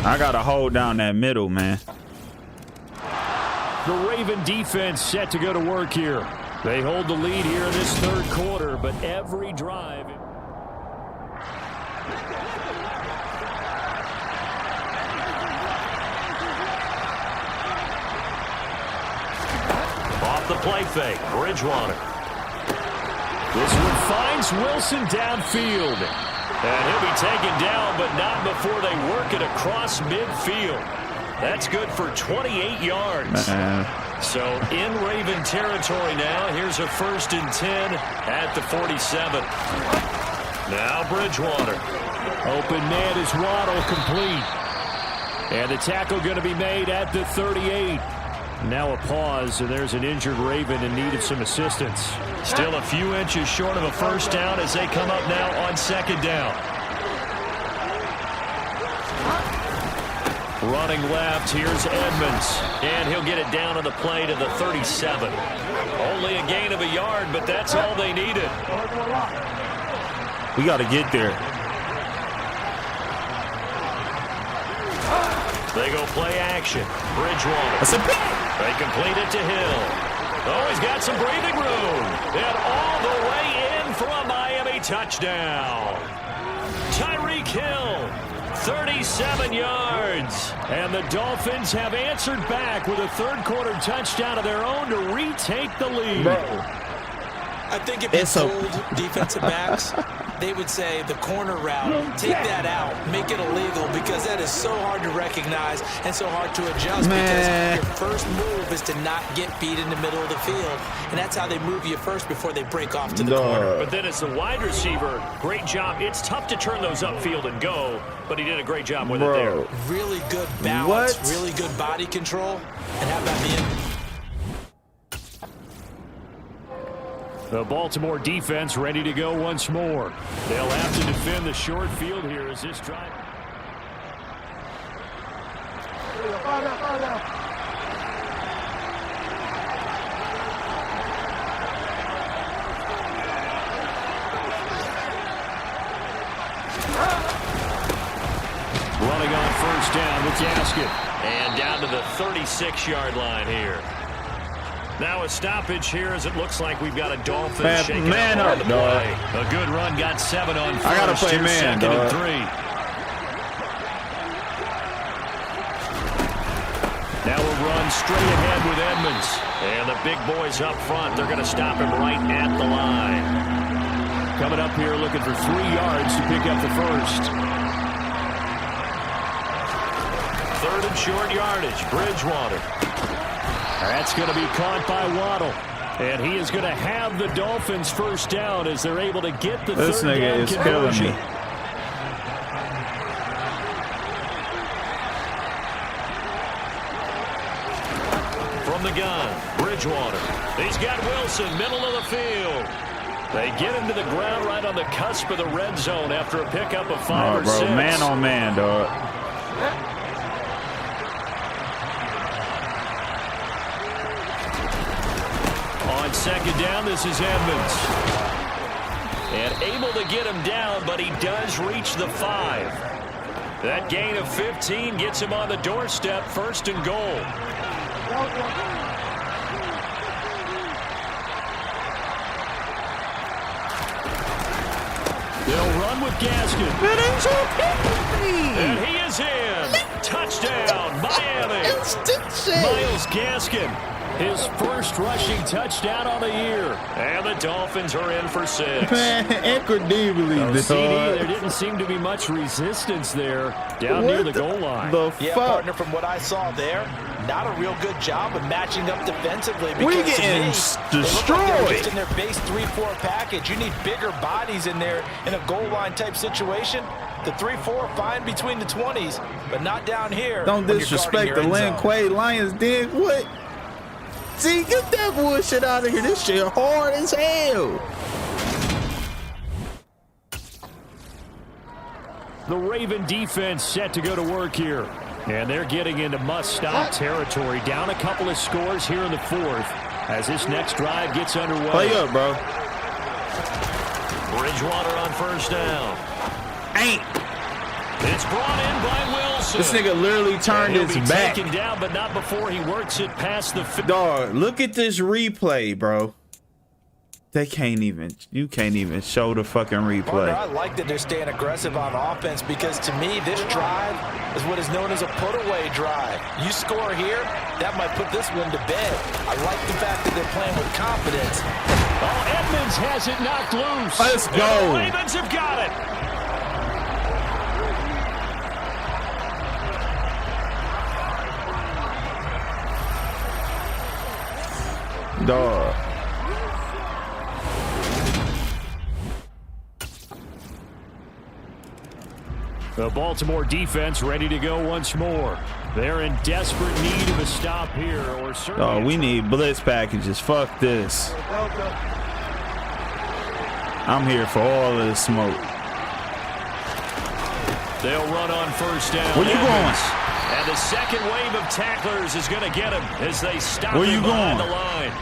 I got to hold down that middle, man. The Raven defense set to go to work here. They hold the lead here in this third quarter, but every drive... Off the play fake, Bridgewater. This one finds Wilson downfield. And he'll be taken down, but not before they work it across midfield. That's good for 28 yards. So in Raven territory now. Here's a 1st and 10 at the 47. Now Bridgewater. Open man is Waddle, complete. And the tackle going to be made at the 38. Now a pause, and there's an injured Raven in need of some assistance. Still a few inches short of a first down as they come up now on 2nd down. Running left, here's Edmonds. And he'll get it down on the play to the 37. Only a gain of a yard, but that's all they needed. We got to get there. They go play action. Bridgewater. That's a pick. They complete it to Hill. Oh, he's got some breathing room. And all the way in for a Miami touchdown. Tyreek Hill, 37 yards. And the Dolphins have answered back with a third-quarter touchdown of their own to retake the lead. Bro. I think if you told defensive backs, they would say the corner route, take that out, make it illegal, because that is so hard to recognize and so hard to adjust, because your first move is to not get beat in the middle of the field, and that's how they move you first before they break off to the corner. But then as the wide receiver, great job. It's tough to turn those upfield and go, but he did a great job with it there. Really good balance, really good body control, and how about the end? The Baltimore defense ready to go once more. They'll have to defend the short field here as this drive. Running on first down with Gaskin. And down to the 36-yard line here. Now a stoppage here as it looks like we've got a Dolphins shaking up on the play. A good run, got 7 on first. I gotta play man, second and 3. Now a run straight ahead with Edmonds. And the big boys up front, they're going to stop him right at the line. Coming up here looking for 3 yards to pick up the first. Third and short yardage, Bridgewater. That's going to be caught by Waddle. And he is going to have the Dolphins first down as they're able to get the this third nigga down is conversion. killing me. From the gun, Bridgewater. He's got Wilson, middle of the field. They get him to the ground right on the cusp of the red zone after a pickup of 5 or 6. Man on man, dog. On second down, this is Edmonds. And able to get him down, but he does reach the 5. That gain of 15 gets him on the doorstep, first and goal. They'll run with Gaskin. And he is in. Touchdown, Miami. Myles Gaskin. His first rushing touchdown on the year. And the Dolphins are in for 6. Man, incredibly, CD, there didn't seem to be much resistance there down near the goal line. Partner, from what I saw there, not a real good job of matching up defensively. We're getting destroyed. Just in their base 3-4 package. You need bigger bodies in there in a goal line type situation. The 3-4 fine between the 20s, but not down here. Don't disrespect the Lin Quay Lions, dig? What? See, get that bullshit out of here. This shit hard as hell. The Raven defense set to go to work here. And they're getting into must-stop territory. Down a couple of scores here in the 4th as this next drive gets underway. Play up, bro. Bridgewater on first down. Ain't. It's brought in by Wilson. This nigga literally turned his back. Taken down, but not before he works it past the. Dog, look at this replay, bro. They can't even. You can't even show the fucking replay. I like that they're staying aggressive on offense because to me, this drive is what is known as a put-away drive. You score here, that might put this one to bed. I like the fact that they're playing with confidence. Oh, Edmonds has it knocked loose. Let's go. And the Ravens have got it. Dog. The Baltimore defense ready to go once more. They're in desperate need of a stop here, or certainly. Oh, we need blitz packages. Fuck this. I'm here for all of this smoke. They'll run on first down. Where you going? And the second wave of tacklers is going to get him as they stop Where him you behind going? the line.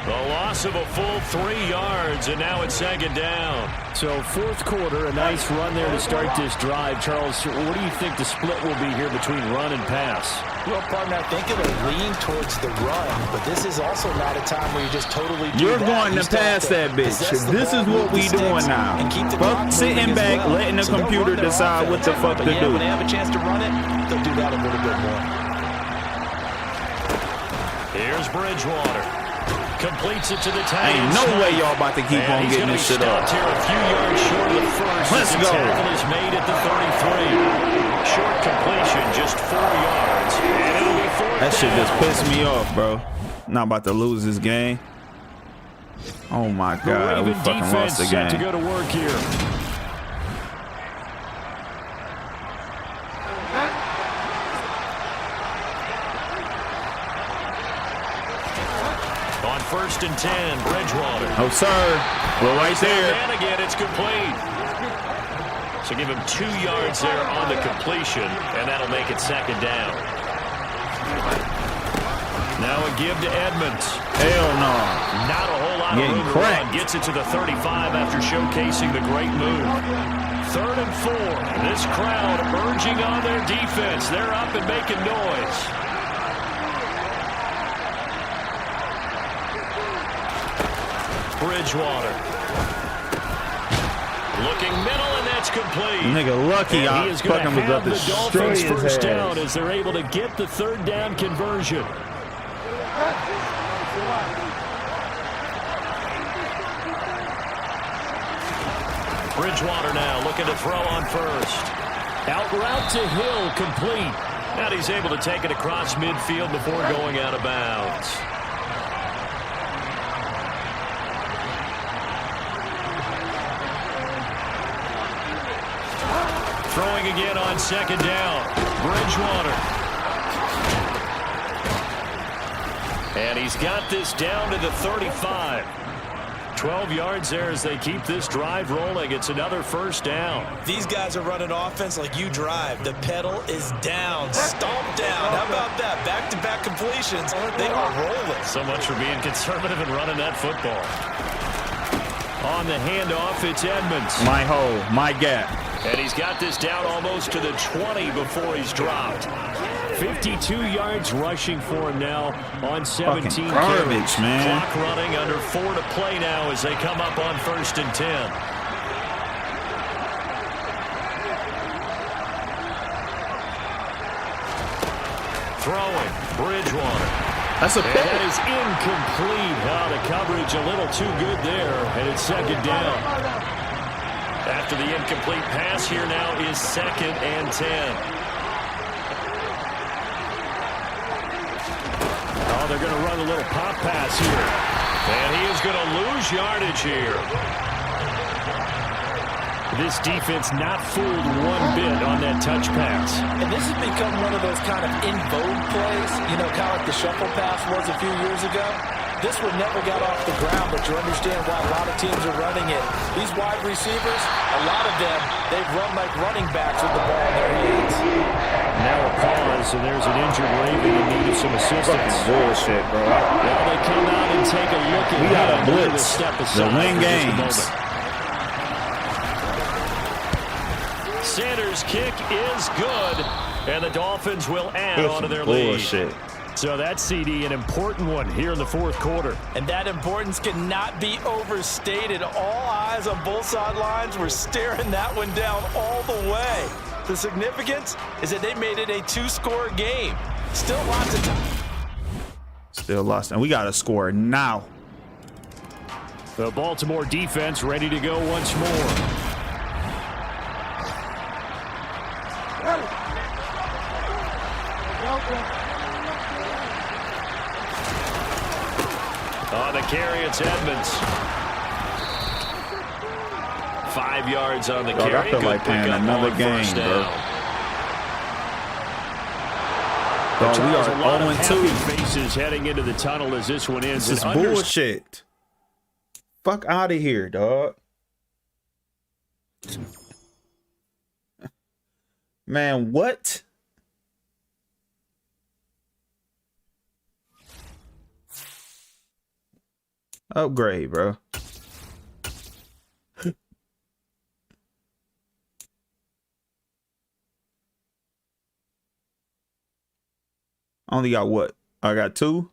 A loss of a full 3 yards, and now it's second down. So fourth quarter, a nice run there to start this drive. Charles, what do you think the split will be here between run and pass? Well, partner, I think it'll lean towards the run, but this is also not a time where you just totally do You're that. going to pass that bitch. This is what we doing now. Fuck sitting back, letting the computer decide what the fuck to do. When they have a chance to run it, they'll do that a little bit more. Here's Bridgewater. Completes it to the tight Ain't end no side. way y'all about to keep on getting this shit up. Here a few yards short of the first. Let's The go. tackle is made at the 33. Short completion, just 4 yards. And it'll be fourth That shit down. just pissed me off, bro. Not about to lose this game. Oh my The God, we Raven fucking defense lost the set to game. go to work here. On 1st and 10, Bridgewater. Oh, sir. We're right there. And again, it's complete. So give him 2 yards there on the completion, and that'll make it second down. Now a give to Edmonds. Hell no. Not a whole lot Getting of room to cracked. run. Gets it to the 35 after showcasing the great move. 3rd and 4. This crowd urging on their defense. They're up and making noise. Bridgewater. Looking middle, and that's complete. Nigga lucky And I he is going to fucking was up have to the Dolphins destroy his first ass. down as they're able to get the 3rd down conversion. Bridgewater now looking to throw on 1st. Out route to Hill, complete. Now he's able to take it across midfield before going out of bounds. Throwing again on 2nd down. Bridgewater. And he's got this down to the 35. 12 yards there as they keep this drive rolling. It's another 1st down. These guys are running offense like you drive. The pedal is down, stomp down. How about that? Back-to-back completions. They are rolling. So much for being conservative and running that football. On the handoff, it's Edmonds. My hole, my gap. And he's got this down almost to the 20 before he's dropped. 52 yards rushing for him now on 17 Fucking garbage, carries. man. Clock running, under 4 to play now as they come up on 1st and 10. Throwing, Bridgewater. That's a And pick. that is incomplete. The coverage a little too good there, and it's 2nd down. After the incomplete pass, here now is 2nd and 10. Oh, they're going to run a little pop pass here. And he is going to lose yardage here. This defense not fooled one bit on that touch pass. And this has become one of those kind of in vogue plays, you know, kind of like the shuffle pass was a few years ago. This one never got off the ground, but you understand why a lot of teams are running it. These wide receivers, a lot of them, they've run like running backs with the ball in their hands. Now a pause, and there's an injured Raven in need of some assistance. Bullshit, bro. Well, they come out and take a look at We got a him. blitz Step to aside win for just a games. moment. Sanders' kick is good, and the Dolphins will add on to their lead. Bullshit. So that CD, an important one here in the 4th quarter. And that importance cannot be overstated. All eyes on both sidelines were staring that one down all the way. The significance is that they made it a 2-score game. Still lots of time. Still lost. And we got to score now. The Baltimore defense ready to go once more. On the carry, it's Edmonds. 5 yards on the carry. I feel Good like playing pickup another on game, 1st bro. down. Dog, we Charles, a lot are of 0-2. happy faces heading into the tunnel as this one ends. This is And under- bullshit. Fuck out of here, dog. Man, what? Upgrade, bro. Only got what? I got 2.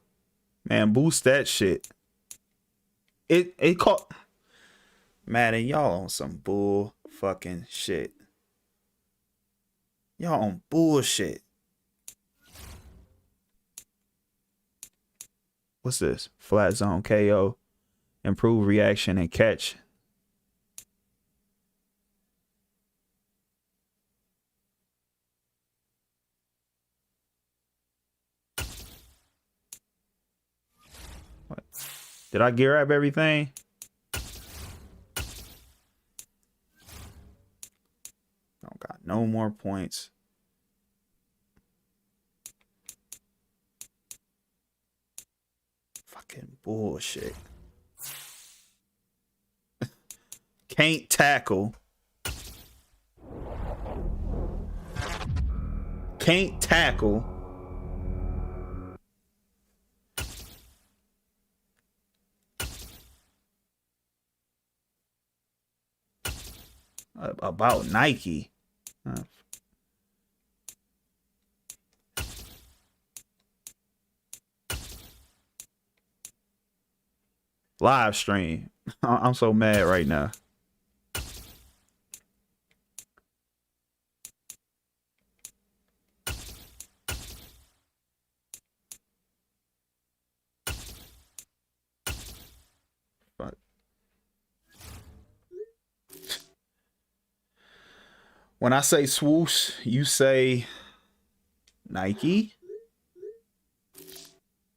Man, boost that shit. It caught. Madden, y'all on some bull fucking shit. Y'all on bullshit. What's this? Flat zone KO. Improve reaction and catch. What? Did I gear up everything? Don't got no more points. Fucking bullshit. Can't tackle. Can't tackle. About Nike. Live stream. I'm so mad right now. But when I say swoosh, you say Nike?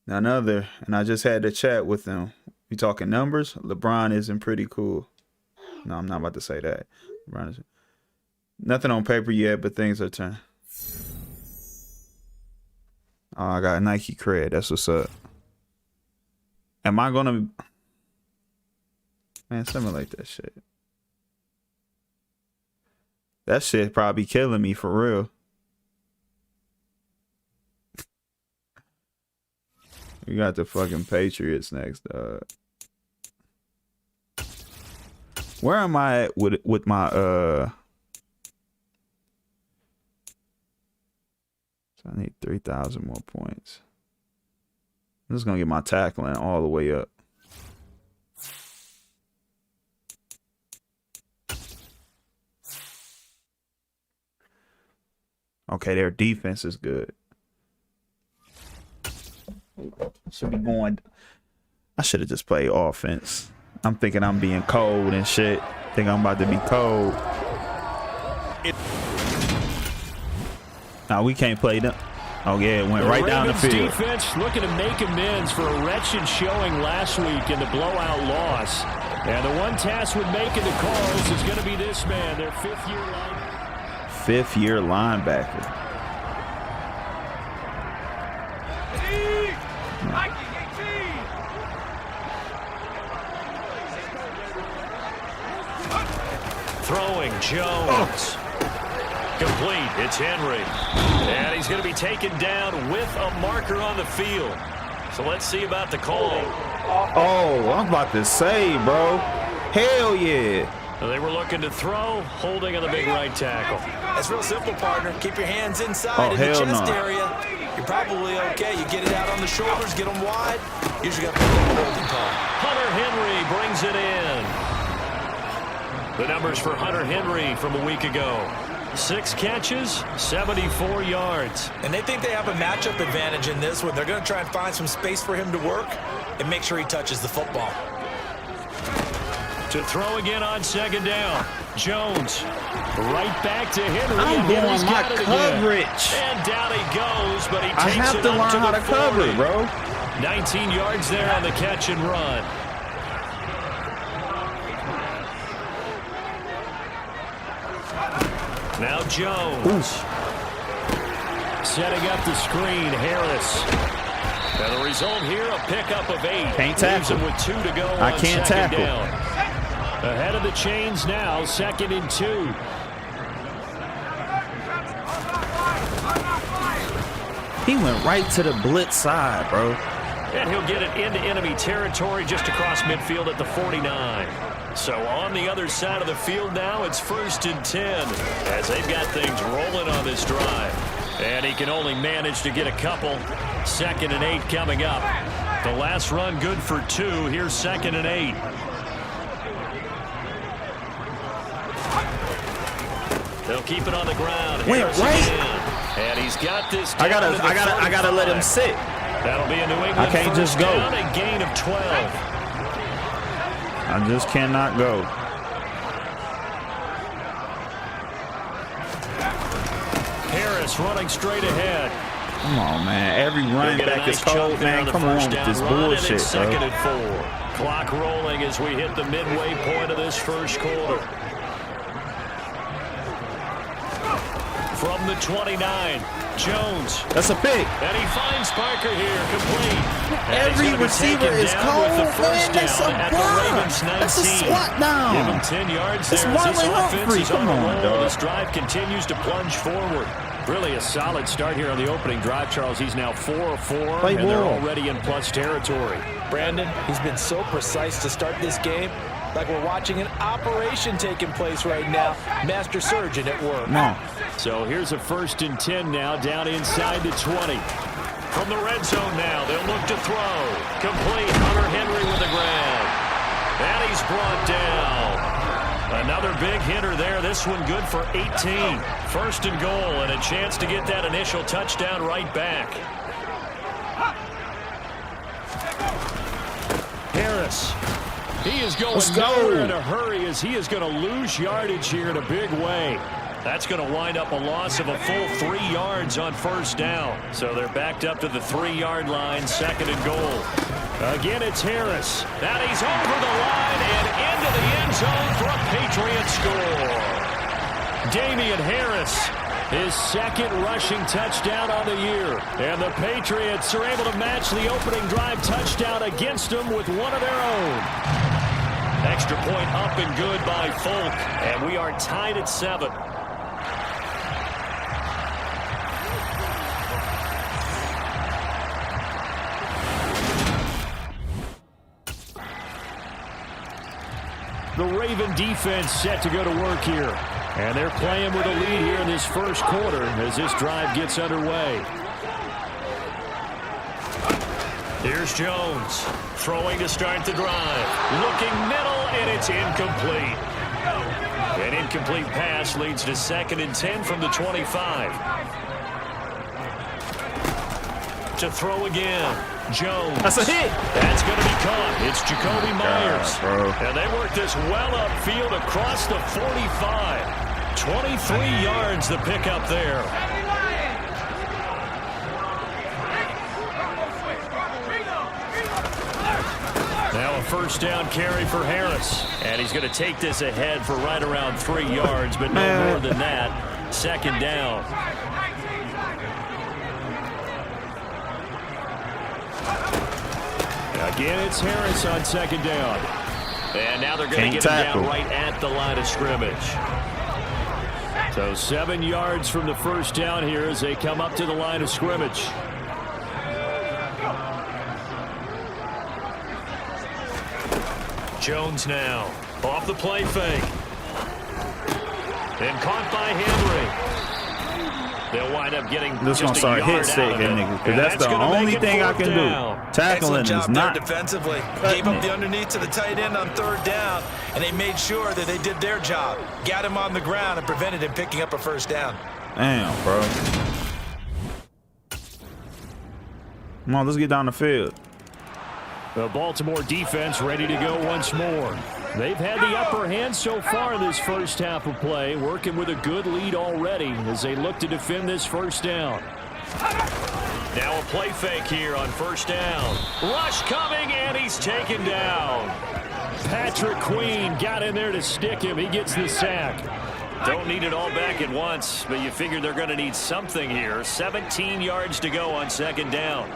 None other. And I just had to chat with them. We talking numbers? LeBron isn't pretty cool. No, I'm not about to say that. LeBron is nothing on paper yet, but things are turning. Oh, I got Nike cred. That's what's up. Am I gonna, man, simulate that shit? That shit probably killing me for real. We got the fucking Patriots next, dog. Where am I at with my So I need 3,000 more points. I'm just gonna get my tackling all the way up. Okay, their defense is good. Should be going. I should have just played offense. I'm thinking I'm being cold and shit. Think I'm about to be cold. Now we can't play them. Oh yeah, it went right down the field. Defense looking to make amends for a wretched showing last week in the blowout loss. And the one task with making the calls is going to be this man, their fifth-year linebacker. Throwing Jones. Complete. It's Henry. And he's going to be taken down with a marker on the field. So let's see about the call. Oh, I'm about to say, bro. Hell yeah. They were looking to throw, holding on the big right tackle. That's real simple, partner. Keep your hands inside in the chest area. You're probably okay. You get it out on the shoulders, get them wide. Usually got to put a holding call. Hunter Henry brings it in. The numbers for Hunter Henry from a week ago. 6 catches, 74 yards. And they think they have a matchup advantage in this one. They're going to try and find some space for him to work and make sure he touches the football. To throw again on second down. Jones right back to Henry. I'm doing my coverage. And down he goes, but he takes I have it to up learn to how the to 40. cover, bro. 19 yards there on the catch and run. Now Jones. Oof. Setting up the screen, Harris. And the result here, a pickup of 8. Can't tackle. With 2 to go I on can't second tackle. Down. Ahead of the chains now, 2nd and 2. He went right to the blitz side, bro. And he'll get it into enemy territory just across midfield at the 49. So on the other side of the field now, it's 1st and 10 as they've got things rolling on this drive. And he can only manage to get a couple. 2nd and 8 coming up. The last run good for 2. Here's 2nd and 8. They'll keep it on the ground. Wait, right? And he's got this. I gotta let him sit. That'll be a New England. I can't just go. Down, a gain of 12. I just cannot go. Harris running straight ahead. Come on, man. Every running back is cold, man. Come on with this bullshit, bro. 2nd and 4. Clock rolling as we hit the midway point of this first quarter. From the 29, Jones. That's a pick. And he finds Parker here, complete. Every receiver is cold, man. That's a block. That's a squat down. Give him 10 yards there. It's Marlon Humphrey. Come on, dog. This drive continues to plunge forward. Really a solid start here on the opening drive, Charles. He's now 4 of 4, and they're already in plus territory. Brandon, he's been so precise to start this game. Like we're watching an operation taking place right now. Master surgeon at work. No. So here's a 1st and 10 now, down inside the 20. From the red zone now, they'll look to throw. Complete. Hunter Henry with the grab. And he's brought down. Another big hitter there. This one good for 18. 1st and goal, and a chance to get that initial touchdown right back. Harris. He is going nowhere in a hurry as he is going to lose yardage here in a big way. That's going to wind up a loss of a full 3 yards on 1st down. So they're backed up to the 3-yard line, 2nd and goal. Again, it's Harris. Now he's over the line and into the end zone for a Patriots score. Damian Harris, his 2nd rushing touchdown on the year. And the Patriots are able to match the opening drive touchdown against them with one of their own. Extra point up and good by Folk. And we are tied at 7. The Raven defense set to go to work here. And they're playing with a lead here in this first quarter as this drive gets underway. Here's Jones throwing to start the drive. Looking middle, and it's incomplete. An incomplete pass leads to 2nd and 10 from the 25. To throw again. Jones. That's a hit. That's going to be caught. It's Jacoby Myers. And they work this well upfield across the 45. 23 yards the pickup there. Now a 1st down carry for Harris. And he's going to take this ahead for right around 3 yards, but no more than that. 2nd down. Again, it's Harris on 2nd down. And now they're going to get him down right at the line of scrimmage. So 7 yards from the 1st down here as they come up to the line of scrimmage. Jones now off the play fake. And caught by Henry. They'll wind up getting this just gonna start hit stick, niggas, because that's the only thing I can do. Tackling is not defensively. Gave up the underneath to the tight end on 3rd down, and they made sure that they did their job. Got him on the ground and prevented him picking up a 1st down. Damn, bro. Come on, let's get down the field. The Baltimore defense ready to go once more. They've had the upper hand so far in this first half of play, working with a good lead already as they look to defend this 1st down. Now a play fake here on 1st down. Rush coming, and he's taken down. Patrick Queen got in there to stick him. He gets the sack. Don't need it all back at once, but you figure they're going to need something here. 17 yards to go on 2nd down.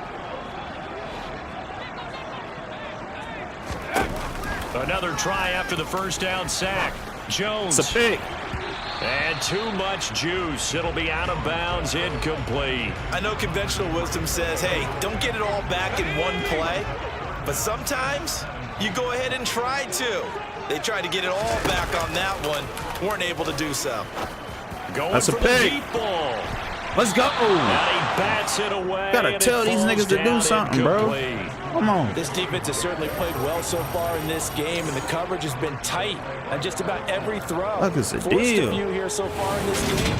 Another try after the 1st down sack. Jones. It's a pick. And too much juice. It'll be out of bounds, incomplete. I know conventional wisdom says, hey, don't get it all back in one play. But sometimes you go ahead and try to. They tried to get it all back on that one. Weren't able to do so. Going That's a for the pick. deep ball. Let's go. And he bats it away. Gotta tell these niggas to do something, bro. Come on. This defense has certainly played well so far in this game, and the coverage has been tight on just about every throw. Look, it's a Forced deal. a few here so far in this game.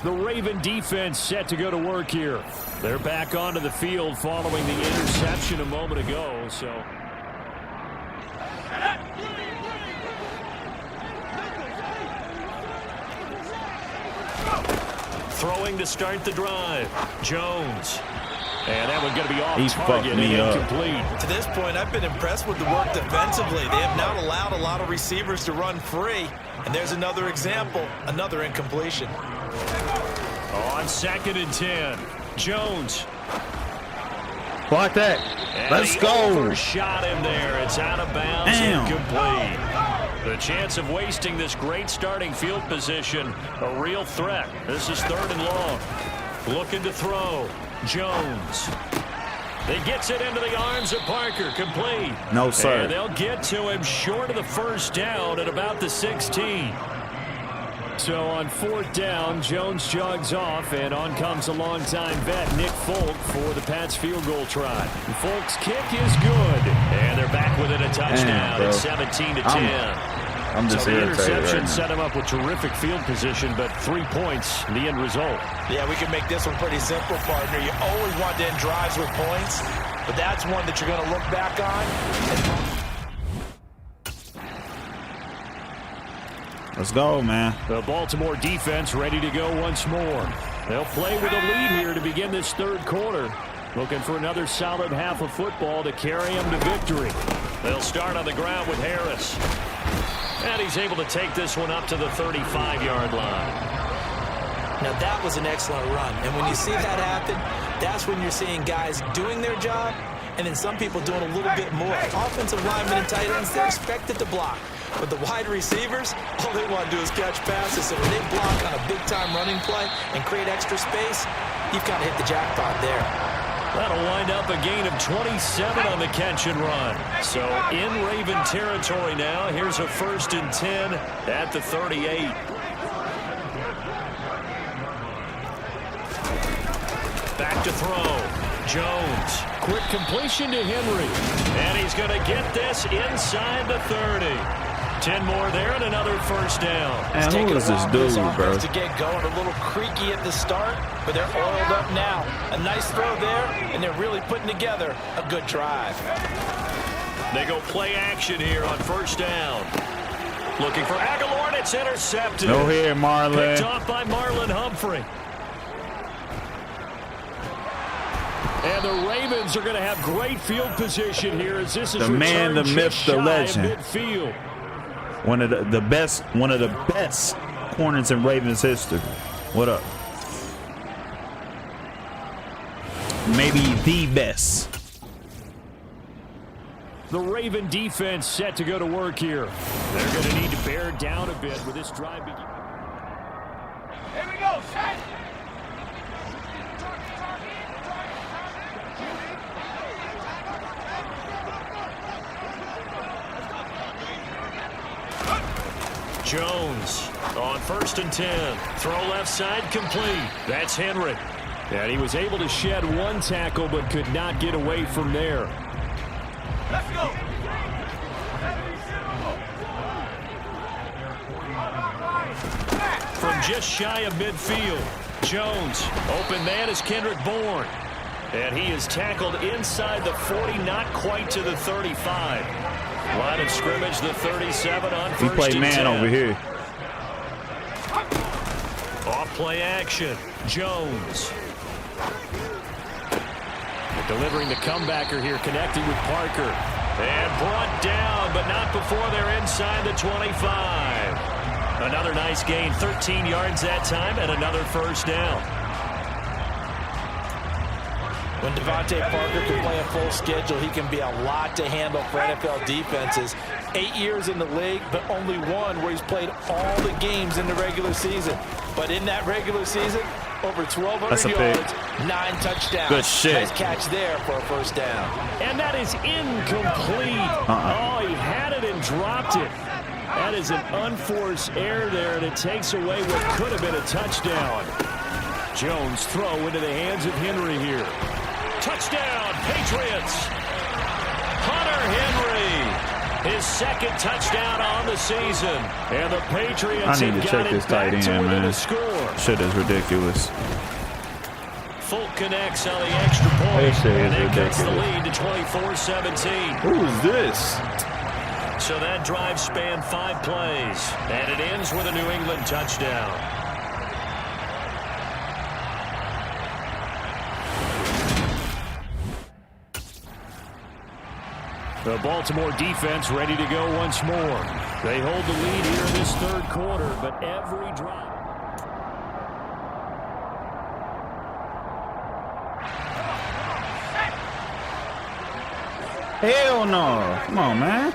The Raven defense set to go to work here. They're back onto the field following the interception a moment ago. So throwing to start the drive. Jones. And that one's going to be off target and incomplete. To this point, I've been impressed with the work defensively. They have not allowed a lot of receivers to run free. And there's another example, another incompletion. On 2nd and 10, Jones. Block that. And Let's go. Overshot him there. It's out of bounds, incomplete. The chance of wasting this great starting field position, a real threat. This is 3rd and long. Looking to throw. Jones. They gets it into the arms of Parker. Complete. No, sir. And they'll get to him short of the 1st down at about the 16. So on 4th down, Jones jogs off, and on comes a longtime vet, Nick Folk, for the Pats field goal try. And Folk's kick is good. And they're back within a touchdown at 17-10. I'm just so the interception right set him up with terrific field position, but 3 points, the end result. Yeah, we can make this one pretty simple, partner. You always want to end drives with points, but that's one that you're going to look back on. Let's go, man. The Baltimore defense ready to go once more. They'll play with a lead here to begin this 3rd quarter. Looking for another solid half of football to carry them to victory. They'll start on the ground with Harris. And he's able to take this one up to the 35-yard line. Now, that was an excellent run. And when you see that happen, that's when you're seeing guys doing their job and then some people doing a little bit more. Offensive linemen and tight ends, they're expected to block. But the wide receivers, all they want to do is catch passes. So when they block on a big-time running play and create extra space, you've kind of hit the jackpot there. That'll wind up a gain of 27 on the catch and run. So in Raven territory now. Here's a 1st and 10 at the 38. Back to throw. Jones. Quick completion to Henry. And he's going to get this inside the 30. 10 more there and another 1st down. And who is this dude, bro? To get going, a little creaky at the start, but they're oiled up now. A nice throw there, and they're really putting together a good drive. They go play action here on 1st down. Looking for Aguilar, and it's intercepted. No here, Marlon. Picked off by Marlon Humphrey. And the Ravens are going to have great field position here as this is the man, the myth, the legend. Midfield. One of the best corners in Ravens history. What up? Maybe the best. The Raven defense set to go to work here. They're going to need to bear down a bit with this drive. Here we go, set. Jones on 1st and 10. Throw left side complete. That's Henry. And he was able to shed one tackle but could not get away from there. Let's go. From just shy of midfield, Jones. Open man is Kendrick Bourne. And he is tackled inside the 40, not quite to the 35. Line of scrimmage, the 37 on 1st and 10. He played man over here. Off play action. Jones. Delivering the comebacker here, connecting with Parker. And brought down, but not before they're inside the 25. Another nice gain, 13 yards that time, and another 1st down. When Devontae Parker can play a full schedule, he can be a lot to handle for NFL defenses. 8 years in the league, but only one where he's played all the games in the regular season. But in that regular season, over 1,200 yards, 9 touchdowns. Good shit. Nice catch there for a first down. And that is incomplete. Oh, he had it and dropped it. That is an unforced error there, and it takes away what could have been a touchdown. Jones throw into the hands of Henry here. Touchdown, Patriots. Hunter Henry, his second touchdown on the season. And the Patriots I need to check this tight end, man. Shit is ridiculous. Fulk connects on the extra point, and that cuts the lead to 24-17. Who is this? So that drive spanned 5 plays, and it ends with a New England touchdown. The Baltimore defense ready to go once more. They hold the lead here in this third quarter, but every drive... Hell no. Come on, man.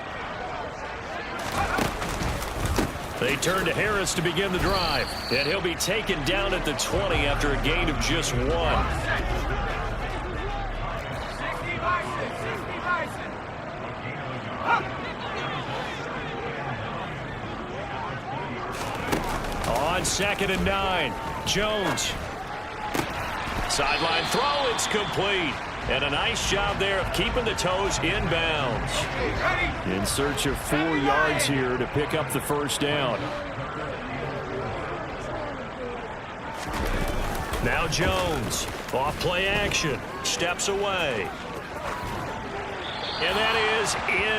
They turn to Harris to begin the drive, and he'll be taken down at the 20 after a gain of just 1. On 2nd and 9, Jones. Sideline throw, it's complete. And a nice job there of keeping the toes inbounds. In search of 4 yards here to pick up the first down. Now Jones, off play action, steps away. And that is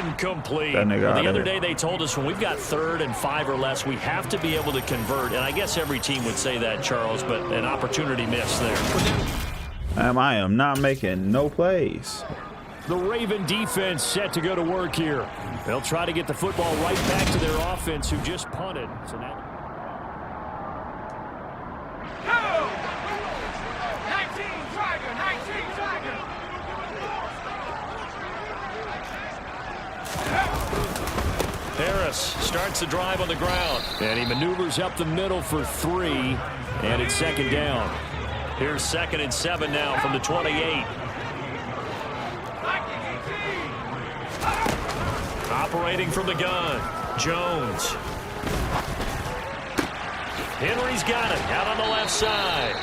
incomplete. That nigga The other day they told us when we've got 3rd and 5 or less, we have to be able to convert. And I guess every team would say that, Charles, but an opportunity missed there. I am not making no plays. The Raven defense set to go to work here. They'll try to get the football right back to their offense who just punted. So now 19 Tiger. Harris starts the drive on the ground. And he maneuvers up the middle for 3. And it's 2nd down. Here's 2nd and 7 now from the 28. Operating from the gun, Jones. Henry's got it out on the left side.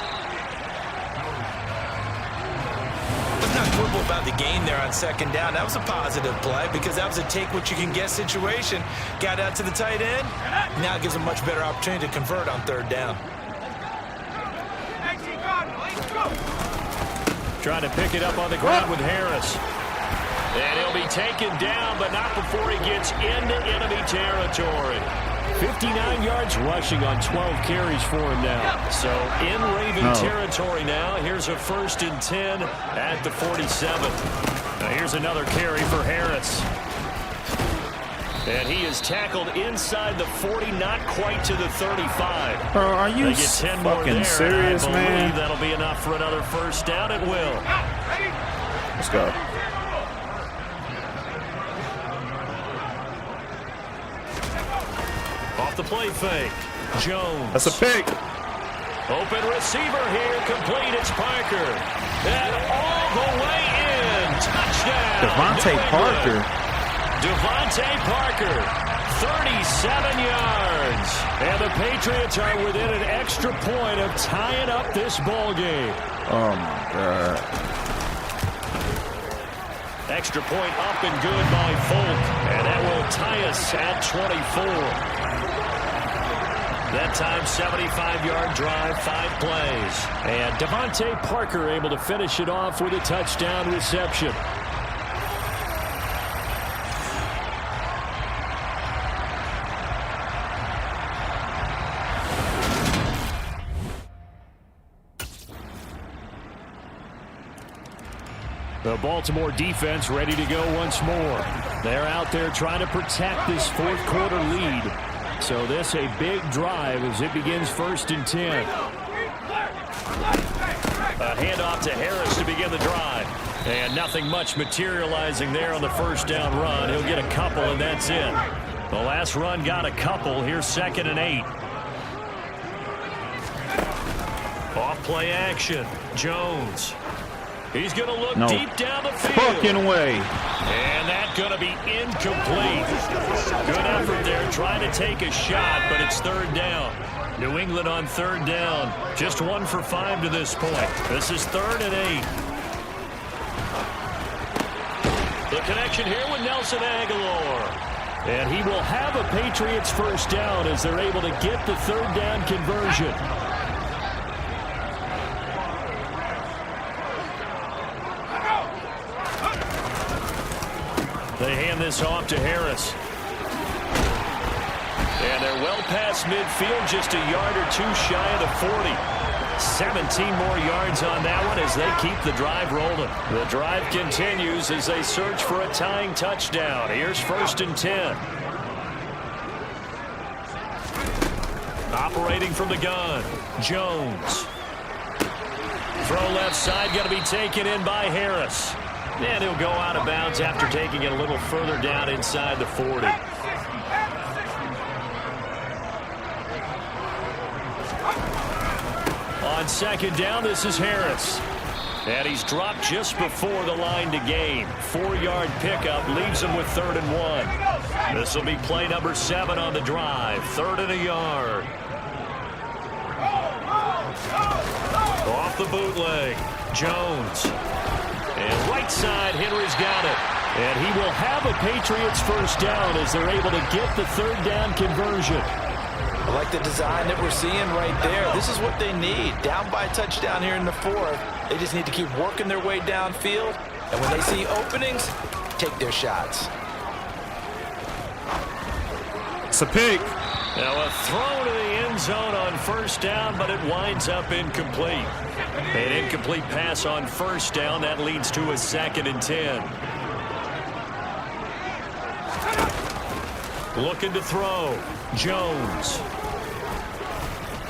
Let's not quibble about the gain there on 2nd down. That was a positive play because that was a take-what-you-can-get situation. Got out to the tight end. Now it gives a much better opportunity to convert on 3rd down. Trying to pick it up on the ground with Harris. And he'll be taken down, but not before he gets into enemy territory. 59 yards rushing on 12 carries for him now. So in Raven territory now. Here's a 1st and 10 at the 47. Now here's another carry for Harris. And he is tackled inside the 40, not quite to the 35. Bro, are you fucking serious, man? That'll be enough for another first down. It will. Let's go. Off the play fake. Jones. That's a pick. Open receiver here. Complete. It's Parker. And all the way in. Touchdown. Devontae Parker. Devontae Parker, 37 yards. And the Patriots are within an extra point of tying up this ball game. Oh, my God. Extra point up and good by Fulk. And that will tie us at 24. That time, 75-yard drive, 5 plays. And Devontae Parker able to finish it off with a touchdown reception. The Baltimore defense ready to go once more. They're out there trying to protect this 4th quarter lead. So this a big drive as it begins 1st and 10. A handoff to Harris to begin the drive. And nothing much materializing there on the first down run. He'll get a couple, and that's it. The last run got a couple. Here's 2nd and 8. Off play action. Jones. He's going to look deep down the field. Fucking way. And that's going to be incomplete. Good effort there trying to take a shot, but it's 3rd down. New England on 3rd down. Just 1 for 5 to this point. This is 3rd and 8. The connection here with Nelson Aguilar. And he will have a Patriots first down as they're able to get the 3rd down conversion. They hand this off to Harris. And they're well past midfield, just a yard or two shy of the 40. 17 more yards on that one as they keep the drive rolling. The drive continues as they search for a tying touchdown. Here's 1st and 10. Operating from the gun, Jones. Throw left side, going to be taken in by Harris. And he'll go out of bounds after taking it a little further down inside the 40. On 2nd down, this is Harris. And he's dropped just before the line to gain. 4-yard pickup leaves him with 3rd and 1. This will be play number 7 on the drive. 3rd and a yard. Off the bootleg, Jones. And right side, Henry's got it. And he will have a Patriots first down as they're able to get the 3rd down conversion. I like the design that we're seeing right there. This is what they need. Down by a touchdown here in the 4th. They just need to keep working their way downfield. And when they see openings, take their shots. It's a pick. Now a throw to the end zone on 1st down, but it winds up incomplete. An incomplete pass on 1st down. That leads to a 2nd and 10. Looking to throw. Jones.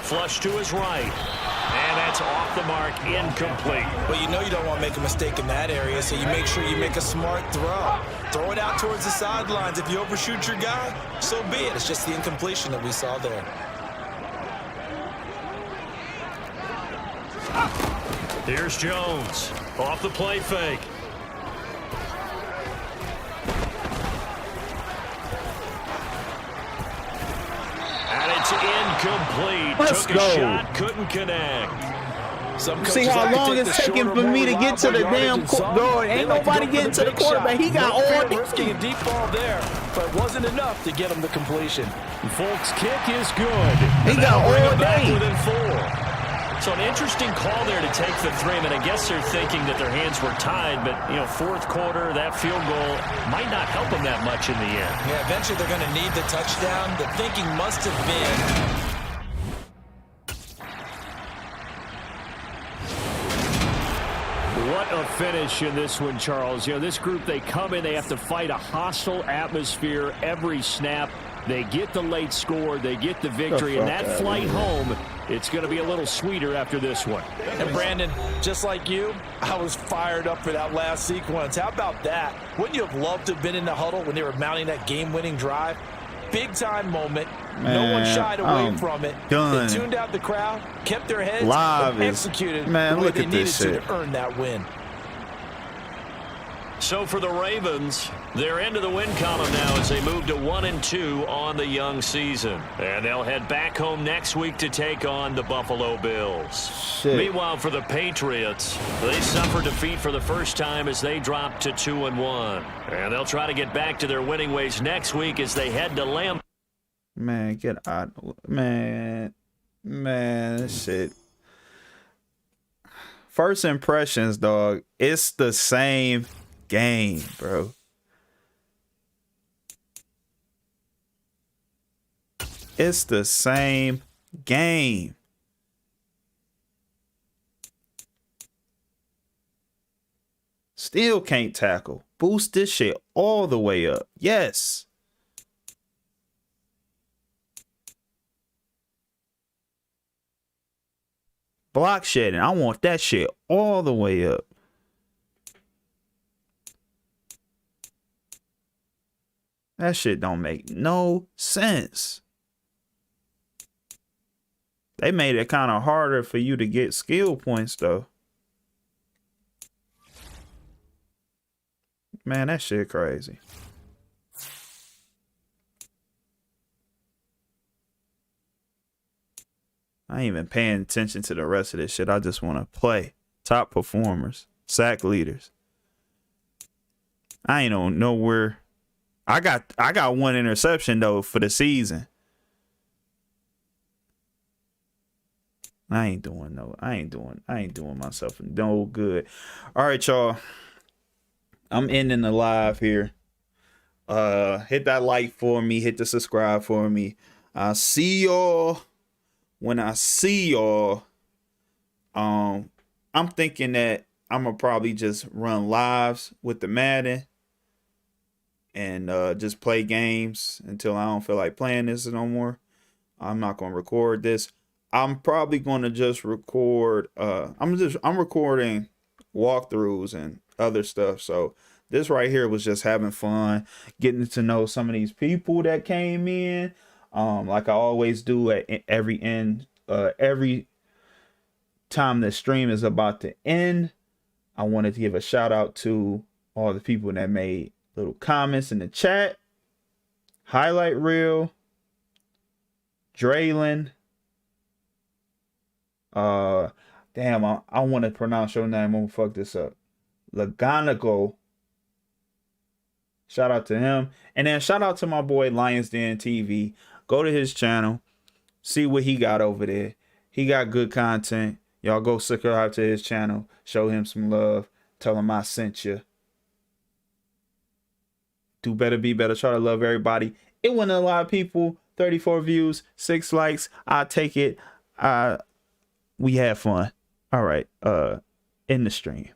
Flush to his right. And that's off the mark, incomplete. Well, you know you don't want to make a mistake in that area, so you make sure you make a smart throw. Throw it out towards the sidelines. If you overshoot your guy, so be it. It's just the incompletion that we saw there. Here's Jones. Off the play fake. And it's incomplete. Let's Took go. a shot, couldn't connect. See how long it's taking for me to get to the damn guard. Ain't nobody getting to the quarterback. He got all risking a deep ball there, but it wasn't enough to get him the completion. Folks, kick is good. He got all day. Within 4. So an interesting call there to take the 3. I mean, I guess they're thinking that their hands were tied, but, you know, 4th quarter, that field goal might not help them that much in the end. Yeah, eventually they're going to need the touchdown. The thinking must have been... What a finish in this one, Charles. You know, this group, they come in, they have to fight a hostile atmosphere every snap. They get the late score, they get the victory, and that flight home, it's going to be a little sweeter after this one. And Brandon, just like you, I was fired up for that last sequence. How about that? Wouldn't you have loved to have been in the huddle when they were mounting that game-winning drive? Big-time moment. Man, no one shied away from it. Done. They tuned out the crowd, kept their heads, Live and is, executed man, the way look they at needed this to shit. earn that win. So for the Ravens, they're into the win column now as they move to 1-2 on the young season. And they'll head back home next week to take on the Buffalo Bills. Shit. Meanwhile, for the Patriots, they suffer defeat for the first time as they drop to 2-1. And they'll try to get back to their winning ways next week as they head to Lambeau. Man, get out. Man, shit. First impressions, dog. It's the same game, bro. It's the same game. Still can't tackle. Boost this shit all the way up. Yes. block shedding. I want that shit all the way up. That shit don't make no sense. They made it kind of harder for you to get skill points, though. Man, that shit crazy. I ain't even paying attention to the rest of this shit. I just want to play. Top performers. Sack leaders. I ain't on nowhere. I got one interception, though, for the season. I ain't doing myself no good. All right, y'all. I'm ending the live here. Hit that like for me. Hit the subscribe for me. I'll see y'all when I see y'all. I'm thinking that I'm gonna probably just run lives with the Madden and just play games until I don't feel like playing this no more. I'm not gonna record this. I'm probably gonna just record. I'm recording walkthroughs and other stuff. So this right here was just having fun, getting to know some of these people that came in. Like I always do at every time the stream is about to end. I wanted to give a shout out to all the people that made little comments in the chat. Highlight Reel, Draylon. Damn, I want to pronounce your name. I'm gonna fuck this up. Laganago. Shout out to him. And then shout out to my boy Lions Den TV. Go to his channel. See what he got over there. He got good content. Y'all go subscribe to his channel. Show him some love. Tell him I sent you. Do better, be better. Try to love everybody. It wasn't a lot of people. 34 views, 6 likes. I'll take it. We had fun. All right. In the stream.